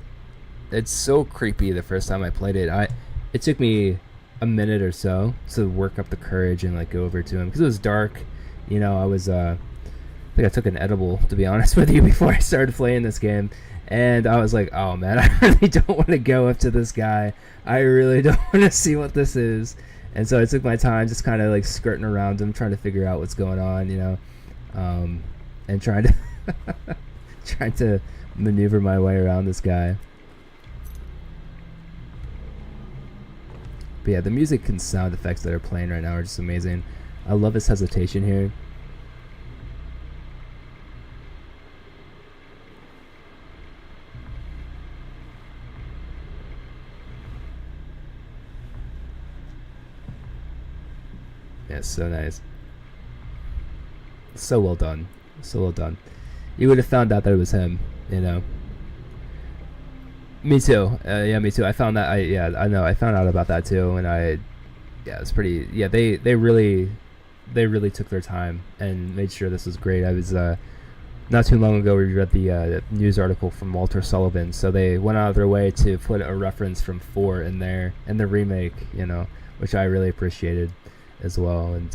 It's so creepy. The first time I played it, it took me a minute or so to work up the courage and like go over to him because it was dark. You know, I think I took an edible, to be honest with you, before I started playing this game. And I was like, oh man, I really don't want to go up to this guy. I really don't want to see what this is. And so I took my time just kind of like skirting around him, trying to figure out what's going on, you know, and trying to maneuver my way around this guy. But yeah, the music and sound effects that are playing right now are just amazing. I love his hesitation here. Yeah, so nice. So well done. So well done. You would have found out that it was him, you know. Me too. Yeah, me too. I found that. I know. I found out about that too, and it's pretty. Yeah, they really took their time and made sure this was great. I was not too long ago we read the news article from Walter Sullivan, so they went out of their way to put a reference from 4 in there in the remake, you know, which I really appreciated. as well. And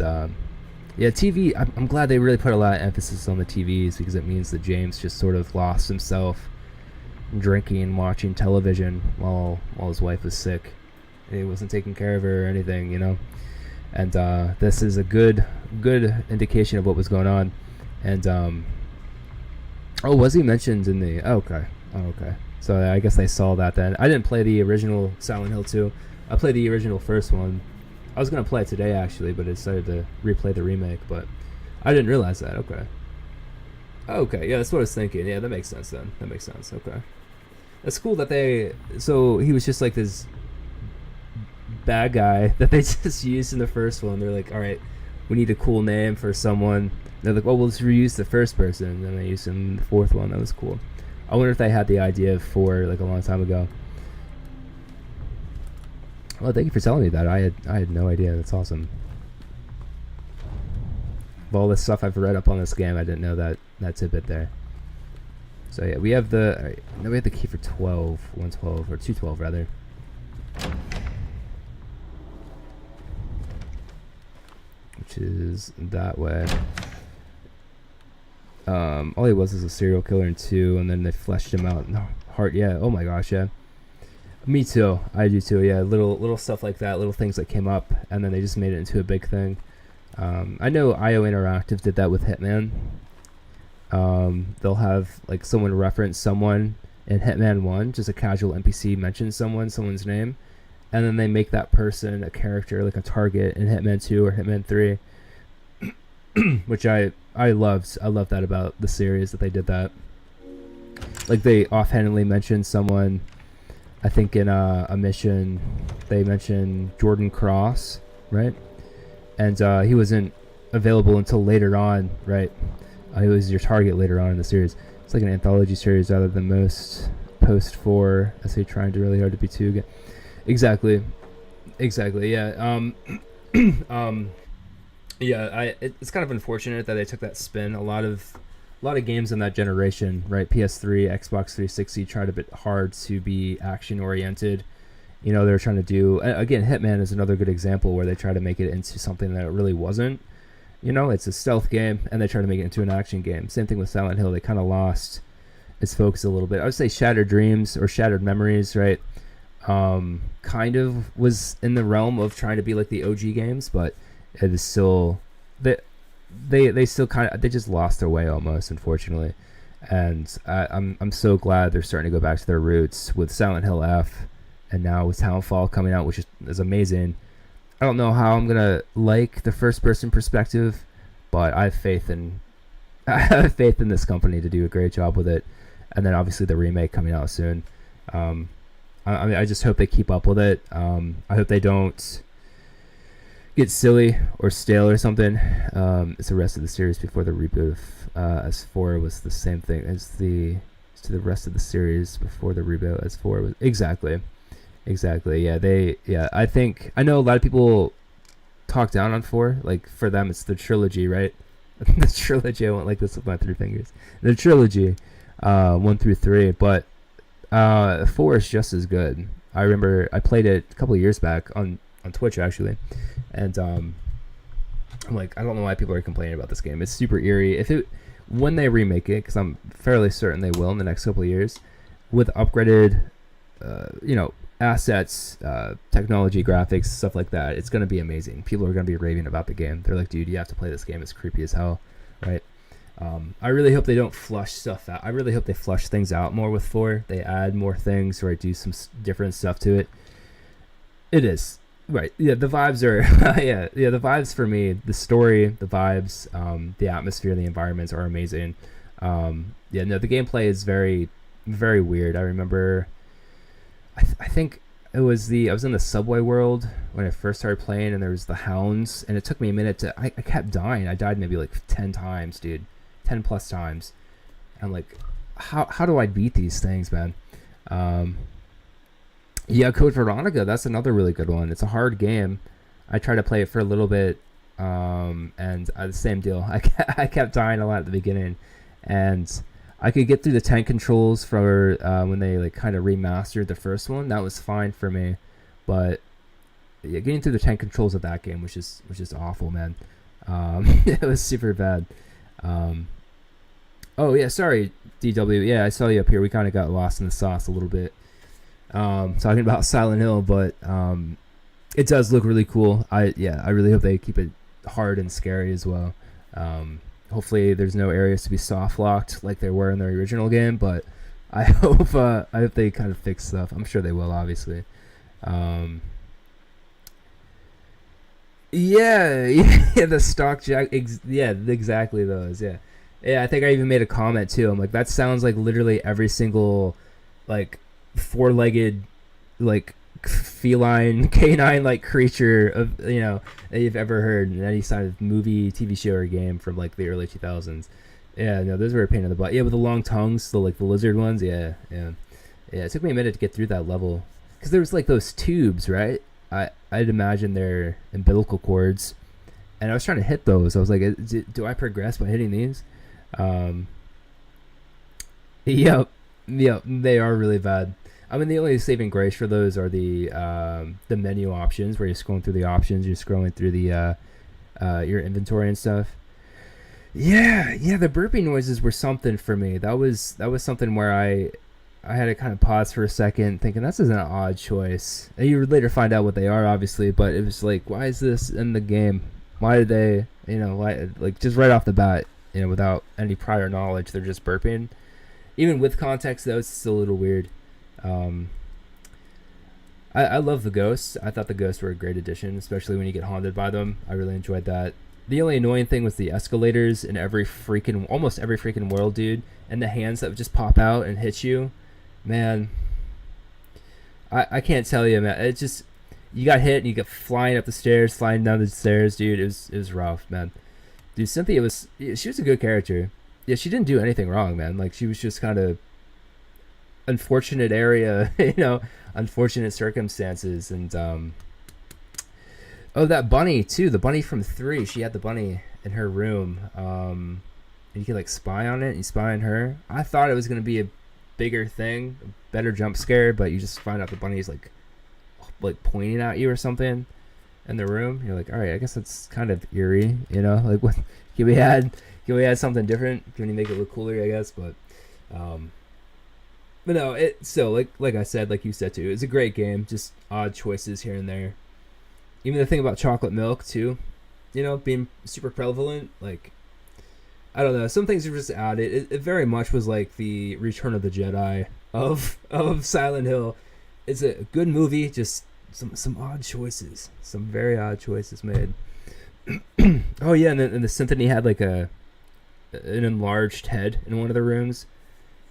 yeah, TV. I'm glad they really put a lot of emphasis on the TVs, because it means that James just sort of lost himself drinking and watching television while his wife was sick, and he wasn't taking care of her or anything, you know. And this is a good indication of what was going on. And oh, was he mentioned in the? Oh, okay. Oh, okay. So I guess I saw that then. I didn't play the original Silent Hill 2. I played the original first one. I was gonna play it today actually, but I decided to replay the remake. But I didn't realize that. Okay. Okay. Yeah, that's what I was thinking. Yeah, that makes sense then. That makes sense. Okay. It's cool that they. So he was just like this bad guy that they just used in the first one. They're like, all right, we need a cool name for someone. They're like, oh, we'll just reuse the first person. And then they used him in the fourth one. That was cool. I wonder if they had the idea for like a long time ago. Well, thank you for telling me that. I had no idea. That's awesome. Of all the stuff I've read up on this game, I didn't know that tidbit there. So yeah, we have the. All right, now we have the key for 112 or 212 rather. Which is that way. All he was is a serial killer in 2, and then they fleshed him out. No, heart, yeah. Oh my gosh, yeah. Me too. I do too. Yeah, little stuff like that, little things that came up, and then they just made it into a big thing. I know IO Interactive did that with Hitman. They'll have like someone reference someone in Hitman 1, just a casual NPC mentions someone's name, and then they make that person a character, like a target in Hitman 2 or Hitman 3, which I loved. I love that about the series, that they did that. Like they offhandedly mentioned someone. I think in a mission they mentioned Jordan Cross, right? And he wasn't available until later on, right? He was your target later on in the series. It's like an anthology series rather than most post 4 as they trying to really hard to be 2 again. Exactly, yeah. Yeah, it's kind of unfortunate that they took that spin. A lot of games in that generation, right? PS3, Xbox 360 tried a bit hard to be action oriented. You know, they're trying to do, again, Hitman is another good example where they try to make it into something that it really wasn't. You know, it's a stealth game, and they try to make it into an action game. Same thing with Silent Hill. They kind of lost its focus a little bit. I would say Shattered Dreams or Shattered Memories, right? Kind of was in the realm of trying to be like the OG games, but it is still they still kind of, they just lost their way almost, unfortunately. And I'm so glad they're starting to go back to their roots with Silent Hill F, and now with Townfall coming out, which is amazing. I don't know how I'm gonna like the first person perspective, but I have faith in this company to do a great job with it. And then obviously the remake coming out soon. I mean, I just hope they keep up with it. I hope they don't get silly or stale or something. It's the rest of the series before the reboot of S4 was the same thing as the rest of the series before the reboot. S4 was exactly. Yeah, I know a lot of people talk down on 4. Like for them, it's the trilogy, right? The trilogy. I went like this with my 3 fingers. The trilogy, 1 through 3, but 4 is just as good. I remember I played it a couple of years back on Twitch actually, and I'm like, I don't know why people are complaining about this game. It's super eerie. When they remake it, because I'm fairly certain they will in the next couple of years, with upgraded, assets, technology, graphics, stuff like that, it's gonna be amazing. People are gonna be raving about the game. They're like, dude, you have to play this game. It's creepy as hell, right? I really hope they don't flush stuff out. I really hope they flush things out more with 4. They add more things or do some different stuff to it. It is. Right. Yeah, the vibes are the vibes for me, the story, the vibes, the atmosphere, the environments are amazing. The gameplay is very, very weird. I remember I think it was I was in the subway world when I first started playing, and there was the hounds, and it took me a minute I kept dying. I died maybe like 10 times, dude. 10 plus times. I'm like, how do I beat these things, man? Yeah, Code Veronica, that's another really good one. It's a hard game. I tried to play it for a little bit, and the same deal. I kept dying a lot at the beginning, and I could get through the tank controls for when they like kind of remastered the first one. That was fine for me, but yeah, getting through the tank controls of that game was just awful, man. It was super bad. Oh yeah, sorry, DW. Yeah, I saw you up here. We kind of got lost in the sauce a little bit, talking about Silent Hill, but it does look really cool. I really hope they keep it hard and scary as well. Hopefully, there's no areas to be soft locked like there were in the original game, but I hope they kind of fix stuff. I'm sure they will, obviously. Yeah, yeah, the stock jack. Yeah, exactly those. Yeah, yeah. I think I even made a comment too. I'm like, that sounds like literally every single, like, four-legged, like, feline, canine like creature of that you've ever heard in any sort of movie, TV show, or game from like the early 2000s. Yeah, no, those were a pain in the butt. Yeah, with the long tongues, the lizard ones. Yeah. It took me a minute to get through that level because there was like those tubes, right? I'd imagine they're umbilical cords, and I was trying to hit those. I was like, do I progress by hitting these? Yep, they are really bad. I mean, the only saving grace for those are the menu options where you're scrolling through the options, you're scrolling through the your inventory and stuff. Yeah, the burping noises were something for me. That was something where I had to kind of pause for a second, thinking this is an odd choice. And you would later find out what they are, obviously, but it was like, why is this in the game? Why did they, why, like, just right off the bat, without any prior knowledge, they're just burping. Even with context, though, it's still a little weird. I love the ghosts. I thought the ghosts were a great addition, especially when you get haunted by them. I really enjoyed that. The only annoying thing was the escalators in almost every freaking world, dude, and the hands that would just pop out and hit you. Man, I can't tell you, man. It's just, you got hit and you get flying up the stairs, flying down the stairs, dude. It was rough, man. Dude, Cynthia she was a good character. Yeah, she didn't do anything wrong, man. Like, she was just kind of unfortunate area, unfortunate circumstances. And that bunny too, the bunny from 3. She had the bunny in her room. And you could like spy on it, and you spy on her. I thought it was gonna be a bigger thing, a better jump scare, but you just find out the bunny's like pointing at you or something in the room. You're like, all right, I guess that's kind of eerie, like, what can we add something different? Can we make it look cooler, I guess? But no, it still, like I said, like you said too, it's a great game, just odd choices here and there. Even the thing about chocolate milk too, being super prevalent, like, I don't know, some things are just added. It very much was like the Return of the Jedi of Silent Hill. It's a good movie, just some odd choices, some very odd choices made. Oh yeah, and the symphony had like an enlarged head in one of the rooms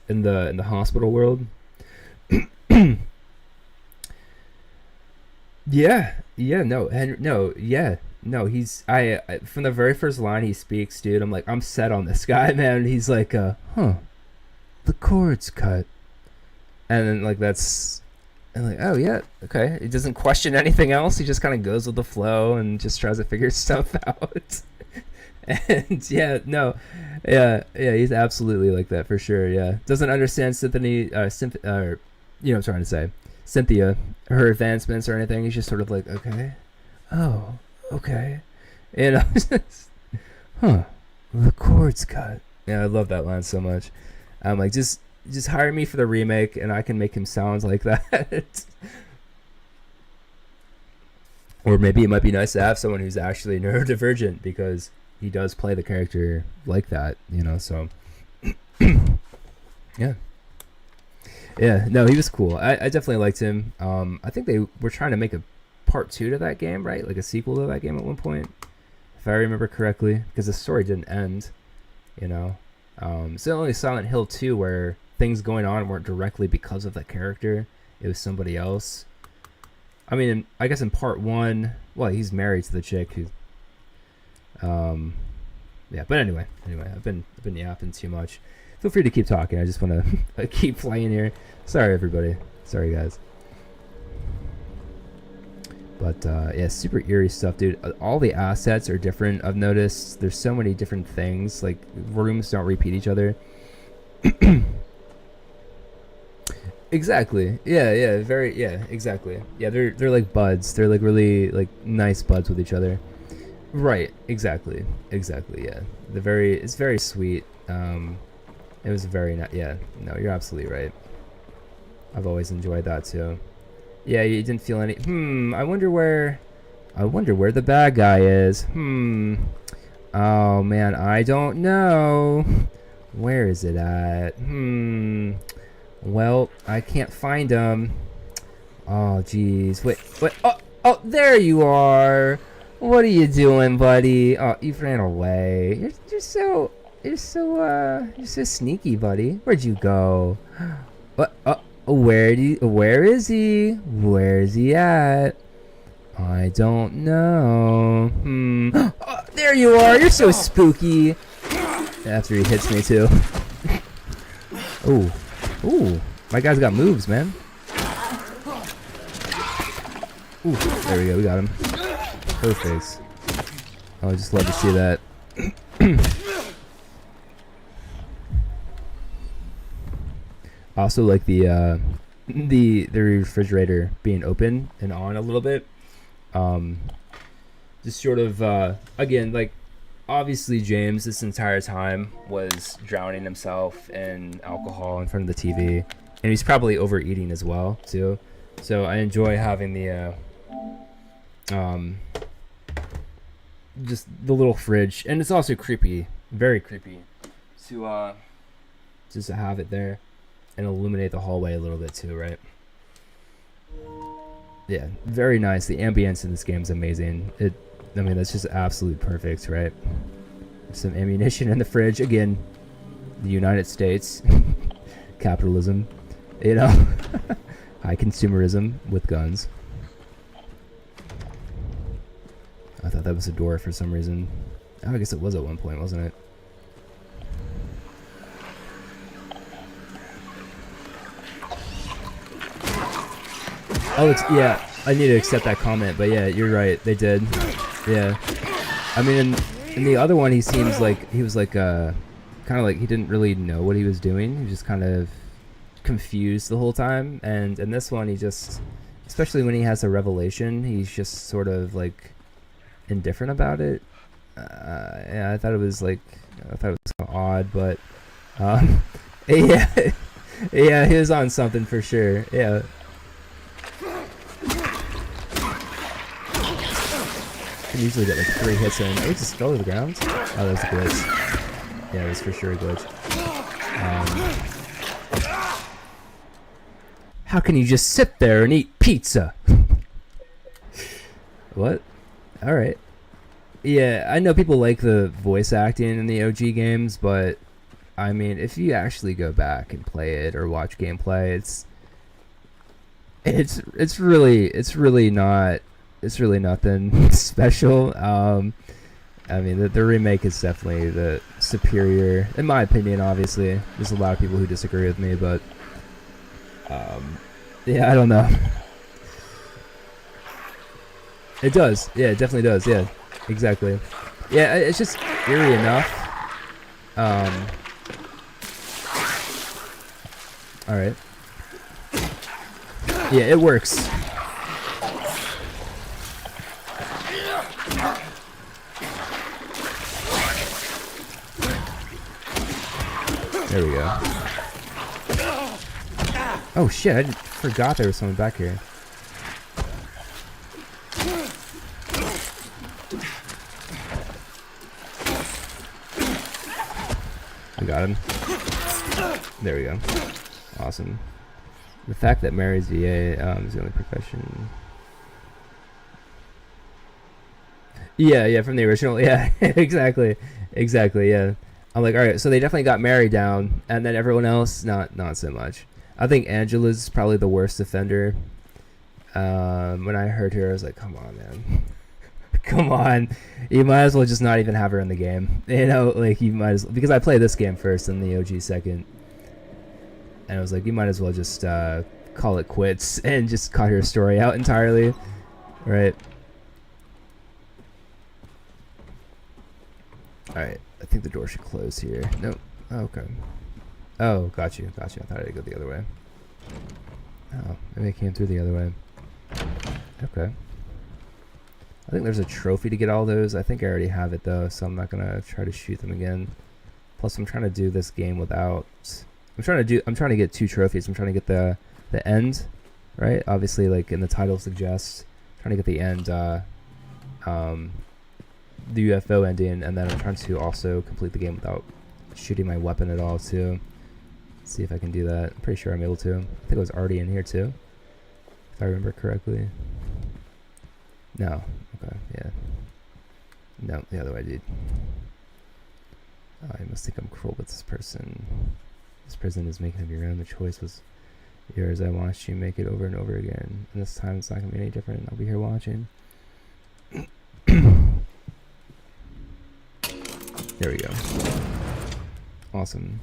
in the hospital world. He's I from the very first line he speaks, dude, I'm like, I'm set on this guy, man. He's like, the cord's cut, and then like and like, oh yeah, okay. He doesn't question anything else. He just kind of goes with the flow and just tries to figure stuff out. And he's absolutely like that for sure. Yeah, doesn't understand I'm trying to say Cynthia, her advancements or anything. He's just sort of like, okay, oh, okay, the cord's cut. Yeah, I love that line so much. I'm like, just hire me for the remake, and I can make him sound like that. Or maybe it might be nice to have someone who's actually neurodivergent, because he does play the character like that, so yeah, no, he was cool. I definitely liked him. I think they were trying to make a part 2 to that game, right? Like a sequel to that game at one point, if I remember correctly, because the story didn't end, so only Silent Hill 2 where things going on weren't directly because of that character. It was somebody else. I mean, I guess in part 1, well, he's married to the chick who but anyway, I've been yapping too much. Feel free to keep talking. I just want to keep playing here. Sorry, everybody. Sorry, guys. But super eerie stuff, dude. All the assets are different. I've noticed there's so many different things. Like, rooms don't repeat each other. Exactly. Yeah, yeah, very yeah, exactly. Yeah, they're like buds. They're like really like nice buds with each other. Right, exactly. Exactly, yeah. It's very sweet. It was very yeah, no, you're absolutely right. I've always enjoyed that too. Yeah, you didn't feel any I wonder where the bad guy is. Oh man, I don't know. Where is it at? Well, I can't find him. Oh, jeez. Wait. Oh, there you are. What are you doing, buddy? Oh, you ran away. You're so sneaky, buddy. Where'd you go? What? Where is he? Where is he at? I don't know. Oh, there you are. You're so spooky. After he hits me too. Ooh. My guy's got moves, man. Ooh, there we go. We got him. Perfect. I would just love to see that. Also, like the refrigerator being open and on a little bit. Just sort of again, like obviously James this entire time was drowning himself in alcohol in front of the TV, and he's probably overeating as well too. So I enjoy having the just the little fridge, and it's also creepy, very creepy, to just to have it there and illuminate the hallway a little bit too, right? Yeah, very nice. The ambience in this game is amazing. I mean, that's just absolute perfect, right? Some ammunition in the fridge again. The United States, capitalism, you know, high consumerism with guns. I thought that was a door for some reason. Oh, I guess it was at one point, wasn't it? Oh, yeah. I need to accept that comment, but yeah, you're right. They did. Yeah. I mean, in the other one, he seems like he was like kind of like he didn't really know what he was doing. He was just kind of confused the whole time. And in this one, he just, especially when he has a revelation, he's just sort of like indifferent about it. Yeah, I thought it was kind of odd, but yeah, yeah, he was on something for sure. Yeah. Can usually get like 3 hits in. Oh, he just fell to the ground. Oh, that was a glitch. Yeah, it was for sure a glitch. How can you just sit there and eat pizza? What? All right. Yeah, I know people like the voice acting in the OG games, but I mean, if you actually go back and play it or watch gameplay, it's really nothing special. I mean, the remake is definitely the superior, in my opinion. Obviously, there's a lot of people who disagree with me, but yeah, I don't know. It does. Yeah, it definitely does. Yeah, exactly. Yeah, it's just eerie enough. All right. Yeah, it works. There we go. Oh shit, I forgot there was someone back here. I got him. There we go. Awesome. The fact that Mary's VA is the only profession. Yeah, from the original. Yeah, exactly, yeah. I'm like, all right, so they definitely got Mary down, and then everyone else, not so much. I think Angela's probably the worst offender. When I heard her, I was like, come on, man. Come on. You might as well just not even have her in the game. You know, like, you might as well, because I played this game first and the OG second. And I was like, you might as well just call it quits and just cut her story out entirely. Right? Alright. I think the door should close here. Nope. Oh, okay. Oh, got you. I thought I'd go the other way. Oh, maybe I came through the other way. Okay. I think there's a trophy to get all those. I think I already have it though, so I'm not gonna try to shoot them again. Plus, I'm trying to do this game without. I'm trying to get 2 trophies. I'm trying to get the end, right? Obviously, like in the title suggests, trying to get the end, the UFO ending, and then I'm trying to also complete the game without shooting my weapon at all too. Let's see if I can do that. I'm pretty sure I'm able to. I think it was already in here too, if I remember correctly. No. Okay. Yeah. No, the other way, dude. I must think I'm cruel with this person. This prison is making of your own. The choice was yours. I watched you make it over and over again. And this time it's not going to be any different. I'll be here watching. There we go. Awesome.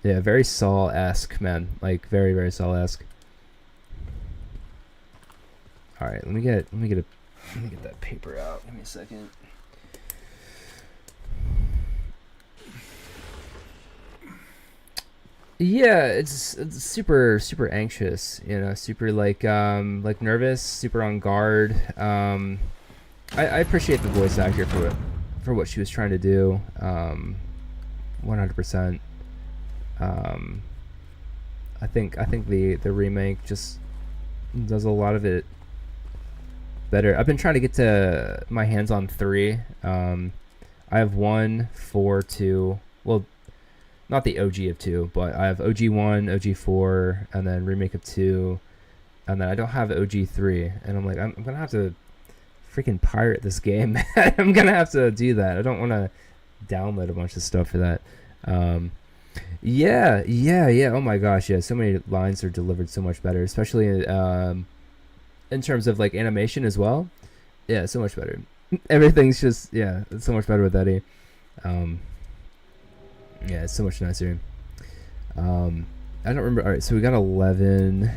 Yeah, very Saw-esque, man. Like, very, very Saw-esque. Alright, let me get that paper out. Give me a second. Yeah, it's super anxious, you know, super like nervous, super on guard. I appreciate the voice actor for what she was trying to do. 100%. I think the remake just does a lot of it better. I've been trying to get to my hands on 3. I have 1, 4, 2. Well, not the OG of 2, but I have OG 1, OG 4, and then remake of 2, and then I don't have OG 3. And I'm like, I'm gonna have to freaking pirate this game. I'm gonna have to do that. I don't want to download a bunch of stuff for that. Yeah. Oh my gosh, yeah. So many lines are delivered so much better, especially in terms of like animation as well. Yeah, so much better. Everything's just it's so much better with Eddie. Yeah, it's so much nicer. I don't remember. All right, so we got 11. All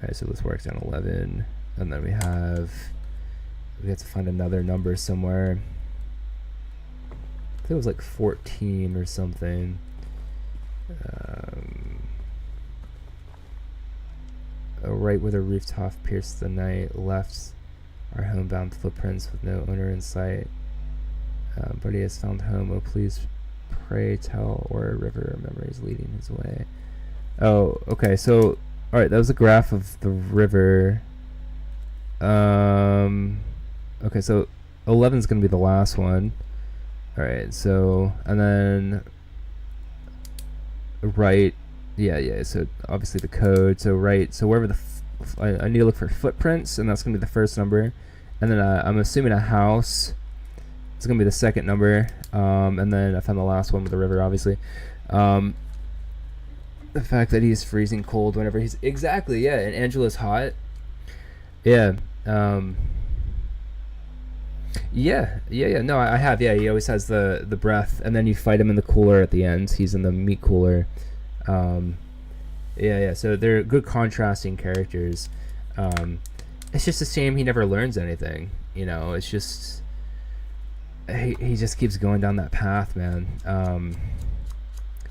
right, so let's work down 11, and then we have to find another number somewhere. I think it was like 14 or something. Right where the rooftop pierced the night, left our homebound footprints with no owner in sight. But he has found home. Oh, please pray tell, or a river memories leading his way. Oh, okay. So, all right, that was a graph of the river. Okay, so 11 is gonna be the last one. All right, so and then right, yeah. So obviously the code. So right, so wherever I need to look for footprints, and that's gonna be the first number, and then I'm assuming a house. It's gonna be the second number, and then I found the last one with the river, obviously. The fact that he's freezing cold whenever he's exactly, yeah, and Angela's hot. Yeah. Yeah. No, I have. Yeah, he always has the breath, and then you fight him in the cooler at the end. He's in the meat cooler. Yeah. So they're good contrasting characters. It's just a shame he never learns anything. You know, it's just. He just keeps going down that path, man.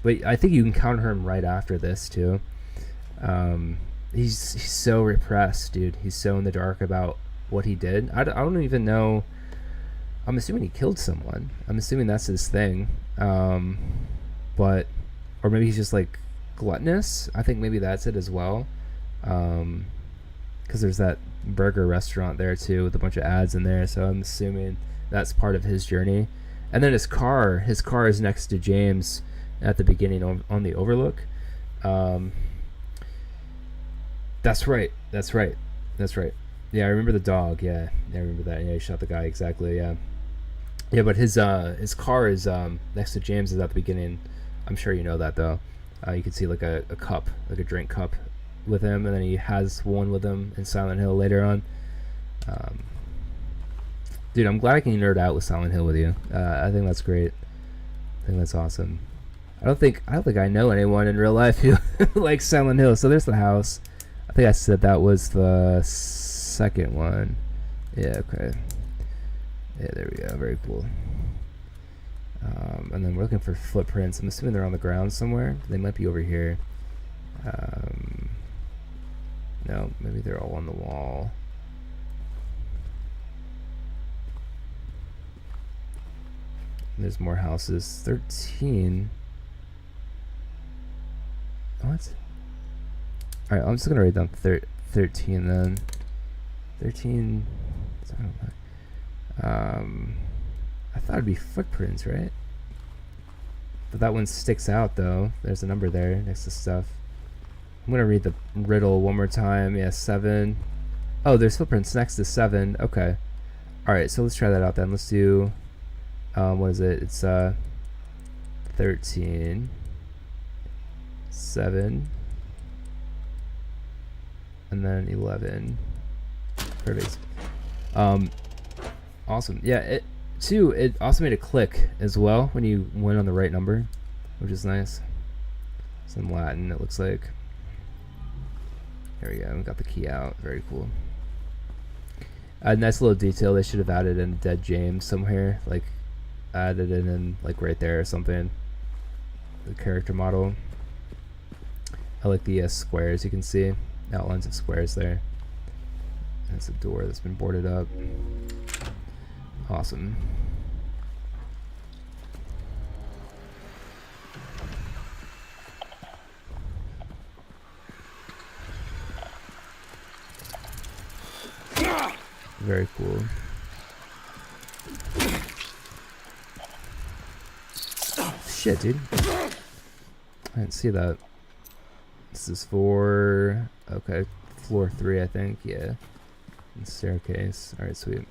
But I think you can counter him right after this too. He's so repressed, dude. He's so in the dark about what he did. I don't even know. I'm assuming he killed someone. I'm assuming that's his thing. But or maybe he's just like gluttonous. I think maybe that's it as well. Because there's that burger restaurant there too with a bunch of ads in there. So I'm assuming that's part of his journey. And then his car is next to James at the beginning on the overlook. That's right. Yeah, I remember the dog. Yeah, I remember that. Yeah, he shot the guy, exactly. Yeah, but his car is next to James is at the beginning. I'm sure you know that though. You can see like a cup, like a drink cup with him, and then he has one with him in Silent Hill later on. Dude, I'm glad I can nerd out with Silent Hill with you. I think that's great. I think that's awesome. I don't think I know anyone in real life who likes Silent Hill. So there's the house. I think I said that was the second one. Yeah, okay. Yeah, there we go. Very cool. And then we're looking for footprints. I'm assuming they're on the ground somewhere. They might be over here. No, maybe they're all on the wall. There's more houses. 13. What? Alright, I'm just gonna write down 13 then. 13. I thought it'd be footprints, right? But that one sticks out though. There's a number there next to stuff. I'm gonna read the riddle one more time. Yeah, 7. Oh, there's footprints next to 7. Okay. Alright, so let's try that out then. Let's do, what is it? It's 13, 7, and then 11. Perfect. Awesome. Yeah, it also made it click as well when you went on the right number, which is nice. It's in Latin, it looks like. There we go. We got the key out. Very cool. A nice little detail. They should have added in Dead James somewhere, like added it in like right there or something. The character model. I like the squares. You can see outlines of squares there. That's a door that's been boarded up. Awesome. Very cool. Shit, dude. I didn't see that. This is for... Okay, floor 3, I think. Yeah. And staircase. Alright, sweet.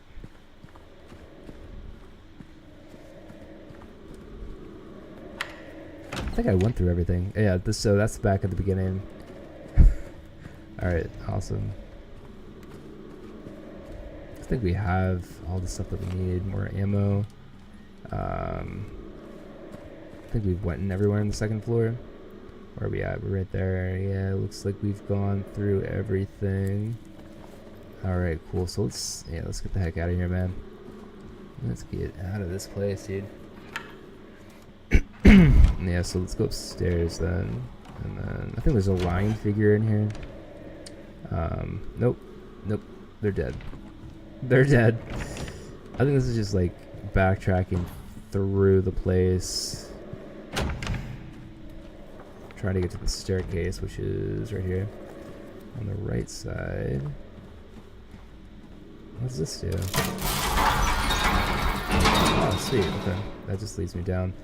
I think I went through everything. Yeah, so that's back at the beginning. Alright, awesome. I think we have all the stuff that we need. More ammo. I think we've went in everywhere on the second floor. Where are we at? We're right there. Yeah, it looks like we've gone through everything. Alright, cool. So let's get the heck out of here, man. Let's get out of this place, dude. Yeah, so let's go upstairs then. And then I think there's a lion figure in here. Nope. Nope. They're dead. They're dead. I think this is just like backtracking through the place. Trying to get to the staircase, which is right here on the right side. What does this do? Oh, sweet. Okay. That just leads me down.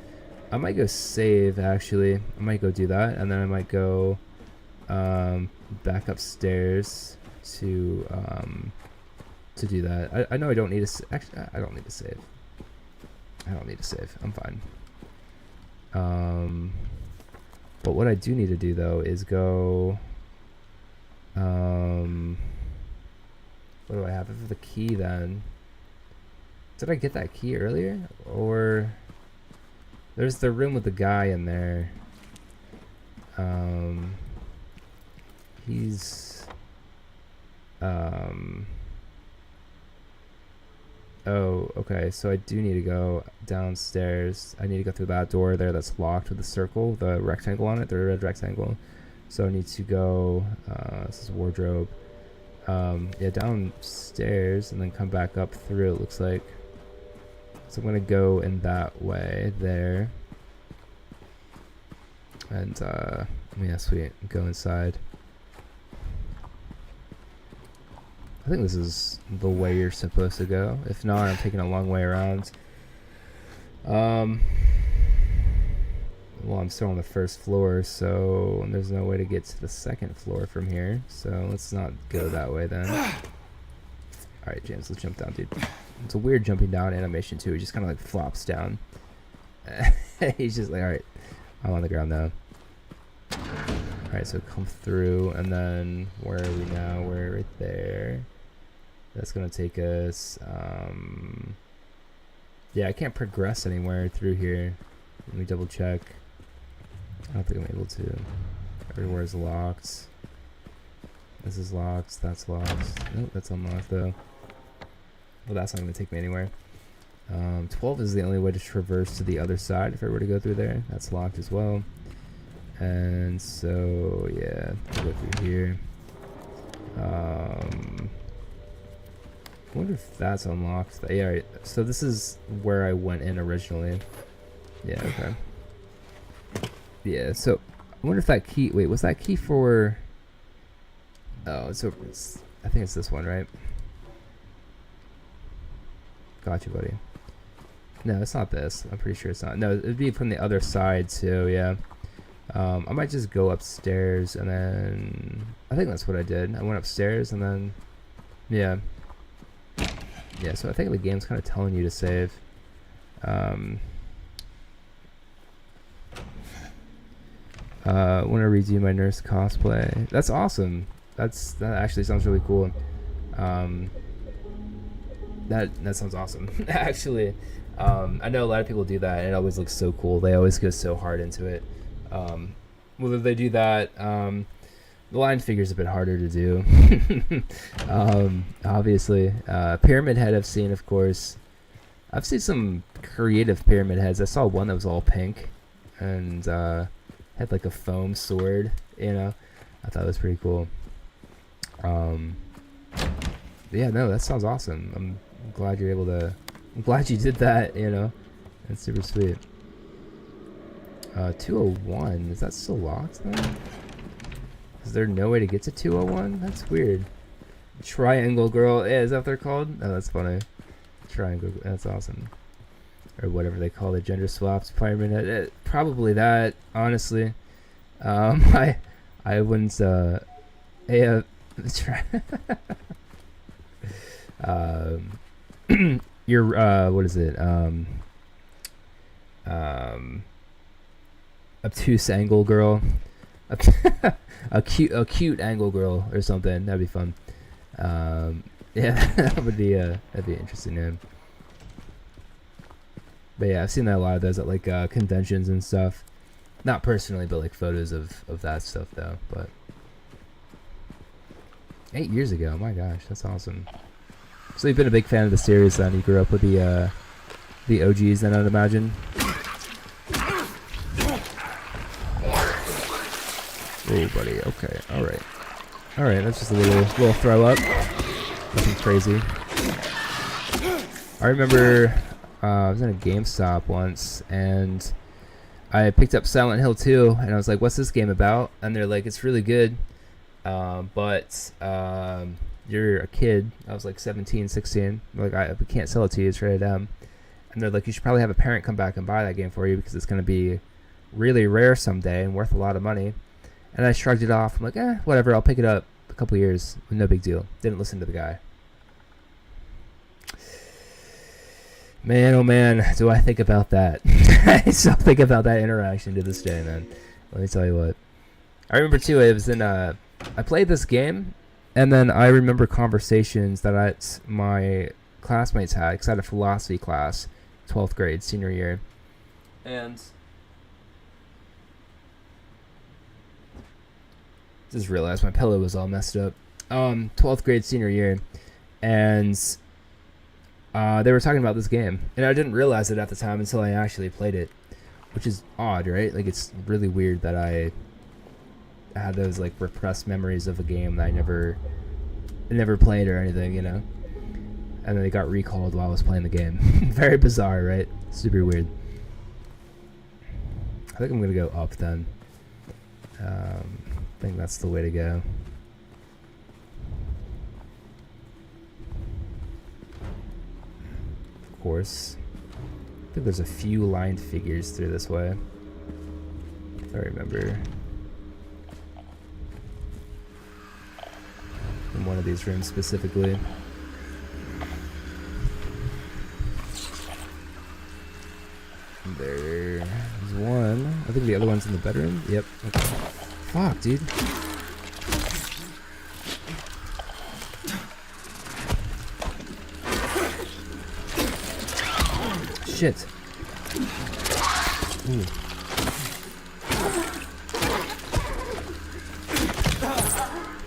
I might go save, actually. I might go do that, and then I might go back upstairs to do that. I know I don't need to... Actually, I don't need to save. I don't need to save. I'm fine. But what I do need to do, though, is go... what do I have for the key, then? Did I get that key earlier? Or... There's the room with the guy in there. He's... Oh, okay, so I do need to go downstairs. I need to go through that door there that's locked with the circle, the rectangle on it, the red rectangle. So I need to go, this is wardrobe. Yeah, downstairs and then come back up through, it looks like. So I'm gonna go in that way there. And, yeah, sweet, go inside. I think this is the way you're supposed to go. If not, I'm taking a long way around. Well, I'm still on the first floor, so there's no way to get to the second floor from here. So let's not go that way then. Alright, James, let's jump down, dude. It's a weird jumping down animation, too. He just kind of like flops down. He's just like, alright, I'm on the ground now. Alright, so come through, and then where are we now? We're right there. That's gonna take us, yeah, I can't progress anywhere through here. Let me double check. I don't think I'm able to. Everywhere's locked. This is locked, that's locked. Nope, that's unlocked though. Well, that's not gonna take me anywhere. 12 is the only way to traverse to the other side if I were to go through there. That's locked as well. And so yeah, go through here. I wonder if that's unlocked. Yeah, right. So this is where I went in originally. Yeah, okay. Yeah, so I wonder if that key, wait, was that key for, oh, it's I think it's this one, right? Gotcha, buddy. No, it's not this. I'm pretty sure it's not. No, it'd be from the other side too, yeah. I might just go upstairs and then, I think that's what I did. I went upstairs and then, yeah. Yeah, so I think the game's kind of telling you to save. Want to redo my nurse cosplay. That's awesome. That actually sounds really cool. That sounds awesome. Actually, I know a lot of people do that, and it always looks so cool. They always go so hard into it. Whether they do that, the line figure's a bit harder to do. Obviously, Pyramid Head I've seen, of course. I've seen some creative Pyramid Heads. I saw one that was all pink, and had like a foam sword. You know, I thought it was pretty cool. Yeah, no, that sounds awesome. I'm glad you're able to. I'm glad you did that. You know, that's super sweet. 201, is that still locked then? Is there no way to get to 201? That's weird. Triangle Girl, yeah, is that what they're called? Oh, that's funny. Triangle, that's awesome. Or whatever they call the gender swapped Pyramid Head. Probably that, honestly. I wouldn't, you're, what is it? Obtuse Angle Girl. a cute angle girl or something. That'd be fun. Yeah, that'd be an interesting name. But yeah, I've seen that a lot of those at like conventions and stuff. Not personally, but like photos of that stuff though. But 8 years ago, my gosh, that's awesome. So you've been a big fan of the series then? You grew up with the OGs then, I'd imagine. Oh, buddy. Okay. All right. All right. That's just a little throw up. Nothing crazy. I remember I was in a GameStop once and I picked up Silent Hill 2 and I was like, "What's this game about?" And they're like, "It's really good, but you're a kid." I was like 17, 16. Like, we can't sell it to you. It's rated M. And they're like, "You should probably have a parent come back and buy that game for you because it's going to be really rare someday and worth a lot of money." And I shrugged it off. I'm like, whatever, I'll pick it up a couple years. No big deal. Didn't listen to the guy. Man, oh man, do I think about that. I still think about that interaction to this day, man. Let me tell you what. I remember, too, it was in, I played this game, and then I remember conversations that my classmates had, because I had a philosophy class, 12th grade, senior year. And just realized my pillow was all messed up. 12th grade senior year, and they were talking about this game, and I didn't realize it at the time until I actually played it, which is odd, right? Like, it's really weird that I had those like repressed memories of a game that I never played or anything, you know. And then they got recalled while I was playing the game. Very bizarre, right? Super weird. I think I'm gonna go up then. I think that's the way to go. Of course. I think there's a few lined figures through this way, if I remember. In one of these rooms specifically. There's one. I think the other one's in the bedroom. Yep. Okay. Fuck, dude. Shit. Ooh.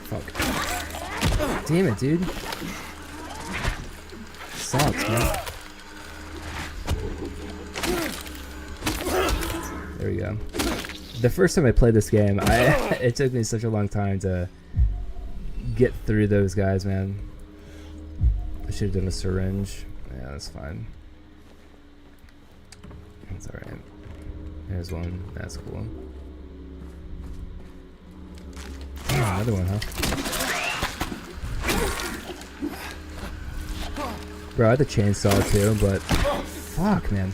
Fuck. Damn it, dude. Sucks, man. There we go. The first time I played this game, it took me such a long time to get through those guys, man. I should have done a syringe. Yeah, that's fine. That's alright. There's one. That's cool. Oh, another one, huh? Bro, I had the chainsaw too, but fuck, man.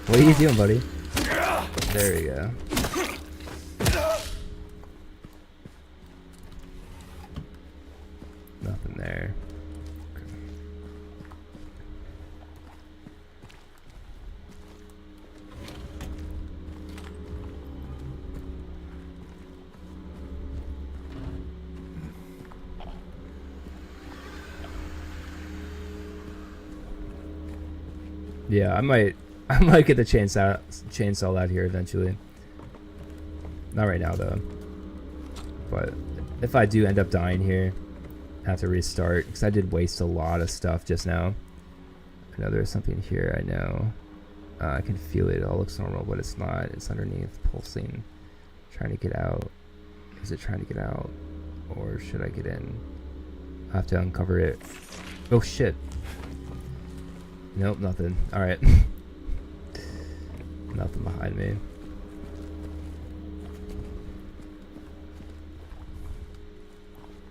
What are you doing, buddy? There we go. Nothing there. Yeah, I might get the chainsaw out here eventually. Not right now though. But if I do end up dying here, I have to restart because I did waste a lot of stuff just now. I know there's something here. I know. I can feel it. It all looks normal, but it's not. It's underneath, pulsing, trying to get out. Is it trying to get out, or should I get in? I have to uncover it. Oh shit. Nope, nothing. Alright. Nothing behind me.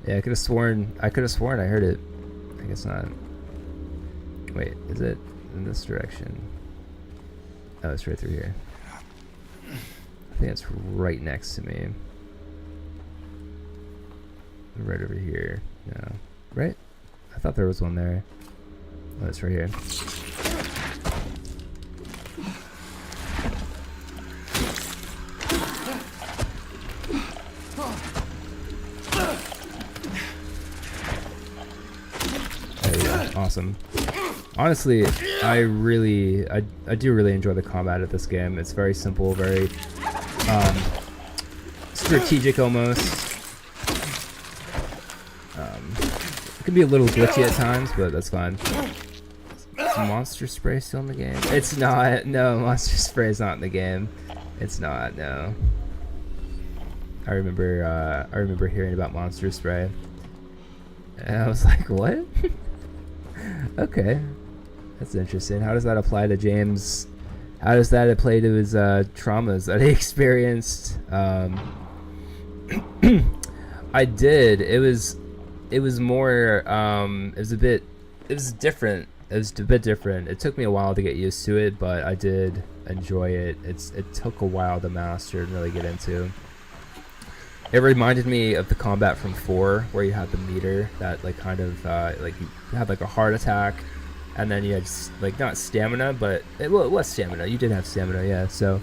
Yeah, I could have sworn I heard it. I guess not. Wait, is it in this direction? Oh, it's right through here. I think it's right next to me. Right over here. No. Right? I thought there was one there. Oh, it's right here. There we go. Awesome. Honestly, I do really enjoy the combat of this game. It's very simple, very strategic almost. It can be a little glitchy at times, but that's fine. Is monster spray still in the game? It's not. No, monster spray is not in the game. It's not. No. I remember hearing about monster spray, and I was like, "What?" Okay, that's interesting. How does that apply to James? How does that apply to his traumas that he experienced? I did. It was more. It was different. It was a bit different. It took me a while to get used to it, but I did enjoy it. It took a while to master and really get into. It reminded me of the combat from 4, where you had the meter that like kind of like you had like a heart attack, and then you had like not stamina, but it was stamina. You did have stamina, yeah. So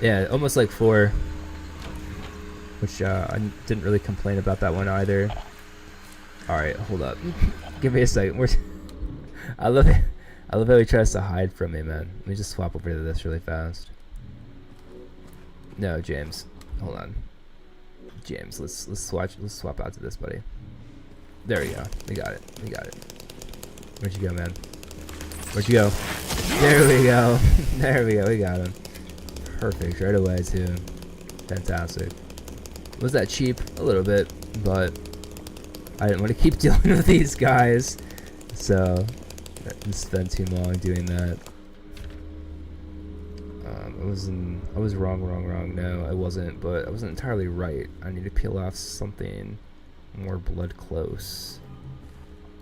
yeah, almost like 4, which I didn't really complain about that one either. All right, hold up. Give me a second. I love it. I love how he tries to hide from me, man. Let me just swap over to this really fast. No, James. Hold on. James, let's swap out to this, buddy. There we go. We got it. Where'd you go, man? Where'd you go? There we go. There we go. We got him. Perfect. Right away, too. Fantastic. Was that cheap? A little bit, but I didn't want to keep dealing with these guys, so I didn't spend too long doing that. I was wrong. No, I wasn't, but I wasn't entirely right. I need to peel off something more blood close.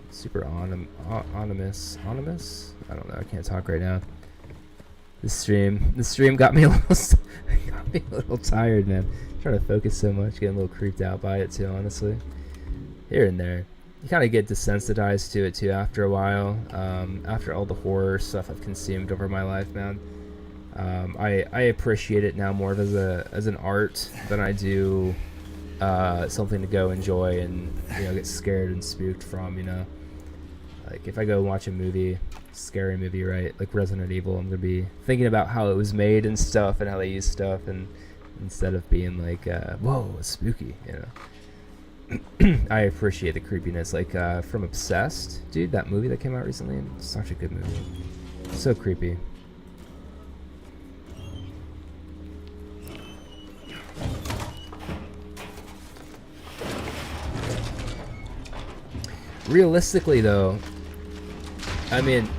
Super ominous. I don't know. I can't talk right now. This stream got me a little tired, man. Trying to focus so much, getting a little creeped out by it too, honestly. Here and there, you kind of get desensitized to it too after a while. After all the horror stuff I've consumed over my life, man. I appreciate it now more as an art than I do something to go enjoy and get scared and spooked from. Like if I go watch a movie, scary movie, right, like Resident Evil, I'm gonna be thinking about how it was made and stuff and how they use stuff, and instead of being like whoa, it's spooky. I appreciate the creepiness, like from Obsessed, dude. That movie that came out recently, such a good movie. So creepy. Realistically, though, I mean,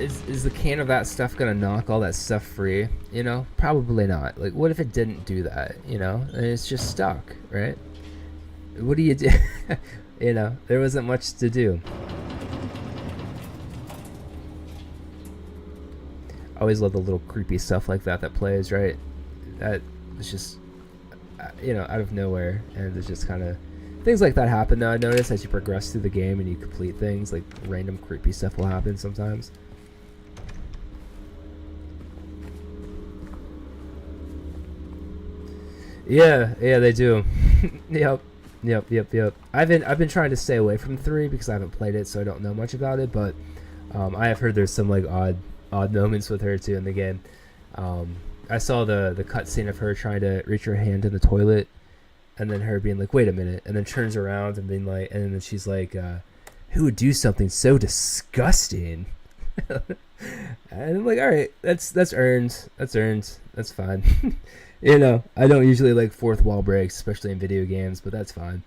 is the can of that stuff gonna knock all that stuff free? You know, probably not. Like, what if it didn't do that? You know, and it's just stuck, right? What do you do? You know, there wasn't much to do. I always love the little creepy stuff like that plays, right? That it's just, you know, out of nowhere, and it's just kind of things like that happen. Though I notice as you progress through the game and you complete things, like random creepy stuff will happen sometimes. Yeah, they do. Yep. I've been trying to stay away from 3 because I haven't played it, so I don't know much about it. But I have heard there's some like odd moments with her too in the game. I saw the cutscene of her trying to reach her hand in the toilet, and then her being like, "Wait a minute," and then turns around and being like, and then she's like, "Who would do something so disgusting?" And I'm like, "All right, that's earned. That's fine." You know, I don't usually like fourth wall breaks, especially in video games, but that's fine.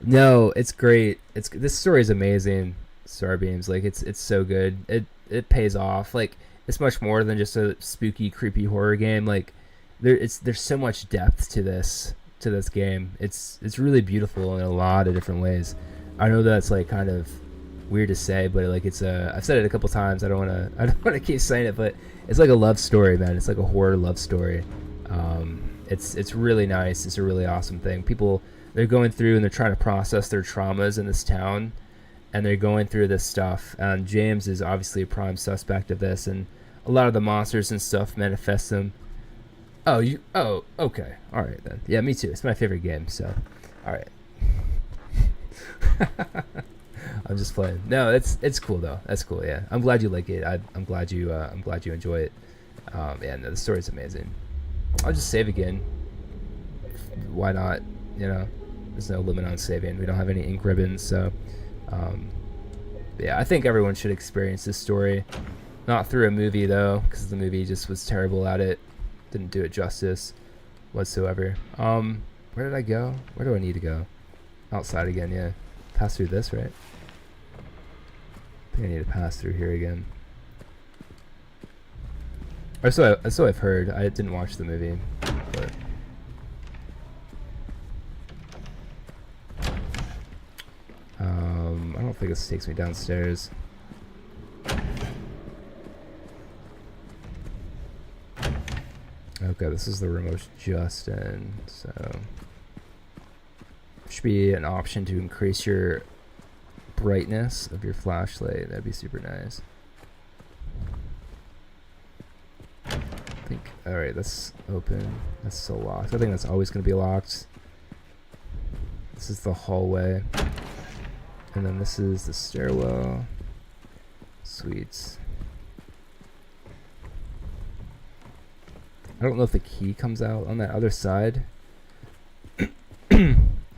No, it's great. This story is amazing. Starbeams, like it's so good. It pays off. Like it's much more than just a spooky, creepy horror game. Like there's so much depth to this game. It's really beautiful in a lot of different ways. I know that's like kind of weird to say, but like it's I've said it a couple times. I don't want to keep saying it, but it's like a love story, man. It's like a horror love story. It's really nice. It's a really awesome thing. People, they're going through and they're trying to process their traumas in this town, and they're going through this stuff. And James is obviously a prime suspect of this, and a lot of the monsters and stuff manifest them. Oh, okay, all right then. Yeah, me too. It's my favorite game. So, all right. I'm just playing. No, it's cool though. That's cool. Yeah, I'm glad you like it. I'm glad you enjoy it. Yeah, no, the story's amazing. I'll just save again. Why not? You know, there's no limit on saving. We don't have any ink ribbons, so yeah, I think everyone should experience this story. Not through a movie though, because the movie just was terrible at it. Didn't do it justice whatsoever. Where did I go? Where do I need to go? Outside again, yeah. Pass through this, right? I think I need to pass through here again. Or so I've heard. I didn't watch the movie, but I don't think this takes me downstairs. Okay, this is the room I was just in, so should be an option to increase your brightness of your flashlight. That'd be super nice. I think, alright, that's open. That's still locked. I think that's always going to be locked. This is the hallway. And then this is the stairwell. Sweet. I don't know if the key comes out on that other side.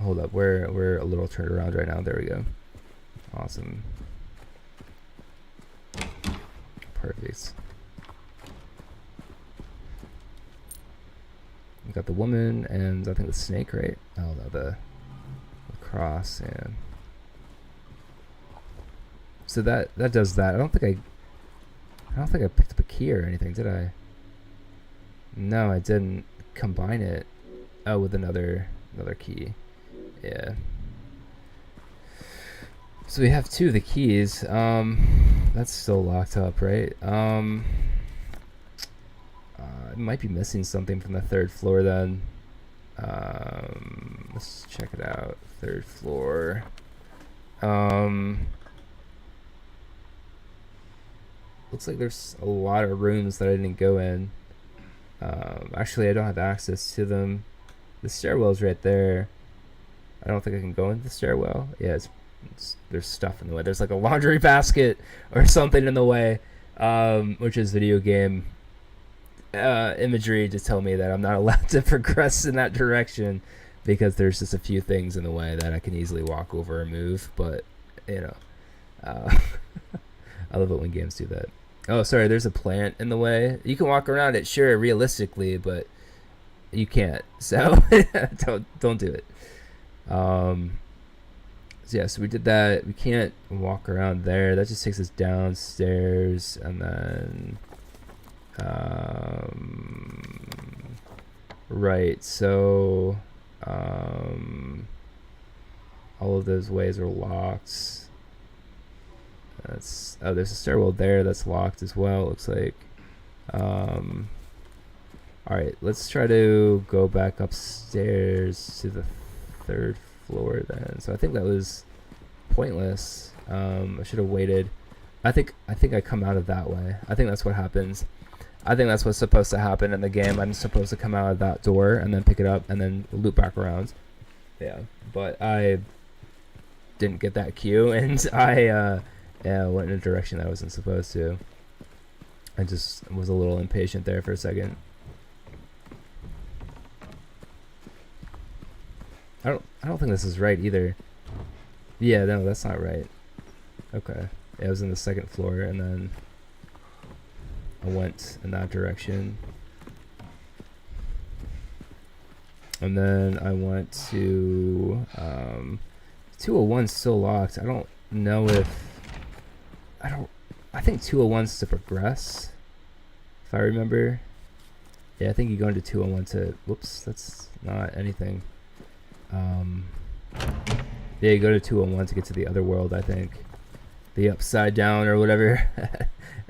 Hold up, we're a little turned around right now. There we go. Awesome. Perfect. We got the woman and I think the snake, right? Oh no, the cross, and so that does that. I don't think I picked up a key or anything, did I? No, I didn't combine it. Oh, with another key. Yeah. So we have 2 of the keys. That's still locked up, right? It might be missing something from the 3rd floor then. Let's check it out. 3rd floor. Looks like there's a lot of rooms that I didn't go in. Actually, I don't have access to them. The stairwell's right there. I don't think I can go into the stairwell. Yeah, there's stuff in the way. There's like a laundry basket or something in the way, which is video game imagery to tell me that I'm not allowed to progress in that direction because there's just a few things in the way that I can easily walk over or move. But, you know, Uh, I love it when games do that. Oh, sorry, there's a plant in the way. You can walk around it, sure, realistically, but you can't. So don't do it. So yeah, so we did that. We can't walk around there. That just takes us downstairs, and then right. So all of those ways are locked. There's a stairwell there that's locked as well. It looks like. All right, let's try to go back upstairs to the third floor then. So I think that was pointless. I should have waited. I think I come out of that way. I think that's what happens. I think that's what's supposed to happen in the game. I'm supposed to come out of that door and then pick it up and then loop back around. Yeah, but I didn't get that cue, and I went in a direction that I wasn't supposed to. I just was a little impatient there for a second. I don't think this is right either. Yeah, no, that's not right. Okay. Yeah, I was in the second floor, and then I went in that direction. And then I went to 201's still locked. I don't know if I think 201's to progress, if I remember. Yeah, I think you go into 201 to whoops, that's not anything. Yeah, you go to 201 to get to the other world, I think. The upside down or whatever.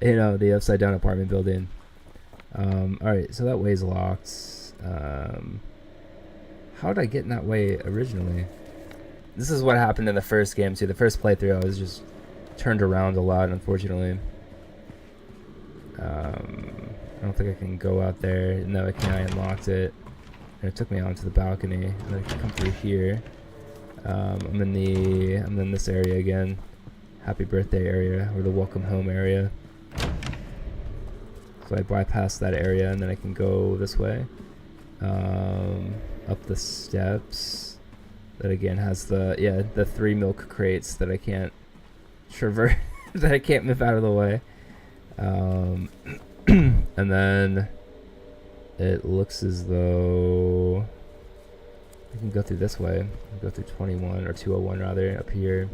You know, the upside down apartment building. Alright, so that way's locked. How did I get in that way originally? This is what happened in the first game too. The first playthrough I was just turned around a lot, unfortunately. I don't think I can go out there. No, I can't. I unlocked it. And it took me onto the balcony. And then I can come through here. I'm in this area again. Happy birthday area, or the welcome home area. So I bypass that area and then I can go this way. Up the steps. That again has the 3 milk crates that I can't traverse, that I can't move out of the way. And then it looks as though I can go through this way. Go through 21 or 201 rather, up here,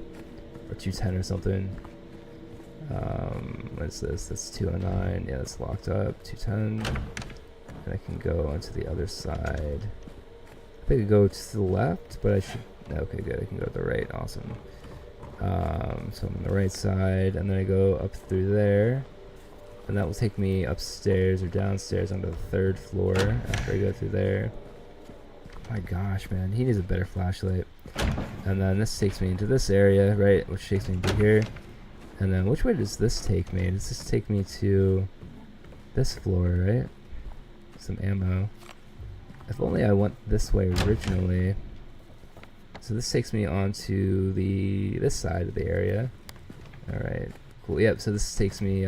or 210 or something. What is this? That's 209. Yeah, that's locked up. 210. And I can go onto the other side. I think I go to the left, but I should. Okay, good. I can go to the right. Awesome. So I'm on the right side, and then I go up through there, and that will take me upstairs or downstairs onto the 3rd floor after I go through there. My gosh, man, he needs a better flashlight. And then this takes me into this area, right, which takes me into here. And then which way does this take me? Does this take me to this floor, right? Some ammo. If only I went this way originally. So this takes me onto this side of the area. All right, cool. Yep. So this takes me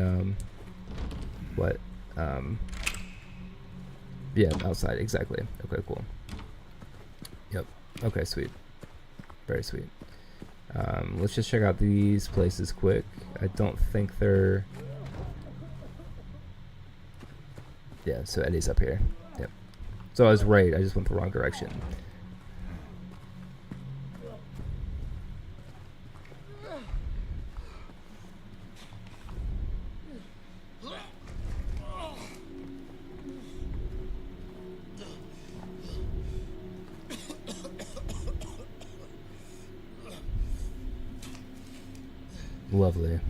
yeah, outside exactly. Okay, cool. Yep. Okay, sweet. Very sweet. Let's just check out these places quick. I don't think they're. Yeah. So Eddie's up here. Yep. So I was right. I just went the wrong direction. Lovely.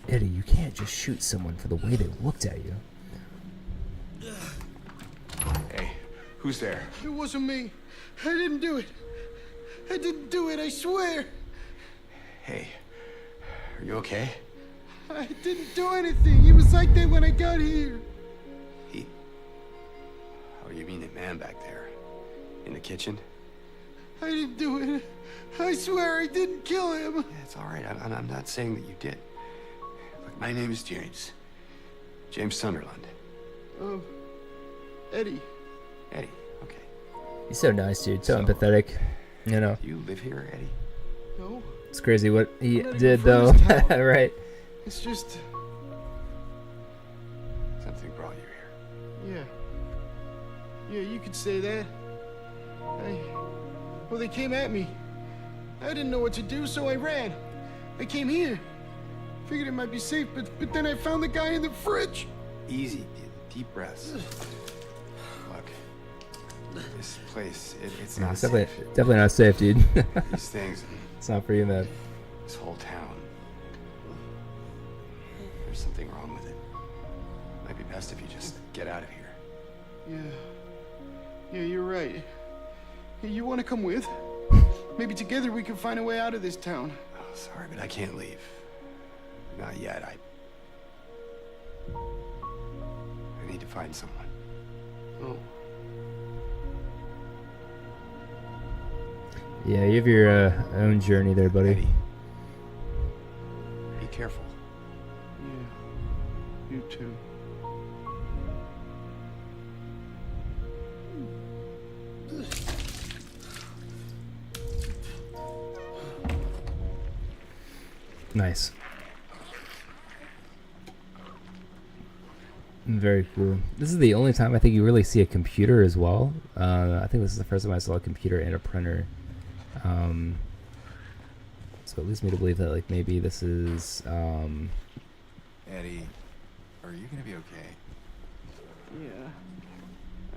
Eddie, you can't just shoot someone for the way they looked at you. Hey, who's there? It wasn't me. I didn't do it. I didn't do it, I swear. Hey, are you okay? I didn't do anything. He was like that when I got here. He... Oh, you mean the man back there? In the kitchen? I didn't do it. I swear I didn't kill him. Yeah, it's all right. I'm not saying that you did. Look, my name is James. James Sunderland. Eddie. Eddie, okay. He's so nice, dude. So empathetic. You know, Do you live here, Eddie? No, it's crazy what he I'm not even did, from though. this town. Right? it's just... Something brought you here. Yeah, you could say that. Well, they came at me. I didn't know what to do, so I ran. I came here. Figured it might be safe, but then I found the guy in the fridge. Easy, dude. Deep breaths. Look, this place, it's No, not it's safe. definitely not safe, dude. These things, It's not for you, man. this whole town. There's something wrong with it. Might be best if you just get out of here. Yeah, you're right. Hey, you want to come with? Maybe together we can find a way out of this town. Oh, sorry, but I can't leave. Not yet. I need to find someone. Oh. Yeah, you have your own journey there, buddy. Eddie, be careful. Yeah, you too. Nice. Very cool. This is the only time I think you really see a computer as well. I think this is the first time I saw a computer and a printer. So it leads me to believe that like maybe this is Eddie, are you gonna be okay? Yeah,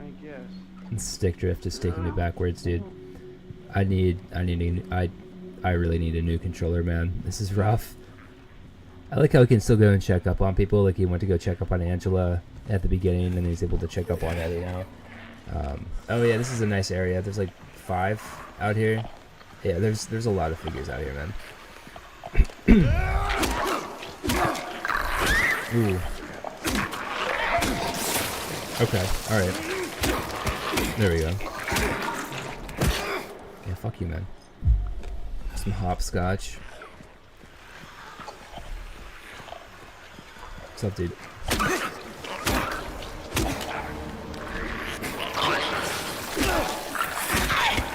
I guess. stick drift is taking me backwards, dude. I really need a new controller, man. This is rough. I like how he can still go and check up on people. Like he went to go check up on Angela at the beginning, and he's able to check up on Eddie now. Oh yeah, this is a nice area. There's like 5 out here. Yeah, there's a lot of figures out here, man. Ooh. Okay, alright. There we go. Yeah, fuck you, man. Some hopscotch. What's up, dude?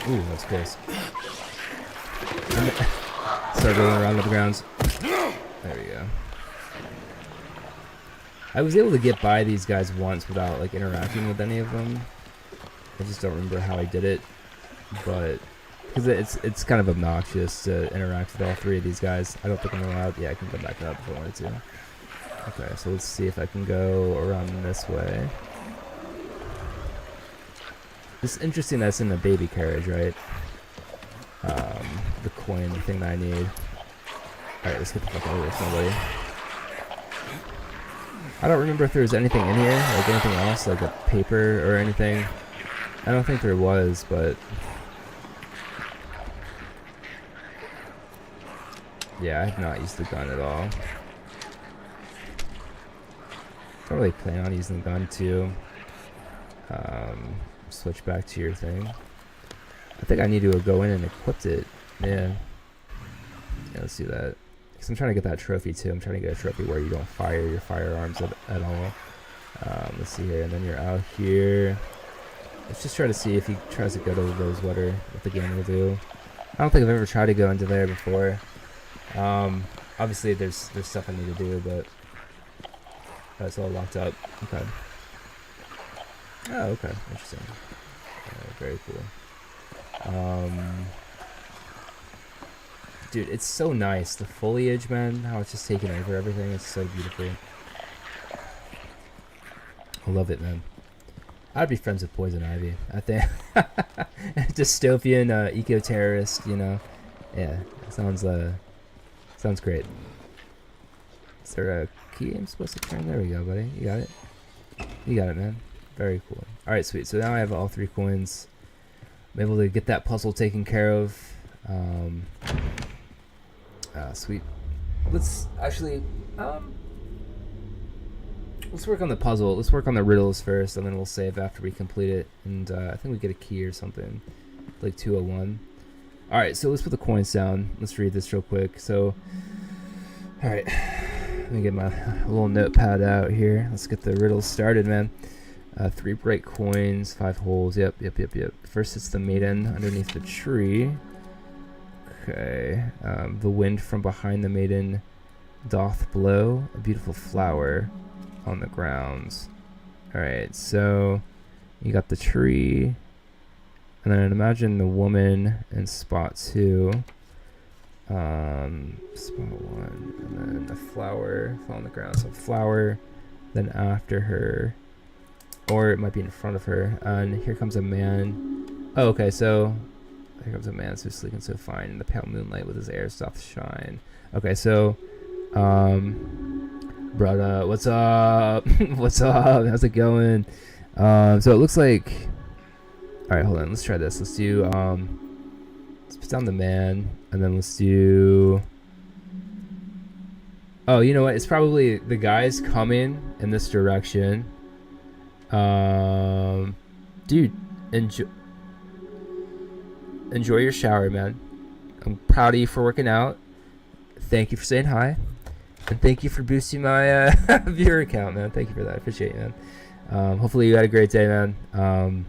Ooh, that's close. Start rolling around the grounds. There we go. I was able to get by these guys once without like interacting with any of them. I just don't remember how I did it, but because it's kind of obnoxious to interact with all 3 of these guys. I don't think I'm allowed. Yeah, I can come back up if I wanted to. Okay, so let's see if I can go around this way. It's interesting that's in the baby carriage, right? The coin thing that I need. Alright, let's get the fuck out of here, somebody. I don't remember if there was anything in here, like anything else, like a paper or anything. I don't think there was, but... yeah, I have not used the gun at all. Don't really plan on using the gun too. Switch back to your thing. I think I need to go in and equip it. Yeah, let's do that. Because I'm trying to get that trophy too. I'm trying to get a trophy where you don't fire your firearms at all. Let's see here. And then you're out here. Let's just try to see if he tries to go to Rosewater, what the game will do. I don't think I've ever tried to go into there before. Obviously there's stuff I need to do, but that's all locked up. Okay. Oh, okay. Interesting. Very cool. Dude, it's so nice. The foliage, man. How it's just taking over everything. It's so beautiful. I love it, man. I'd be friends with Poison Ivy. I think. Dystopian eco-terrorist, you know. Yeah, sounds great. Is there a key I'm supposed to turn? There we go, buddy. You got it. You got it, man. Very cool. Alright, sweet. So now I have all 3 coins. I'm able to get that puzzle taken care of. Sweet. Let's actually... let's work on the puzzle. Let's work on the riddles first, and then we'll save after we complete it. And I think we get a key or something. Like 201. Alright, so let's put the coins down. Let's read this real quick. So... alright. Let me get my little notepad out here. Let's get the riddles started, man. 3 bright coins, 5 holes. Yep. First, it's the maiden underneath the tree. Okay. The wind from behind the maiden doth blow a beautiful flower on the grounds. All right. So you got the tree, and then imagine the woman in spot 2. Spot 1, and then the flower fell on the ground. So flower, then after her, or it might be in front of her. And here comes a man. Oh, okay. So here comes a man so sleek and so fine in the pale moonlight with his airs doth shine. Okay, so brother, what's up? What's up? How's it going? So it looks like. All right, hold on. Let's try this. Let's do let's put down the man, and then let's do. Oh, you know what? It's probably the guys coming in this direction. Dude, enjoy your shower, man. I'm proud of you for working out. Thank you for saying hi, and thank you for boosting my viewer count, man. Thank you for that. I appreciate you, man. Hopefully you had a great day, man.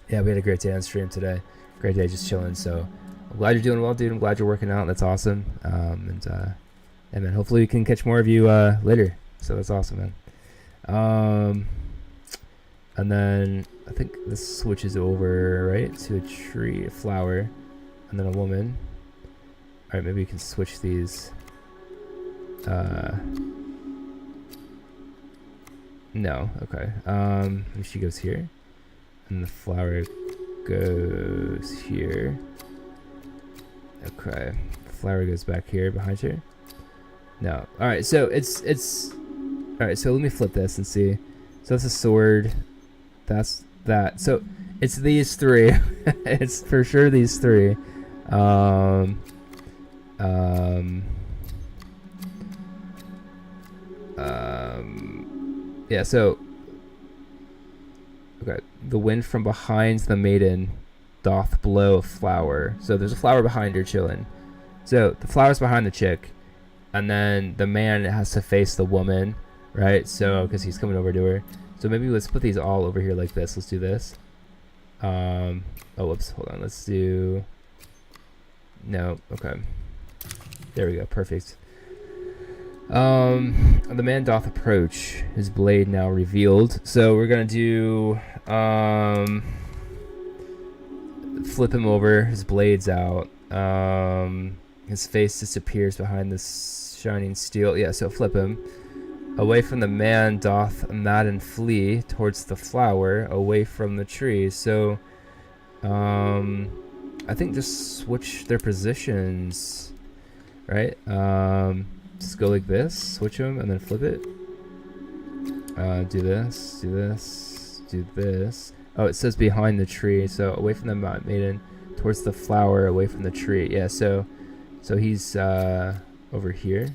Yeah, we had a great day on stream today. Great day, just chilling. So I'm glad you're doing well, dude. I'm glad you're working out. That's awesome. And man, hopefully we can catch more of you later. So that's awesome, man. And then I think this switches over, right, to a tree, a flower, and then a woman. All right, maybe we can switch these. No, okay. She goes here, and the flower goes here. Okay, the flower goes back here behind her. No. All right, so it's all right, so let me flip this and see. So that's a sword. That's that. So it's these 3. It's for sure these 3. Yeah, so okay, the wind from behind the maiden doth blow a flower. So there's a flower behind her chilling. So the flower's behind the chick, and then the man has to face the woman, right? So because he's coming over to her. So maybe let's put these all over here like this. Let's do this. Oh, whoops. Hold on. Let's do. No. Okay. There we go. Perfect. The man doth approach, his blade now revealed. So we're gonna do flip him over. His blade's out. His face disappears behind this shining steel. Yeah. So flip him. Away from the man doth Madden flee towards the flower, away from the tree. So, I think just switch their positions, right? Just go like this, switch them, and then flip it. Do this, do this, do this. Oh, it says behind the tree, so away from the maiden, towards the flower, away from the tree. Yeah, so he's over here.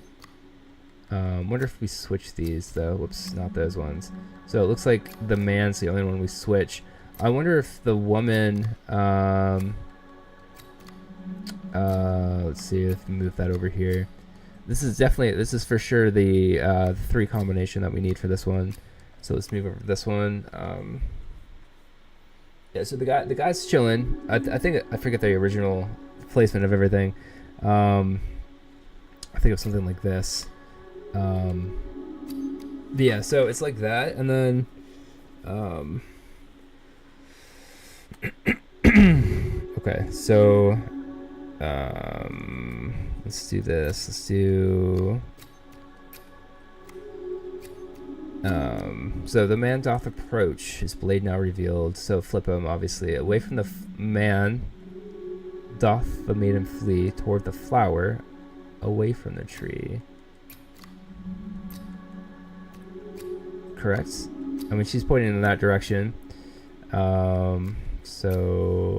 Wonder if we switch these though. Whoops, not those ones. So it looks like the man's the only one we switch. I wonder if the woman. Let's see if we move that over here. This is for sure the 3 combination that we need for this one. So let's move over to this one. Yeah. So the guy's chilling. I think I forget the original placement of everything. I think of something like this. Yeah, so it's like that, and then okay, so let's do this. Let's do so the man doth approach, his blade now revealed. So flip him, obviously. Away from the man doth the maiden flee toward the flower, away from the tree. Correct. I mean, she's pointing in that direction. So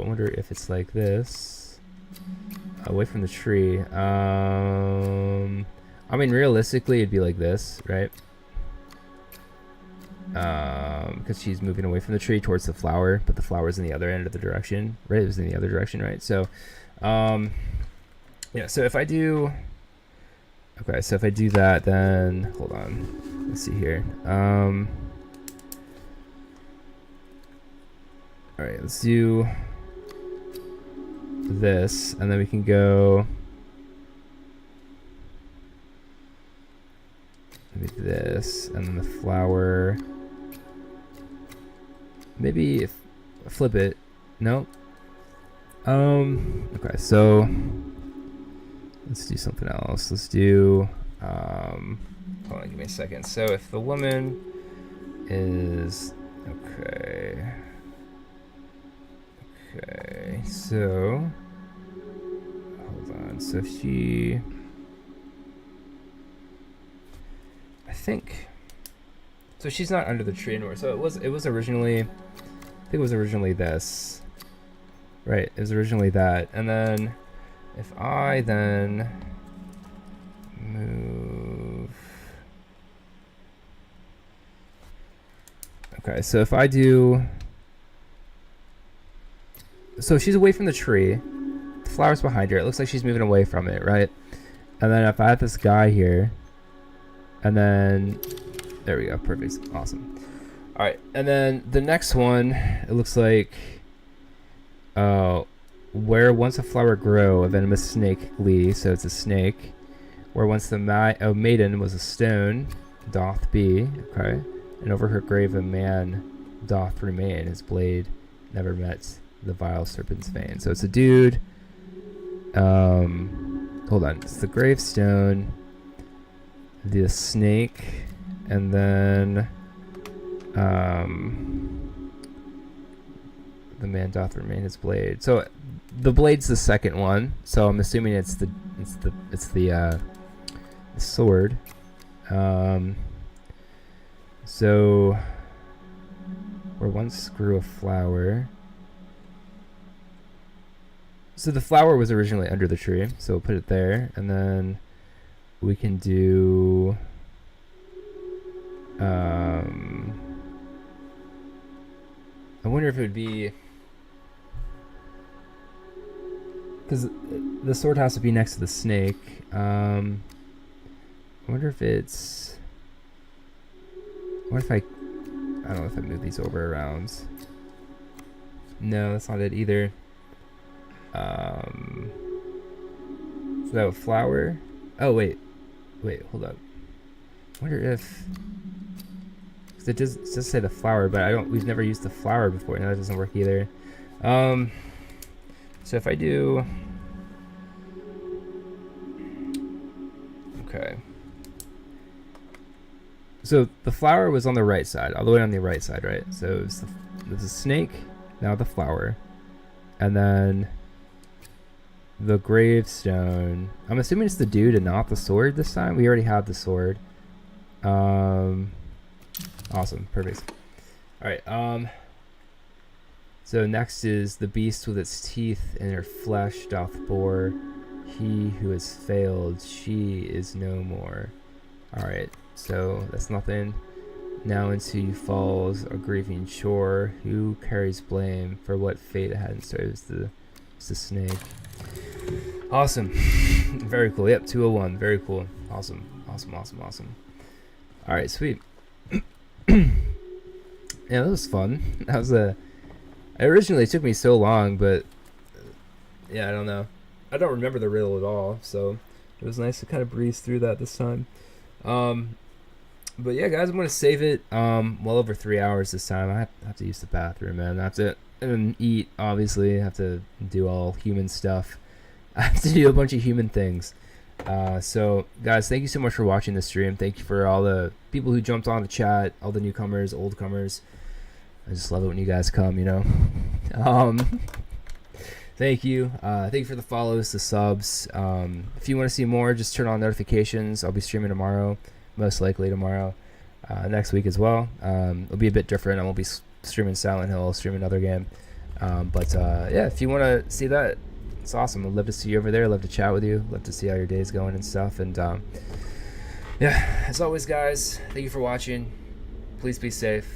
I wonder if it's like this. Away from the tree. I mean, realistically, it'd be like this, right? Because she's moving away from the tree towards the flower, but the flower's in the other end of the direction, right? It was in the other direction, right? So, yeah. So if I do, Okay, so if I do that, then hold on. Let's see here. All right, let's do this, and then we can go maybe this, and then the flower. Maybe if flip it. No. Okay, so let's do something else. Let's do hold on, give me a second. So if the woman is okay. Okay, so hold on. So she, I think, so she's not under the tree anymore. So it was originally, I think it was originally this. Right, it was originally that. And then if I then move, okay, so if I do, so she's away from the tree, the flower's behind her, it looks like she's moving away from it, right? And then if I have this guy here, and then there we go, perfect, awesome. All right, and then the next one, it looks like where once a flower grow, a venomous snake glee, so it's a snake. Where once the maiden was a stone, doth be, okay. And over her grave a man doth remain, his blade never met the vile serpent's vein. So it's a dude. Hold on, it's the gravestone, the snake, and then the man doth remain his blade. So the blade's the second one. So I'm assuming it's the sword. So where once grew a flower. So the flower was originally under the tree. So we'll put it there, and then we can do. I wonder if it would be. Because the sword has to be next to the snake. I wonder if it's. What if I don't know if I move these over around. No, that's not it either. So that would flower. Oh wait, hold up. I wonder if. Cause it does say the flower, but we've never used the flower before, and that doesn't work either. So if I do, okay. So the flower was on the right side, all the way on the right side, right? So there's a snake, now the flower, and then the gravestone. I'm assuming it's the dude and not the sword this time. We already have the sword. Awesome, perfect. All right. So next is the beast with its teeth in her flesh doth bore. He who has failed, she is no more. All right. So that's nothing. Now into you falls a grieving shore. Who carries blame for what fate it had in store? It's the snake. Awesome. Very cool. Yep, 201. Very cool. Awesome. All right, sweet. Yeah, that was fun. That was originally it took me so long, but yeah, I don't know. I don't remember the riddle at all, so it was nice to kind of breeze through that this time. But yeah, guys, I'm gonna save it. Well over 3 hours this time. I have to use the bathroom, man. That's it. And eat, obviously. I have to do all human stuff. I have to do a bunch of human things. So, guys, thank you so much for watching this stream. Thank you for all the people who jumped on the chat, all the newcomers, old comers. I just love it when you guys come, you know. Thank you. Thank you for the follows, the subs. If you want to see more, just turn on notifications. I'll be streaming tomorrow, most likely tomorrow, next week as well. It'll be a bit different. I won't be streaming Silent Hill, I'll stream another game. Yeah, if you want to see that, it's awesome. I'd love to see you over there. I'd love to chat with you. Love to see how your day's going and stuff. And yeah, as always, guys, thank you for watching. Please be safe.